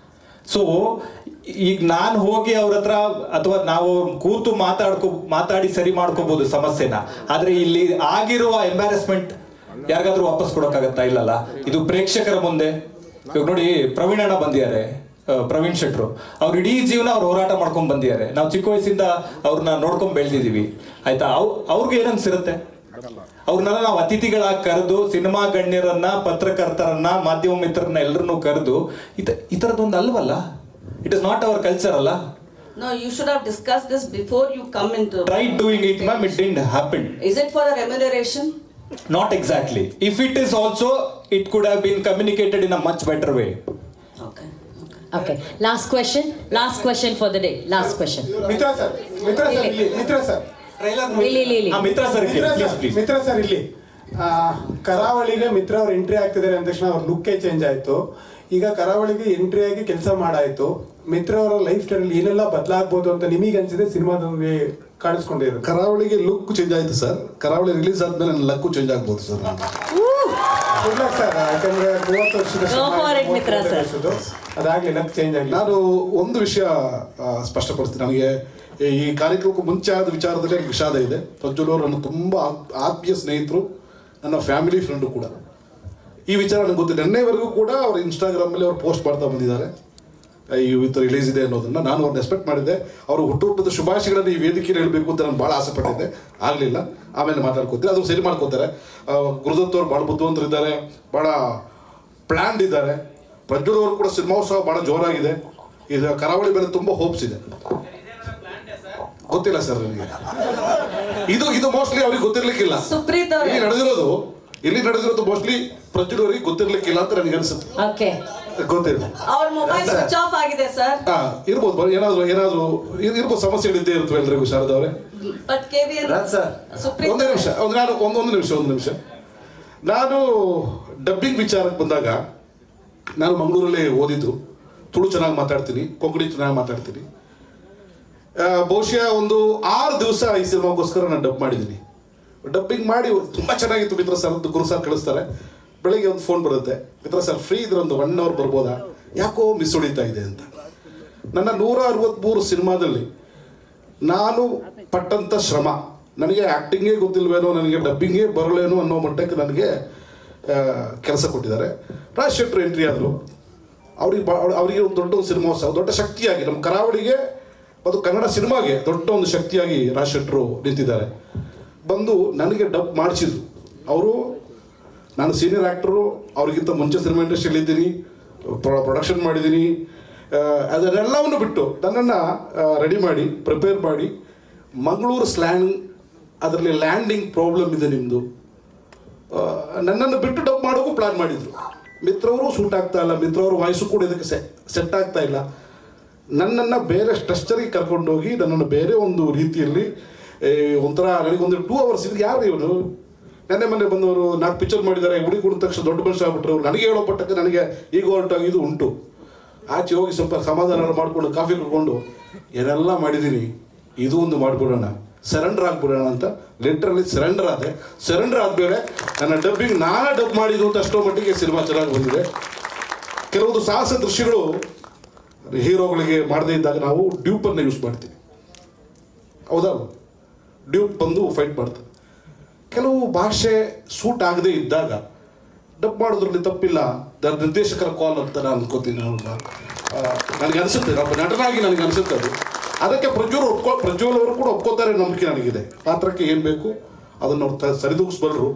ಸೊ ಈಗ ನಾನು ಹೋಗಿ ಅವ್ರ ಹತ್ರ ಅಥವಾ ನಾವು ಕೂತು ಮಾತಾಡಿ ಸರಿ ಮಾಡ್ಕೋಬಹುದು ಸಮಸ್ಯೆನ, ಆದ್ರೆ ಇಲ್ಲಿ ಆಗಿರುವ ಎಂಬ್ಯಾರಸ್ಮೆಂಟ್ ಯಾರಿಗಾದ್ರೂ ವಾಪಸ್ ಕೊಡೋಕ್ಕಾಗತ್ತಾ? ಇಲ್ಲಲ್ಲ. ಇದು ಪ್ರೇಕ್ಷಕರ ಮುಂದೆ. ಇವಾಗ ನೋಡಿ, ಪ್ರವೀಣ್ ಅಣ್ಣ ಬಂದಿದ್ದಾರೆ, ಪ್ರವೀಣ್ ಶೆಟ್ರು, ಅವ್ರು ಇಡೀ ಜೀವನ ಅವ್ರು ಹೋರಾಟ ಮಾಡ್ಕೊಂಡ್ ಬಂದಿದ್ದಾರೆ. ನಾವು ಚಿಕ್ಕ ವಯಸ್ಸಿಂದ ಅವ್ರನ್ನ ನೋಡ್ಕೊಂಡ್ ಬೆಳೆದಿದೀವಿ, ಆಯ್ತಾ? ಅವ್ರಿಗೆ ಏನನ್ಸಿರುತ್ತೆ? ಅವ್ರನ್ನೆಲ್ಲ ನಾವು ಅತಿಥಿಗಳಾಗಿ ಕರೆದು, ಸಿನಿಮಾ ಗಣ್ಯರನ್ನ, ಪತ್ರಕರ್ತರನ್ನ, ಮಾಧ್ಯಮ ಮಿತ್ರರನ್ನ ಎಲ್ಲರನ್ನೂ ಕರೆದು ಈ ತರದೊಂದು ಅಲ್ವಲ್ಲ. It is not our culture ಅಲ್ಲ. No, you should have discussed this before you come into. Try doing it, ma'am. It didn't happen. Is it for the remuneration? Not exactly. If it is also, it could have been communicated in a much better way. Okay. Last question for the day. Last question. Mitra sir ಇಲ್ಲಿ ಕರಾವಳಿಗೆ ಮಿತ್ರ ಅವ್ರ ಎಂಟ್ರಿ ಆಗ್ತಿದ್ದಾರೆ ಅಂದ ತಕ್ಷಣ ಅವ್ರ ಲುಕ್ಕೇ ಚೇಂಜ್ ಆಯ್ತು. ಈಗ ಕರಾವಳಿಗೆ ಎಂಟ್ರಿ ಆಗಿ ಕೆಲಸ ಮಾಡಾಯ್ತು. ಮಿತ್ರ ಅವರ ಲೈಫ್ ಸ್ಟೈಲ್ ಏನೆಲ್ಲ ಬದಲಾಗಬಹುದು ಅಂತ ನಿಮಗೆ ಅನ್ಸಿದೆ ಸಿನಿಮಾದಲ್ಲಿ ಕಾಣಿಸ್ಕೊಂಡಿರೋದು? ಕರಾವಳಿಗೆ ಲುಕ್ ಚೇಂಜ್ ಆಯ್ತು ಸರ್. ಕರಾವಳಿ ರಿಲೀಸ್ ಆದ್ಮೇಲೆ ನನ್ನ ಲಕ್ಕು ಚೇಂಜ್ ಆಗ್ಬೋದು ಸರ್. ಸರ್ ಯಾಕಂದ್ರೆ 30 ವರ್ಷದ ಅದಾಗ್ಲಿ ಲಕ್ ಚೇಂಜ್ ಆಗಿ. ನಾನು ಒಂದು ವಿಷಯ ಸ್ಪಷ್ಟಪಡಿಸ್ತೀನಿ. ನನಗೆ ಈ ಕಾರ್ಯಕ್ರಮಕ್ಕೂ ಮುಂಚೆ ಆದ ವಿಚಾರದಲ್ಲಿ ವಿಷಾದ ಇದೆ. ಪ್ರಜ್ವಲ್ ಅವರು ನನ್ನ ತುಂಬಾ ಆತ್ಮೀಯ ಸ್ನೇಹಿತರು, ನನ್ನ ಫ್ಯಾಮಿಲಿ ಫ್ರೆಂಡು ಕೂಡ. ಈ ವಿಚಾರ ನನಗೆ ಗೊತ್ತಿಲ್ಲ. ನೆನ್ನೆವರೆಗೂ ಕೂಡ ಅವ್ರು ಇನ್ಸ್ಟಾಗ್ರಾಮ್ ಅಲ್ಲಿ ಅವ್ರು ಪೋಸ್ಟ್ ಮಾಡ್ತಾ ಬಂದಿದ್ದಾರೆ ಇವತ್ತು ರಿಲೀಸ್ ಇದೆ ಅನ್ನೋದನ್ನ. ನಾನು ಅವ್ರನ್ನ ಎಕ್ಸ್ಪೆಕ್ಟ್ ಮಾಡಿದ್ದೆ. ಅವರು ಹುಟ್ಟುಹಬ್ಬದ ಶುಭಾಶಯಗಳನ್ನು ಈ ವೇದಿಕೆಯಲ್ಲಿ ಹೇಳಬೇಕು ಅಂತ ನಾನು ಭಾಳ ಆಸೆ ಪಟ್ಟಿದ್ದೆ, ಆಗಲಿಲ್ಲ. ಆಮೇಲೆ ಮಾತಾಡ್ಕೋತಾರೆ, ಅದು ಸರಿ ಮಾಡ್ಕೋತಾರೆ. ಗುರುದತ್ ಅವರು ಭಾಳ ಬುದ್ಧಿವಂತರಿದ್ದಾರೆ, ಭಾಳ ಪ್ಲ್ಯಾನ್ಡ್ ಇದ್ದಾರೆ. ಪ್ರಜ್ವಲ್ ಅವರು ಕೂಡ ಸಿನಿಮೋತ್ಸವ ಭಾಳ ಜೋರಾಗಿದೆ. ಇದು ಕರಾವಳಿ ಮೇಲೆ ತುಂಬ ಹೋಪ್ಸ್ ಇದೆ. ಗೊತ್ತಿಲ್ಲ ಸರ್ ನನಗೆ. ಇದು ಮೋಸ್ಟ್ಲಿ ಅವ್ರಿಗೆ ಗೊತ್ತಿರ್ಲಿಕ್ಕಿಲ್ಲ. ಇಲ್ಲಿ ನಡೆದಿರೋದು ಮೋಸ್ಟ್ಲಿ ಪ್ರಜ್ವಲ್ ಅವರಿಗೆ ಗೊತ್ತಿರ್ಲಿಕ್ಕಿಲ್ಲ ಅಂತ ನನಗೆ ಅನ್ಸುತ್ತೆ. ಗೊತ್ತಿಲ್ಲ. ಅವ್ರ ಮೊಬೈಲ್ ಸ್ವಿಚ್ ಆಫ್ ಆಗಿದೆ ಸರ್. ಇರ್ಬೋದು, ಏನಾದ್ರು ಇರ್ಬೋದು, ಸಮಸ್ಯೆ ಇದ್ದೇ ಇರ್ತವೆ ಎಲ್ರಿಗೂ. ಶಾರದಾ ಅವರೇ, ಒಂದು ನಿಮಿಷ. ನಾನು ಡಬ್ಬಿಂಗ್ ವಿಚಾರಕ್ಕೆ ಬಂದಾಗ, ನಾನು ಮಂಗಳೂರಲ್ಲೇ ಓದಿದ್ದು. ತುಳು ಚೆನ್ನಾಗಿ ಮಾತಾಡ್ತೀನಿ, ಕೊಂಕಣಿ ಚೆನ್ನಾಗಿ ಮಾತಾಡ್ತೀನಿ. ಬಹುಶಃ ಒಂದು 6 ದಿವಸ ಈ ಸಿನಿಮಾಗೋಸ್ಕರ ನಾನು ಡಬ್ ಮಾಡಿದ್ದೀನಿ. ಡಬ್ಬಿಂಗ್ ಮಾಡಿ ತುಂಬ ಚೆನ್ನಾಗಿತ್ತು. ಮಿತ್ರ ಸರ್ ಗುರು ಸರ್ ಕಳಿಸ್ತಾರೆ, ಬೆಳಗ್ಗೆ ಒಂದು ಫೋನ್ ಬರುತ್ತೆ, ಮಿತ್ರ ಸರ್ ಫ್ರೀ ಇದ್ರೆ ಒಂದು 1 hour ಬರ್ಬೋದಾ, ಯಾಕೋ ಮಿಸ್ ಹೊಡಿತಾ ಇದೆ ಅಂತ. ನನ್ನ 163 ಸಿನಿಮಾದಲ್ಲಿ ನಾನು ಪಟ್ಟಂಥ ಶ್ರಮ, ನನಗೆ ಆ್ಯಕ್ಟಿಂಗೇ ಗೊತ್ತಿಲ್ವೇನೋ, ನನಗೆ ಡಬ್ಬಿಂಗೇ ಬರಲೇನೋ ಅನ್ನೋ ಮಟ್ಟಕ್ಕೆ ನನಗೆ ಕೆಲಸ ಕೊಟ್ಟಿದ್ದಾರೆ. ರಾಜ್ ಶೆಟ್ರು ಎಂಟ್ರಿ ಆದರು. ಅವರಿಗೆ ಒಂದು ದೊಡ್ಡ ಸಿನಿಮಾ, ದೊಡ್ಡ ಶಕ್ತಿಯಾಗಿ ನಮ್ಮ ಕರಾವಳಿಗೆ ಮತ್ತು ಕನ್ನಡ ಸಿನಿಮಾಗೆ ದೊಡ್ಡ ಒಂದು ಶಕ್ತಿಯಾಗಿ ರಾಜ್ ಶೆಟ್ರು ನಿಂತಿದ್ದಾರೆ. ಬಂದು ನನಗೆ ಡಬ್ ಮಾಡಿಸಿದ್ರು ಅವರು. ನಾನು ಸೀನಿಯರ್ ಆ್ಯಕ್ಟರು, ಅವ್ರಿಗಿಂತ ಮುಂಚೆ ಸಿನಿಮಾ ಇಂಡಸ್ಟ್ರಿಯಲ್ಲಿ ಇದ್ದೀನಿ, ಪ್ರೊಡಕ್ಷನ್ ಮಾಡಿದ್ದೀನಿ. ಅದನ್ನೆಲ್ಲವನ್ನು ಬಿಟ್ಟು ನನ್ನನ್ನು ರೆಡಿ ಮಾಡಿ ಪ್ರಿಪೇರ್ ಮಾಡಿ, ಮಂಗಳೂರು ಸ್ಲ್ಯಾಂಗ್ ಅದರಲ್ಲಿ ಲ್ಯಾಂಡಿಂಗ್ ಪ್ರಾಬ್ಲಮ್ ಇದೆ ನಿಮ್ಮದು, ನನ್ನನ್ನು ಬಿಟ್ಟು ಡಬ್ ಮಾಡೋಕ್ಕೂ ಪ್ಲ್ಯಾನ್ ಮಾಡಿದರು. ಮಿತ್ರವರು ಸೂಟ್ ಆಗ್ತಾ ಇಲ್ಲ, ಮಿತ್ರವರು ವಾಯ್ಸು ಕೂಡ ಇದಕ್ಕೆ ಸೆಟ್ ಆಗ್ತಾ ಇಲ್ಲ. ನನ್ನನ್ನು ಬೇರೆ ಸ್ಟ್ರಕ್ಚರಿಗೆ ಕರ್ಕೊಂಡೋಗಿ ನನ್ನನ್ನು ಬೇರೆ ಒಂದು ರೀತಿಯಲ್ಲಿ ಒಂಥರ ನನಗೊಂದು 2 hours ಇದು ಯಾರು ಇವನು, ಮೊನ್ನೆ ಬಂದವರು 4 ಪಿಕ್ಚರ್ ಮಾಡಿದ್ದಾರೆ, ಹುಡುಗಿ ಕುಡಿದ ತಕ್ಷಣ ದೊಡ್ಡ ಮನುಷ್ಯ ಆಗ್ಬಿಟ್ರು, ನನಗೆ ಹೇಳೋ ಪಟ್ಟಕ್ಕೆ ನನಗೆ ಈಗ ಹೊರಟಾಗಿದ್ದು ಉಂಟು. ಆಚೆ ಹೋಗಿ ಸ್ವಲ್ಪ ಸಮಾಧಾನ ಮಾಡಿಕೊಂಡು ಕಾಫಿ ಕುಡ್ಕೊಂಡು ಏನೆಲ್ಲ ಮಾಡಿದ್ದೀನಿ, ಇದು ಒಂದು ಮಾಡಿಬಿಡೋಣ, ಸರೆಂಡರ್ ಆಗಿಬಿಡೋಣ ಅಂತ ಲಿಟ್ರಲಿ ಸರೆಂಡರ್ ಆದೆ. ಸರೆಂಡರ್ ಆದಮೇಲೆ ನನ್ನ ಡಬ್ಬಿಂಗ್ ನಾನೇ ಡಬ್ ಮಾಡಿದ್ದು ಅಂತ ಅಷ್ಟೋ ಮಟ್ಟಿಗೆ ಸಿನಿಮಾ ಚೆನ್ನಾಗಿ ಬಂದಿದೆ. ಕೆಲವೊಂದು ಸಾಹಸ ದೃಶ್ಯಗಳು ಹೀರೋಗಳಿಗೆ ಮಾಡದೇ ಇದ್ದಾಗ ನಾವು ಡ್ಯೂಪನ್ನು ಯೂಸ್ ಮಾಡ್ತೀವಿ, ಹೌದಾ? ಡ್ಯೂಪ್ ಬಂದು ಫೈಟ್ ಮಾಡ್ತಾರೆ. ಕೆಲವು ಭಾಷೆ ಸೂಟ್ ಆಗದೇ ಇದ್ದಾಗ ಡಬ್ ಮಾಡೋದ್ರಲ್ಲಿ ತಪ್ಪಿಲ್ಲ, ನಿರ್ದೇಶಕರ ಕಾಲ್ ಅಂತ ನಾನು ಅನ್ಕೋತೀನಿ. ನನಗೆ ಅನಿಸುತ್ತೆ, ನಟನಾಗಿ ನನಗೆ ಅನಿಸುತ್ತೆ ಅದು. ಅದಕ್ಕೆ ಪ್ರಜ್ವಲ್ ಅವರು ಕೂಡ ಒಪ್ಕೋತಾರೆ ನಂಬಿಕೆ ನನಗಿದೆ. ಪಾತ್ರಕ್ಕೆ ಏನು ಬೇಕು ಅದನ್ನು ಅವ್ರು ಸರಿದೂಗಿಸ್ಬಲ್ರು.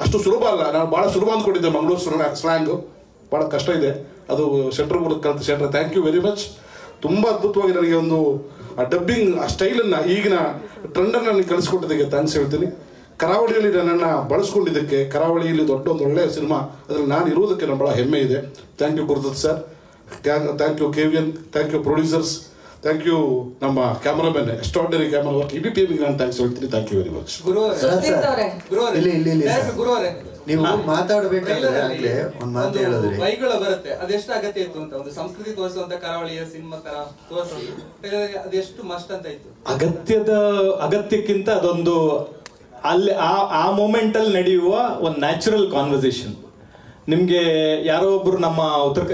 ಅಷ್ಟು ಸುಲಭ ಅಲ್ಲ, ನಾನು ಭಾಳ ಸುಲಭ ಅಂದ್ಕೊಂಡಿದ್ದೆ. ಮಂಗಳೂರು ಸ್ಲ್ಯಾಂಗು ಭಾಳ ಕಷ್ಟ ಇದೆ. ಅದು ಶೆಟ್ರ್ ಕೂಡ ಕಲಿತು. ಶೆಟ್ರ್ ಥ್ಯಾಂಕ್ ಯು ವೆರಿ ಮಚ್. ತುಂಬ ಅದ್ಭುತವಾಗಿ ನನಗೆ ಒಂದು ಆ ಡಬ್ಬಿಂಗ್ ಆ ಸ್ಟೈಲನ್ನು, ಈಗಿನ ಟ್ರೆಂಡನ್ನು ನನಗೆ ಕಲಿಸ್ಕೊಟ್ಟಿದ್ದಕ್ಕೆ ಥ್ಯಾಂಕ್ಸ್ ಹೇಳ್ತೀನಿ. ಕರಾವಳಿಯಲ್ಲಿ ನನ್ನನ್ನು ಬಳಸ್ಕೊಂಡಿದ್ದಕ್ಕೆ, ಕರಾವಳಿಯಲ್ಲಿ ದೊಡ್ಡ ಒಂದು ಒಳ್ಳೆಯ ಸಿನಿಮಾ ಅದರಲ್ಲಿ ನಾನು ಇರುವುದಕ್ಕೆ ನನ್ನ ಭಾಳ ಹೆಮ್ಮೆ ಇದೆ. Thank you Gurudutt sir, thank you KVN, thank you producers, thank you ನಮ್ಮ cameraman, extraordinary camera work EBPM ನಾನು ಥ್ಯಾಂಕ್ಸ್ ಹೇಳ್ತೀನಿ. Thank you very much. ನೀವು ಮಾತಾಡಬೇಕಾದ್ರೆ ಆಗ್ಲೇ ಒಂದು ಮಾತು ಹೇಳಿದ್ರಿ, ಬೈಗಳು ಬರುತ್ತೆ, ಅದೆಷ್ಟು ಅಗತ್ಯ ಇತ್ತು ಅಂತ, ಒಂದು ಸಂಸ್ಕೃತಿ ತೋರಿಸುವಂತ ಕರಾವಳಿಯ ಸಿನಿಮಾ ತರ ತೋರಿಸಿ ಅದೆಷ್ಟು ಮಸ್ಟ್ ಅಂತ ಇತ್ತು. ಅಗತ್ಯಕ್ಕಿಂತ ಅದೊಂದು ಅಲ್ಲಿ ಆ ಮೂಮೆಂಟ್ ಅಲ್ಲಿ ನಡೆಯುವ ಒಂದು ನ್ಯಾಚುರಲ್ ಕಾನ್ವರ್ಸೇಷನ್. ನಿಮ್ಗೆ ಯಾರೋ ಒಬ್ರು ನಮ್ಮ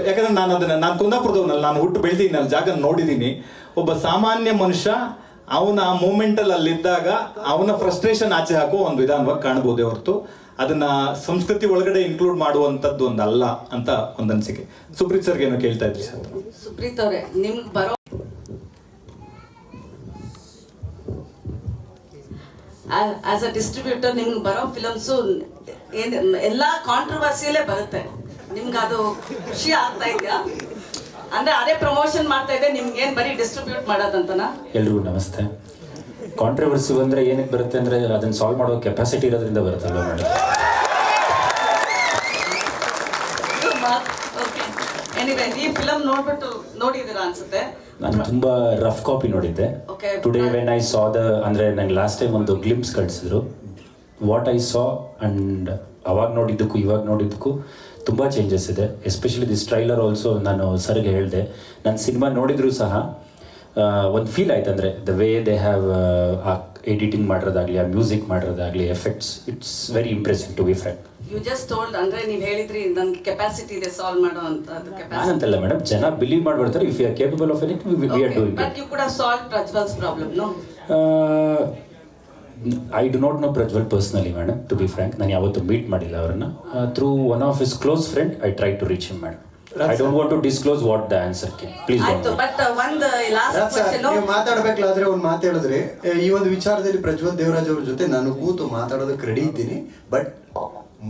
ಯಾಕಂದ್ರೆ ನಾನು ಕುಂದಾಪುರದವನಲ್ಲಿ, ನಾನು ಹುಟ್ಟು ಬೆಳೆದಿದ್ದೀನಿ, ಅಲ್ಲಿ ಜಾಗ ನೋಡಿದ್ದೀನಿ. ಒಬ್ಬ ಸಾಮಾನ್ಯ ಮನುಷ್ಯ ಅವನ ಆ ಮೂಮೆಂಟ್ ಅಲ್ಲಿ ಅಲ್ಲಿದ್ದಾಗ ಅವನ ಫ್ರಸ್ಟ್ರೇಷನ್ ಆಚೆ ಹಾಕೋ ಒಂದು ವಿಧಾನವಾಗಿ ಕಾಣಬಹುದೇ ಹೊರತು ಅದನ್ನ ಸಂಸ್ಕೃತಿ ಒಳಗಡೆ ಇನ್ಕ್ಲೂಡ್ ಮಾಡುವಂತದ್ದು ಒಂದಲ್ಲ ಅಂತ ಒಂದು ಅನಿಸಿಕೆ. ಸುಪ್ರೀತ್ ಸರ್ಗೆ ಏನೋ ಕೇಳ್ತಾ ಇದ್ರಿ ಸರ್. ಸುಪ್ರೀತ್ ಅವರೇ, ನಿಮ್ಗೆ ಬರೋ ಆಸ್ ಅ ಡಿಸ್ಟ್ರಿಬ್ಯೂಟರ್ ನಿಮ್ಗೆ ಬರೋ ಫಿಲಮ್ಸು ಎಲ್ಲ ಕಾಂಟ್ರವರ್ಸಿಯಲ್ಲೇ ಬರುತ್ತೆ. ನಿಮ್ಗೆ ಅದು ಖುಷಿ ಆಗ್ತಾ ಇದೆಯಾ? ಅಂದ್ರೆ ಅದೇ ಪ್ರಮೋಷನ್ ಮಾಡ್ತಾ ಇದೆ, ನಿಮ್ಗೆ ಏನ್ ಬರೀ ಡಿಸ್ಟ್ರಿಬ್ಯೂಟ್ ಮಾಡೋದಂತನಾ? ಎಲ್ರಿಗೂ ನಮಸ್ತೆ. ಕಾಂಟ್ರವರ್ಸಿ ಬಂದ್ರೆ ಏನಕ್ಕೆ ಬರುತ್ತೆ ಅಂದ್ರೆ ಅದನ್ನ ಸಾಲ್ವ್ ಮಾಡೋ ಕೆಪಾಸಿಟಿ ಇರೋದ್ರಿಂದ ಬರುತ್ತಲ್ವ ಮೇಡಮ್. ಈ ಫಿಲಮ್ ನೋಡಿದ್ದೀರಾ ಅನ್ಸುತ್ತೆ. ನಾನು ತುಂಬಾ ರಫ್ ಕಾಪಿ ನೋಡಿದ್ದೆ. ಟುಡೇ ವೆನ್ ಐ ಸಾ ಅಂದ್ರೆ ನಂಗೆ ಲಾಸ್ಟ್ ಟೈಮ್ ಒಂದು ಗ್ಲಿಮ್ಸ್ ಕಳಿಸಿದ್ರು. ವಾಟ್ ಐ ಸಾ ಅಂಡ್ ಅವಾಗ ನೋಡಿದ್ದಕ್ಕೂ ಇವಾಗ ನೋಡಿದ್ದಕ್ಕೂ ತುಂಬ ಚೇಂಜಸ್ ಇದೆ. ಎಸ್ಪೆಷಲಿ ದಿಸ್ ಟ್ರೈಲರ್ ಆಲ್ಸೋ ನಾನು ಸರ್ಗೆ ಹೇಳಿದೆ, ನಾನು ಸಿನಿಮಾ ನೋಡಿದ್ರು ಸಹ ಒಂದು ಫೀಲ್ ಆಯ್ತು. ಅಂದರೆ ದ ವೇ ದೇ ಹ್ಯಾವ್ ಆ ಎಡಿಟಿಂಗ್ ಮಾಡಿರೋದಾಗಲಿ, ಆ ಮ್ಯೂಸಿಕ್ ಮಾಡಿರೋದಾಗಲಿ, effects, it's very impressive to be frank. You just told, ಅಂದ್ರೆ ನೀವು ಹೇಳಿದ್ರಿ ನನ್ಗೆ ಕೆಪಾಸಿಟಿ ಇದೆ ಸಾಲ್ವ್ ಮಾಡೋ ಅಂತ. ನಾನಂತಲ್ಲ ಮೇಡಮ್, ಜನ ಬಿಲೀವ್ ಮಾಡ್ಬಿಡ್ತಾರೆ. If you are capable of anything we are doing it. But you could have solved Prajwal's problem, no? I do not know Prajwal personally madam, to be frank. ನಾನು ಯಾವತ್ತೂ ಮೀಟ್ ಮಾಡಿಲ್ಲ ಅವರನ್ನ. Through one of his close friend I try to reach him madam. I don't want to disclose what the answer can. Please don't. But ಒಂದು ಲಾಸ್ಟ್ ಕ್ವೆಶ್ಚನ್, ನೀವು ಮಾತಾಡಬೇಕಾದ್ರೆ ಒಂದು ಮಾತು ಹೇಳಿದ್ರಿ, ಈ ಒಂದು ವಿಚಾರದಲ್ಲಿ ಪ್ರಜ್ವಲ್ ದೇವರಾಜ್ ಅವ್ರ ಜೊತೆ ನಾನು ಕೂತು ಮಾತಾಡೋದಕ್ಕೆ ರೆಡಿ ಇದ್ದೀನಿ, ಬಟ್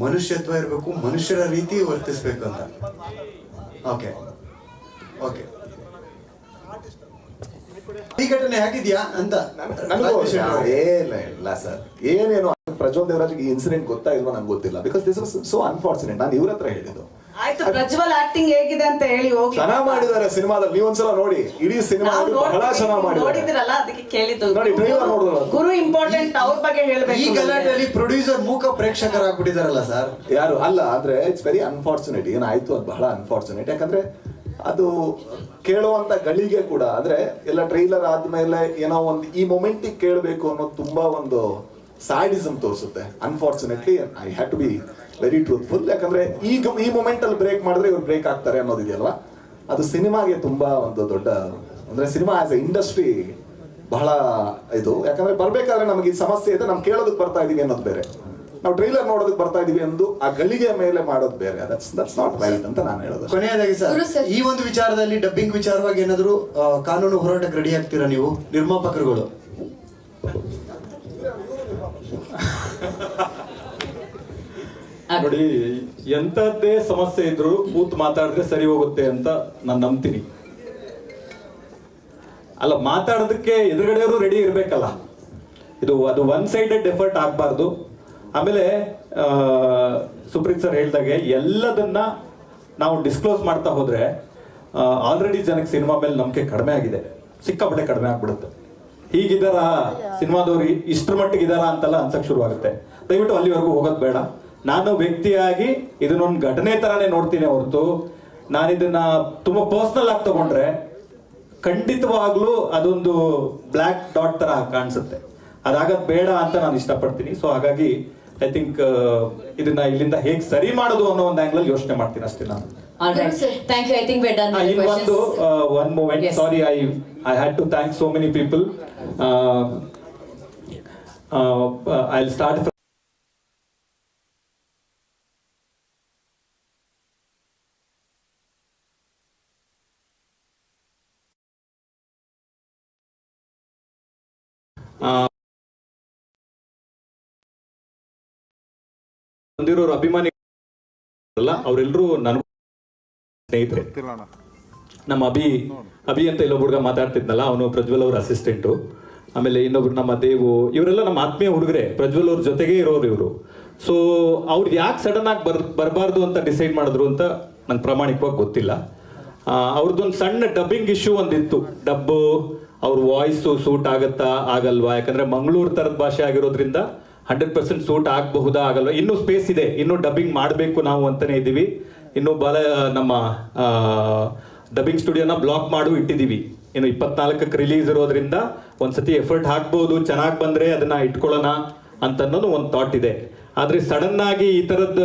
ಮನುಷ್ಯತ್ವ ಇರಬೇಕು, ಮನುಷ್ಯರ ರೀತಿ ವರ್ತಿಸ್ಬೇಕು ಅಂತ. ಓಕೆ ಓಕೆ, ಈ ಘಟನೆ ಆಗಿದ್ಯಾ ಅಂತ ಇಲ್ಲ ಸರ್. ಏನೇನು ಪ್ರಜ್ವಲ್ ದೇವರಾಜ್ಗೆ ಈ ಇನ್ಸಿಡೆಂಟ್ ಗೊತ್ತಾಗಿಲ್ವಾ ನಂಗೆ ಗೊತ್ತಿಲ್ಲ. Because this was so unfortunate. ನಾನು ಇವ್ರ ಹತ್ರ ಹೇಳಿದ್ದು. ಆಯ್ತು, ಪ್ರಜ್ವಲ್ ಆಕ್ಟಿಂಗ್ ಹೇಗಿದೆ ಅಂತ ಹೇಳಿ ಹೋಗಿ. ಚೆನ್ನಾಗಿ ಮಾಡಿದ್ದಾರೆ ಸಿನಿಮಾದಲ್ಲಿ, ನೀವು ಒಂದ್ಸಲ ನೋಡಿ. ಇಡೀ ಸಿನಿಮಾ ಬಹಳ ಚೆನ್ನಾಗಿ ಮಾಡಿದ್ದಾರೆ. ನೋಡಿದ್ರಲ್ಲ, ಅದಕ್ಕೆ ಕೇಳಿದ್ದು. ನೋಡಿ ಟ್ರೈಲರ್ ನೋಡಿದ್ರು. ಗುರು ಇಂಪಾರ್ಟೆಂಟ್, ಅವ್ರ ಬಗ್ಗೆ ಹೇಳ್ಬೇಕು. ಈ ಗಲಾಟೆಯಲ್ಲಿ ಪ್ರೊಡ್ಯೂಸರ್ ಮೂಕ ಪ್ರೇಕ್ಷಕರಾಗ್ಬಿಟ್ಟಿದಾರಲ್ಲ ಸರ್. ಯಾರು ಅಲ್ಲ, ಆದ್ರೆ ಇಟ್ಸ್ ವೆರಿ ಅನ್ಫಾರ್ಚುನೇಟ್. ಏನಾಯ್ತು ಅದು ಬಹಳ ಅನ್ಫಾರ್ಚುನೇಟ್. ಯಾಕಂದ್ರೆ ಅದು ಕೇಳುವಂತ ಗಳಿಗೆ ಕೂಡ ಅಂದ್ರೆ ಎಲ್ಲ ಟ್ರೈಲರ್ ಆದ್ಮೇಲೆ ಏನೋ ಒಂದು ಈ ಮೊಮೆಂಟಿಗೆ ಕೇಳಬೇಕು ಅನ್ನೋದು ತುಂಬಾ ಒಂದು ಸ್ಯಾಡಿಸಮ್ ತೋರಿಸುತ್ತೆ. Unfortunately I have to be very truthful. ಯಾಕಂದ್ರೆ ಈಗ ಈ ಮೊಮೆಂಟ್ ಅಲ್ಲಿ ಬ್ರೇಕ್ ಮಾಡಿದ್ರೆ ಇವ್ರು ಬ್ರೇಕ್ ಆಗ್ತಾರೆ ಅನ್ನೋದಿದೆಯಲ್ವಾ, ಅದು ಸಿನಿಮಾಗೆ ತುಂಬಾ ಒಂದು ದೊಡ್ಡ ಅಂದ್ರೆ ಸಿನಿಮಾ ಆಸ್ ಎ ಇಂಡಸ್ಟ್ರಿ ಬಹಳ ಇದು. ಯಾಕಂದ್ರೆ ಬರ್ಬೇಕಾದ್ರೆ ನಮಗೆ ಈ ಸಮಸ್ಯೆ ಇದೆ, ನಾವು ಕೇಳೋದಕ್ಕೆ ಬರ್ತಾ ಇದೀವಿ ಅನ್ನೋದು ಬೇರೆ, ನಾವು ಟ್ರೈಲರ್ ನೋಡೋದಕ್ಕೆ ಬರ್ತಾ ಇದೀವಿ ಎಂದು ಆ ಗಳಿಗೆ ಮೇಲೆ ಮಾಡೋದು ಬೇರೆ. ದಟ್ಸ್ ನಾಟ್ ರೈಟ್ ಅಂತ ನಾನು ಹೇಳೋದು. ಕೊನೆಯದಾಗಿ ಸರ್, ಈ ಒಂದು ವಿಚಾರದಲ್ಲಿ ಡಬ್ಬಿಂಗ್ ವಿಚಾರವಾಗಿ ಏನಾದ್ರು ಕಾನೂನು ಹೋರಾಟಕ್ಕೆ ರೆಡಿ ಆಗ್ತೀರಾ ನೀವು ನಿರ್ಮಾಪಕರುಗಳು? ನೋಡಿ, ಎಂತದ್ದೇ ಸಮಸ್ಯೆ ಇದ್ರು ಕೂತ್ ಮಾತಾಡಿದ್ರೆ ಸರಿ ಹೋಗುತ್ತೆ ಅಂತ ನಾನು ನಂಬ್ತೀನಿ. ಅಲ್ಲ, ಮಾತಾಡೋದಕ್ಕೆ ಎದುರುಗಡೆಯವರು ರೆಡಿ ಇರ್ಬೇಕಲ್ಲ. ಅದು ಒನ್ ಸೈಡೆಡ್ ಎಫರ್ಟ್ ಆಗ್ಬಾರ್ದು. ಆಮೇಲೆ ಸುಪ್ರೀತ್ ಸರ್ ಹೇಳ್ದಾಗೆ ಎಲ್ಲದನ್ನ ನಾವು ಡಿಸ್ಕ್ಲೋಸ್ ಮಾಡ್ತಾ ಹೋದ್ರೆ ಆಲ್ರೆಡಿ ಜನಕ್ಕೆ ಸಿನಿಮಾ ಮೇಲೆ ನಂಬಿಕೆ ಕಡಿಮೆ ಆಗಿದೆ, ಸಿಕ್ಕಾಪಟ್ಟೆ ಕಡಿಮೆ ಆಗ್ಬಿಡುತ್ತೆ. ಹೀಗಿದಾರ ಸಿನಿಮಾದವ್ರು ಇಷ್ಟರ ಮಟ್ಟಿಗೆ ಇದಾರ ಅಂತೆಲ್ಲ ಅನ್ಸಕ್ ಶುರು ಆಗುತ್ತೆ. ದಯವಿಟ್ಟು ಅಲ್ಲಿವರೆಗೂ ಹೋಗೋದು ಬೇಡ. ನಾನು ವ್ಯಕ್ತಿಯಾಗಿ ಇದನ್ನೊಂದು ಘಟನೆ ತರಾನೇ ನೋಡ್ತೀನಿ ಹೊರತು ನಾನು ಇದನ್ನ ತುಂಬಾ ಪರ್ಸನಲ್ ಆಗಿ ತಗೊಂಡ್ರೆ ಖಂಡಿತವಾಗ್ಲೂ ಅದೊಂದು ಬ್ಲ್ಯಾಕ್ ಡಾಟ್ ತರ ಕಾಣಿಸುತ್ತೆ. ಅದಾಗದ್ ಬೇಡ ಅಂತ ನಾನು ಇಷ್ಟಪಡ್ತೀನಿ. ಸೊ ಹಾಗಾಗಿ ಐ ಥಿಂಕ್ ಇದನ್ನ ಇಲ್ಲಿಂದ ಹೇಗೆ ಸರಿ ಮಾಡೋದು ಅನ್ನೋ ಒಂದು ಆಂಗಲ್ ಯೋಚನೆ ಮಾಡ್ತೀನಿ ಅಷ್ಟೇ ನಾನು. Thank you. I think we're done with the questions. One moment. Yes. Sorry, I had to thank so many people. I'll start from ಬಂದಿರೋರು ಅಭಿಮಾನಿ ಅಲ್ಲ, ಅವರೆಲ್ಲರೂ ನನಗೂ ಸ್ನೇಹಿತರೆ. ನಮ್ಮ ಅಭಿ ಅಂತ ಇಲ್ಲೊಬ್ಬ ಹುಡುಗ ಮಾತಾಡ್ತಿದ್ನಲ್ಲ, ಅವನು ಪ್ರಜ್ವಲ್ ಅವ್ರ ಅಸಿಸ್ಟೆಂಟು. ಆಮೇಲೆ ಇನ್ನೊಬ್ರು ನಮ್ಮ ದೇವು, ಇವರೆಲ್ಲ ನಮ್ಮ ಆತ್ಮೀಯ ಹುಡುಗರೆ, ಪ್ರಜ್ವಲ್ ಅವ್ರ ಜೊತೆಗೆ ಇರೋರು ಇವರು. ಸೊ ಅವ್ರು ಯಾಕೆ ಸಡನ್ ಆಗಿ ಬರಬಾರ್ದು ಅಂತ ಡಿಸೈಡ್ ಮಾಡಿದ್ರು ಅಂತ ನಂಗೆ ಪ್ರಾಮಾಣಿಕವಾಗಿ ಗೊತ್ತಿಲ್ಲ. ಅವ್ರದ್ದೊಂದು ಸಣ್ಣ ಡಬ್ಬಿಂಗ್ ಇಶ್ಯೂ ಒಂದಿತ್ತು. ಡಬ್ಬು ಅವ್ರ ವಾಯ್ಸು ಸೂಟ್ ಆಗತ್ತಾ ಆಗಲ್ವಾ, ಯಾಕಂದ್ರೆ ಮಂಗಳೂರು ತರದ ಭಾಷೆ ಆಗಿರೋದ್ರಿಂದ 100% ಸೂಟ್ ಆಗಬಹುದಾ ಆಗಲ್ವಾ, ಇನ್ನೂ ಸ್ಪೇಸ್ ಇದೆ, ಇನ್ನೂ ಡಬ್ಬಿಂಗ್ ಮಾಡಬೇಕು ನಾವು ಅಂತಾನೆ ಇದ್ದೀವಿ. ಇನ್ನು ನಮ್ಮ ಡಬ್ಬಿಂಗ್ ಸ್ಟುಡಿಯೋನ ಬ್ಲಾಕ್ ಮಾಡು ಇಟ್ಟಿದ್ದೀವಿ. ಇನ್ನು 24ಕ್ಕೆ ರಿಲೀಸ್ ಇರೋದ್ರಿಂದ ಒಂದ್ಸತಿ ಎಫರ್ಟ್ ಹಾಕ್ಬೋದು, ಚೆನ್ನಾಗಿ ಬಂದ್ರೆ ಅದನ್ನ ಇಟ್ಕೊಳ್ಳೋಣ ಅಂತ ಅನ್ನೋದು ಒಂದು ಥಾಟ್ ಇದೆ. ಆದ್ರೆ ಸಡನ್ ಆಗಿ ಈ ತರದ್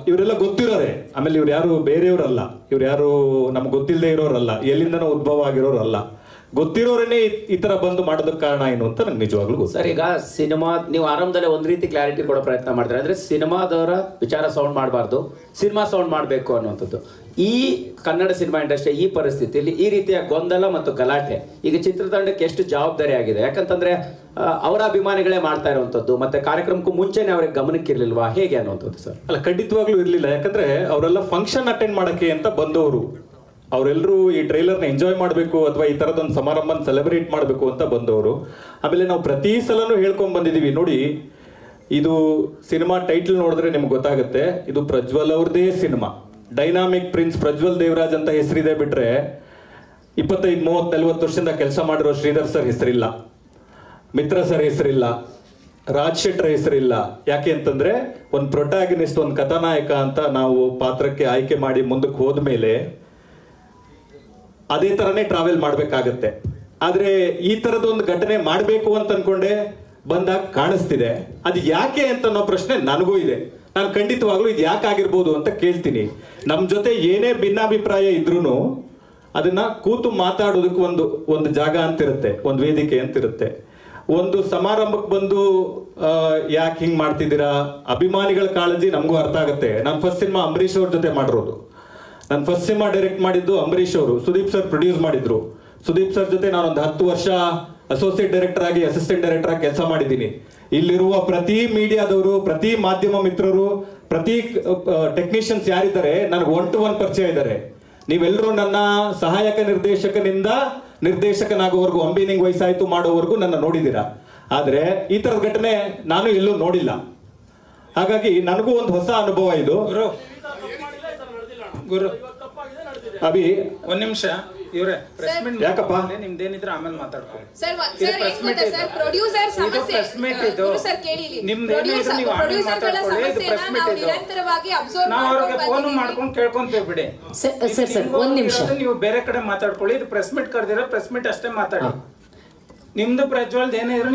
ಇವರೆಲ್ಲ ಗೊತ್ತಿರೋರೆ, ಆಮೇಲೆ ಇವ್ರು ಯಾರು ಬೇರೆಯವ್ರಲ್ಲ, ಇವ್ರು ಯಾರು ನಮ್ಗೆ ಗೊತ್ತಿಲ್ಲದೆ ಇರೋರಲ್ಲ, ಎಲ್ಲಿಂದನೋ ಉದ್ಭವ ಆಗಿರೋರಲ್ಲ, ಗೊತ್ತಿರೋರನ್ನೇ ಈ ತರ ಬಂದು ಮಾಡೋದಕ್ಕೆ ಕಾರಣ ಏನು ಅಂತ ನಂಗೆ ನಿಜವಾಗ್ಲೂ ಗೊತ್ತು. ಸರ್, ಈಗ ಸಿನಿಮಾ ನೀವು ಆರಂಭದಲ್ಲೇ ಒಂದ್ ರೀತಿ ಕ್ಲಾರಿಟಿ ಕೊಡೋ ಪ್ರಯತ್ನ ಮಾಡ್ತಾರೆ. ಅಂದ್ರೆ ಸಿನಿಮಾದವರ ವಿಚಾರ ಸೌಂಡ್ ಮಾಡಬಾರ್ದು, ಸಿನಿಮಾ ಸೌಂಡ್ ಮಾಡಬೇಕು ಅನ್ನುವಂಥದ್ದು. ಈ ಕನ್ನಡ ಸಿನಿಮಾ ಇಂಡಸ್ಟ್ರಿ ಈ ಪರಿಸ್ಥಿತಿಯಲ್ಲಿ ಈ ರೀತಿಯ ಗೊಂದಲ ಮತ್ತು ಗಲಾಟೆ ಈಗ ಚಿತ್ರತಂಡಕ್ಕೆ ಎಷ್ಟು ಜವಾಬ್ದಾರಿ ಆಗಿದೆ? ಯಾಕಂತಂದ್ರೆ ಅವರ ಅಭಿಮಾನಿಗಳೇ ಮಾಡ್ತಾ ಇರುವಂತದ್ದು, ಮತ್ತೆ ಕಾರ್ಯಕ್ರಮಕ್ಕೂ ಮುಂಚೆನೆ ಅವ್ರಿಗೆ ಗಮನಕ್ಕೆ ಇರ್ಲಿಲ್ವಾ, ಹೇಗೆ ಅನ್ನುವಂಥದ್ದು ಸರ್? ಅಲ್ಲ, ಖಂಡಿತವಾಗ್ಲೂ ಇರ್ಲಿಲ್ಲ. ಯಾಕಂದ್ರೆ ಅವರೆಲ್ಲ ಫಂಕ್ಷನ್ ಅಟೆಂಡ್ ಮಾಡಕ್ಕೆ ಅಂತ ಬಂದವರು, ಅವರೆಲ್ಲರೂ ಈ ಟ್ರೈಲರ್ನ ಎಂಜಾಯ್ ಮಾಡಬೇಕು ಅಥವಾ ಈ ತರದೊಂದು ಸಮಾರಂಭನ ಸೆಲೆಬ್ರೇಟ್ ಮಾಡಬೇಕು ಅಂತ ಬಂದವರು. ಆಮೇಲೆ ನಾವು ಪ್ರತಿ ಸಲನೂ ಹೇಳ್ಕೊಂಡ್ ಬಂದಿದೀವಿ, ನೋಡಿ ಇದು ಸಿನಿಮಾ ಟೈಟಲ್ ನೋಡಿದ್ರೆ ನಿಮ್ಗೆ ಗೊತ್ತಾಗುತ್ತೆ, ಇದು ಪ್ರಜ್ವಲ್ ಅವ್ರದೇ cinema. Dynamic prince Prajwal Devaraj ಅಂತ ಹೆಸರಿದೆ ಬಿಟ್ರೆ 25, 30, 40 ವರ್ಷದಿಂದ ಕೆಲಸ ಮಾಡಿರೋ ಶ್ರೀಧರ್ ಸರ್ ಹೆಸರಿಲ್ಲ, ಮಿತ್ರ ಸರ್ ಹೆಸರಿಲ್ಲ, ರಾಜ್ ಶೆಟ್ಟರ್ ಹೆಸರಿಲ್ಲ. ಯಾಕೆ ಅಂತಂದ್ರೆ ಒಂದು ಪ್ರೊಟಾಗನಿಸ್ಟ್, ಒಂದು ಕಥಾನಾಯಕ ಅಂತ ನಾವು ಪಾತ್ರಕ್ಕೆ ಆಯ್ಕೆ ಮಾಡಿ ಮುಂದಕ್ಕೆ ಹೋದ್ಮೇಲೆ ಅದೇ ತರನೇ ಟ್ರಾವೆಲ್ ಮಾಡ್ಬೇಕಾಗತ್ತೆ. ಆದ್ರೆ ಈ ತರದೊಂದು ಘಟನೆ ಮಾಡ್ಬೇಕು ಅಂತ ಅನ್ಕೊಂಡೆ ಬಂದಾಗ ಕಾಣಿಸ್ತಿದೆ. ಅದು ಯಾಕೆ ಅಂತ ಅನ್ನೋ ಪ್ರಶ್ನೆ ನನಗೂ ಇದೆ. ನಾನು ಖಂಡಿತವಾಗ್ಲೂ ಇದು ಯಾಕೆ ಆಗಿರ್ಬೋದು ಅಂತ ಕೇಳ್ತೀನಿ. ನಮ್ ಜೊತೆ ಏನೇ ಭಿನ್ನಾಭಿಪ್ರಾಯ ಇದ್ರೂ ಅದನ್ನ ಕೂತು ಮಾತಾಡೋದಕ್ಕೆ ಒಂದು ಜಾಗ ಅಂತಿರುತ್ತೆ, ಒಂದು ವೇದಿಕೆ ಅಂತಿರುತ್ತೆ. ಒಂದು ಸಮಾರಂಭಕ್ಕೆ ಬಂದು ಯಾಕೆ ಹಿಂಗ್ ಮಾಡ್ತಿದ್ದೀರಾ, ಅಭಿಮಾನಿಗಳ ಕಾಳಜಿ ನಮಗೂ ಅರ್ಥ ಆಗುತ್ತೆ. ನಾನು ಫಸ್ಟ್ ಸಿನಿಮಾ ಅಂಬರೀಷ್ ಅವ್ರ ಜೊತೆ ಮಾಡಿರೋದು, ನಾನು ಫಸ್ಟ್ ಸಿನಿಮಾ ಡೈರೆಕ್ಟ್ ಮಾಡಿದ್ದು ಅಂಬರೀಷ್ ಅವರು, ಸುದೀಪ್ ಸರ್ ಪ್ರೊಡ್ಯೂಸ್ ಮಾಡಿದ್ರು. ಸುದೀಪ್ ಸರ್ ಜೊತೆ ನಾನೊಂದು 10 ವರ್ಷ ಅಸೋಸಿಯೇಟ್ ಡೈರೆಕ್ಟರ್ ಆಗಿ, ಅಸಿಸ್ಟೆಂಟ್ ಡೈರೆಕ್ಟರ್ ಆಗಿ ಕೆಲಸ ಮಾಡಿದ್ದೀನಿ. ಇಲ್ಲಿರುವ ಪ್ರತಿ ಮೀಡಿಯಾದವರು, ಪ್ರತಿ ಮಾಧ್ಯಮ ಮಿತ್ರರು, ಪ್ರತಿ ಟೆಕ್ನಿಷಿಯನ್ಸ್ ಯಾರಿದ್ದಾರೆ ನನಗೆ 1 to 1 ಪರಿಚಯ ಇದ್ದಾರೆ. ನೀವೆಲ್ಲರೂ ನನ್ನ ಸಹಾಯಕ ನಿರ್ದೇಶಕನಿಂದ ನಿರ್ದೇಶಕನಾಗೋವರೆಗೂ, ಅಂಬಿನಿಂಗ್ ವಯಸ್ಸಾಯ್ತು ಮಾಡೋವರೆಗೂ ನನ್ನ ನೋಡಿದ್ದೀರಾ. ಆದ್ರೆ ಈ ತರದ ಘಟನೆ ನಾನು ಎಲ್ಲೂ ನೋಡಿಲ್ಲ. ಹಾಗಾಗಿ ನನಗೂ ಒಂದು ಹೊಸ ಅನುಭವ ಇದು. ಗುರು ಅಭಿ, ಒಂದ್ ನಿಮಿಷ. ಇವ್ರೆ ಪ್ರೆಸ್ ಮೀಟ್ ಯಾಕಪ್ಪ? ನಿಮ್ದೇನಿದ್ರೆ ಆಮೇಲೆ ಮಾತಾಡ್ಕೊಳ್ಳಿ. ಸರ್ ಇದು ಸರ್ press ಏನ್ meet ಗೊತ್ತಾ ಇದು. ಸರ್, ಪ್ರೊಡ್ಯೂಸರ್ ಇದು ಸಮಸ್ಯೆ press meet ಇದು. ಸರ್ ಕೇಳಿ ಇಲ್ಲಿ. ನಿಮ್ದೇನಿದ್ರೆ ನೀವು ಆಮೇಲೆ ಪ್ರೊಡ್ಯೂಸರ್ಗಳ ಮಾತಾಡ್ಕೊಳ್ಳಿ. ಇದು ಸಮಸ್ಯೆನ press meet ನಾವು ಇದು. ನಿರಂತರವಾಗಿ ಅಬ್ಸರ್ವ್ ನಾವು ಅವ್ರಿಗೆ ಫೋನ್ ಮಾಡ್ಕೊಂಡು ಮಾಡ್ಕೊಂಡು ಕೇಳ್ಕೊಂತೀವಿ ಬಿಡಿ. ಸರ್ ಒಂದ್ ನಿಮಿಷ. ನೀವು ಬೇರೆ ಕಡೆ ಮಾತಾಡ್ಕೊಳ್ಳಿ. ಇದು ಪ್ರೆಸ್ ಮೀಟ್ ಕರೆದಿರೋ ಪ್ರೆಸ್ ಮೀಟ್ ಅಷ್ಟೇ ಮಾತಾಡಿ. ನಿಮ್ದು ಪ್ರಜ್ವಲ್ದ ಏನಿದ್ರು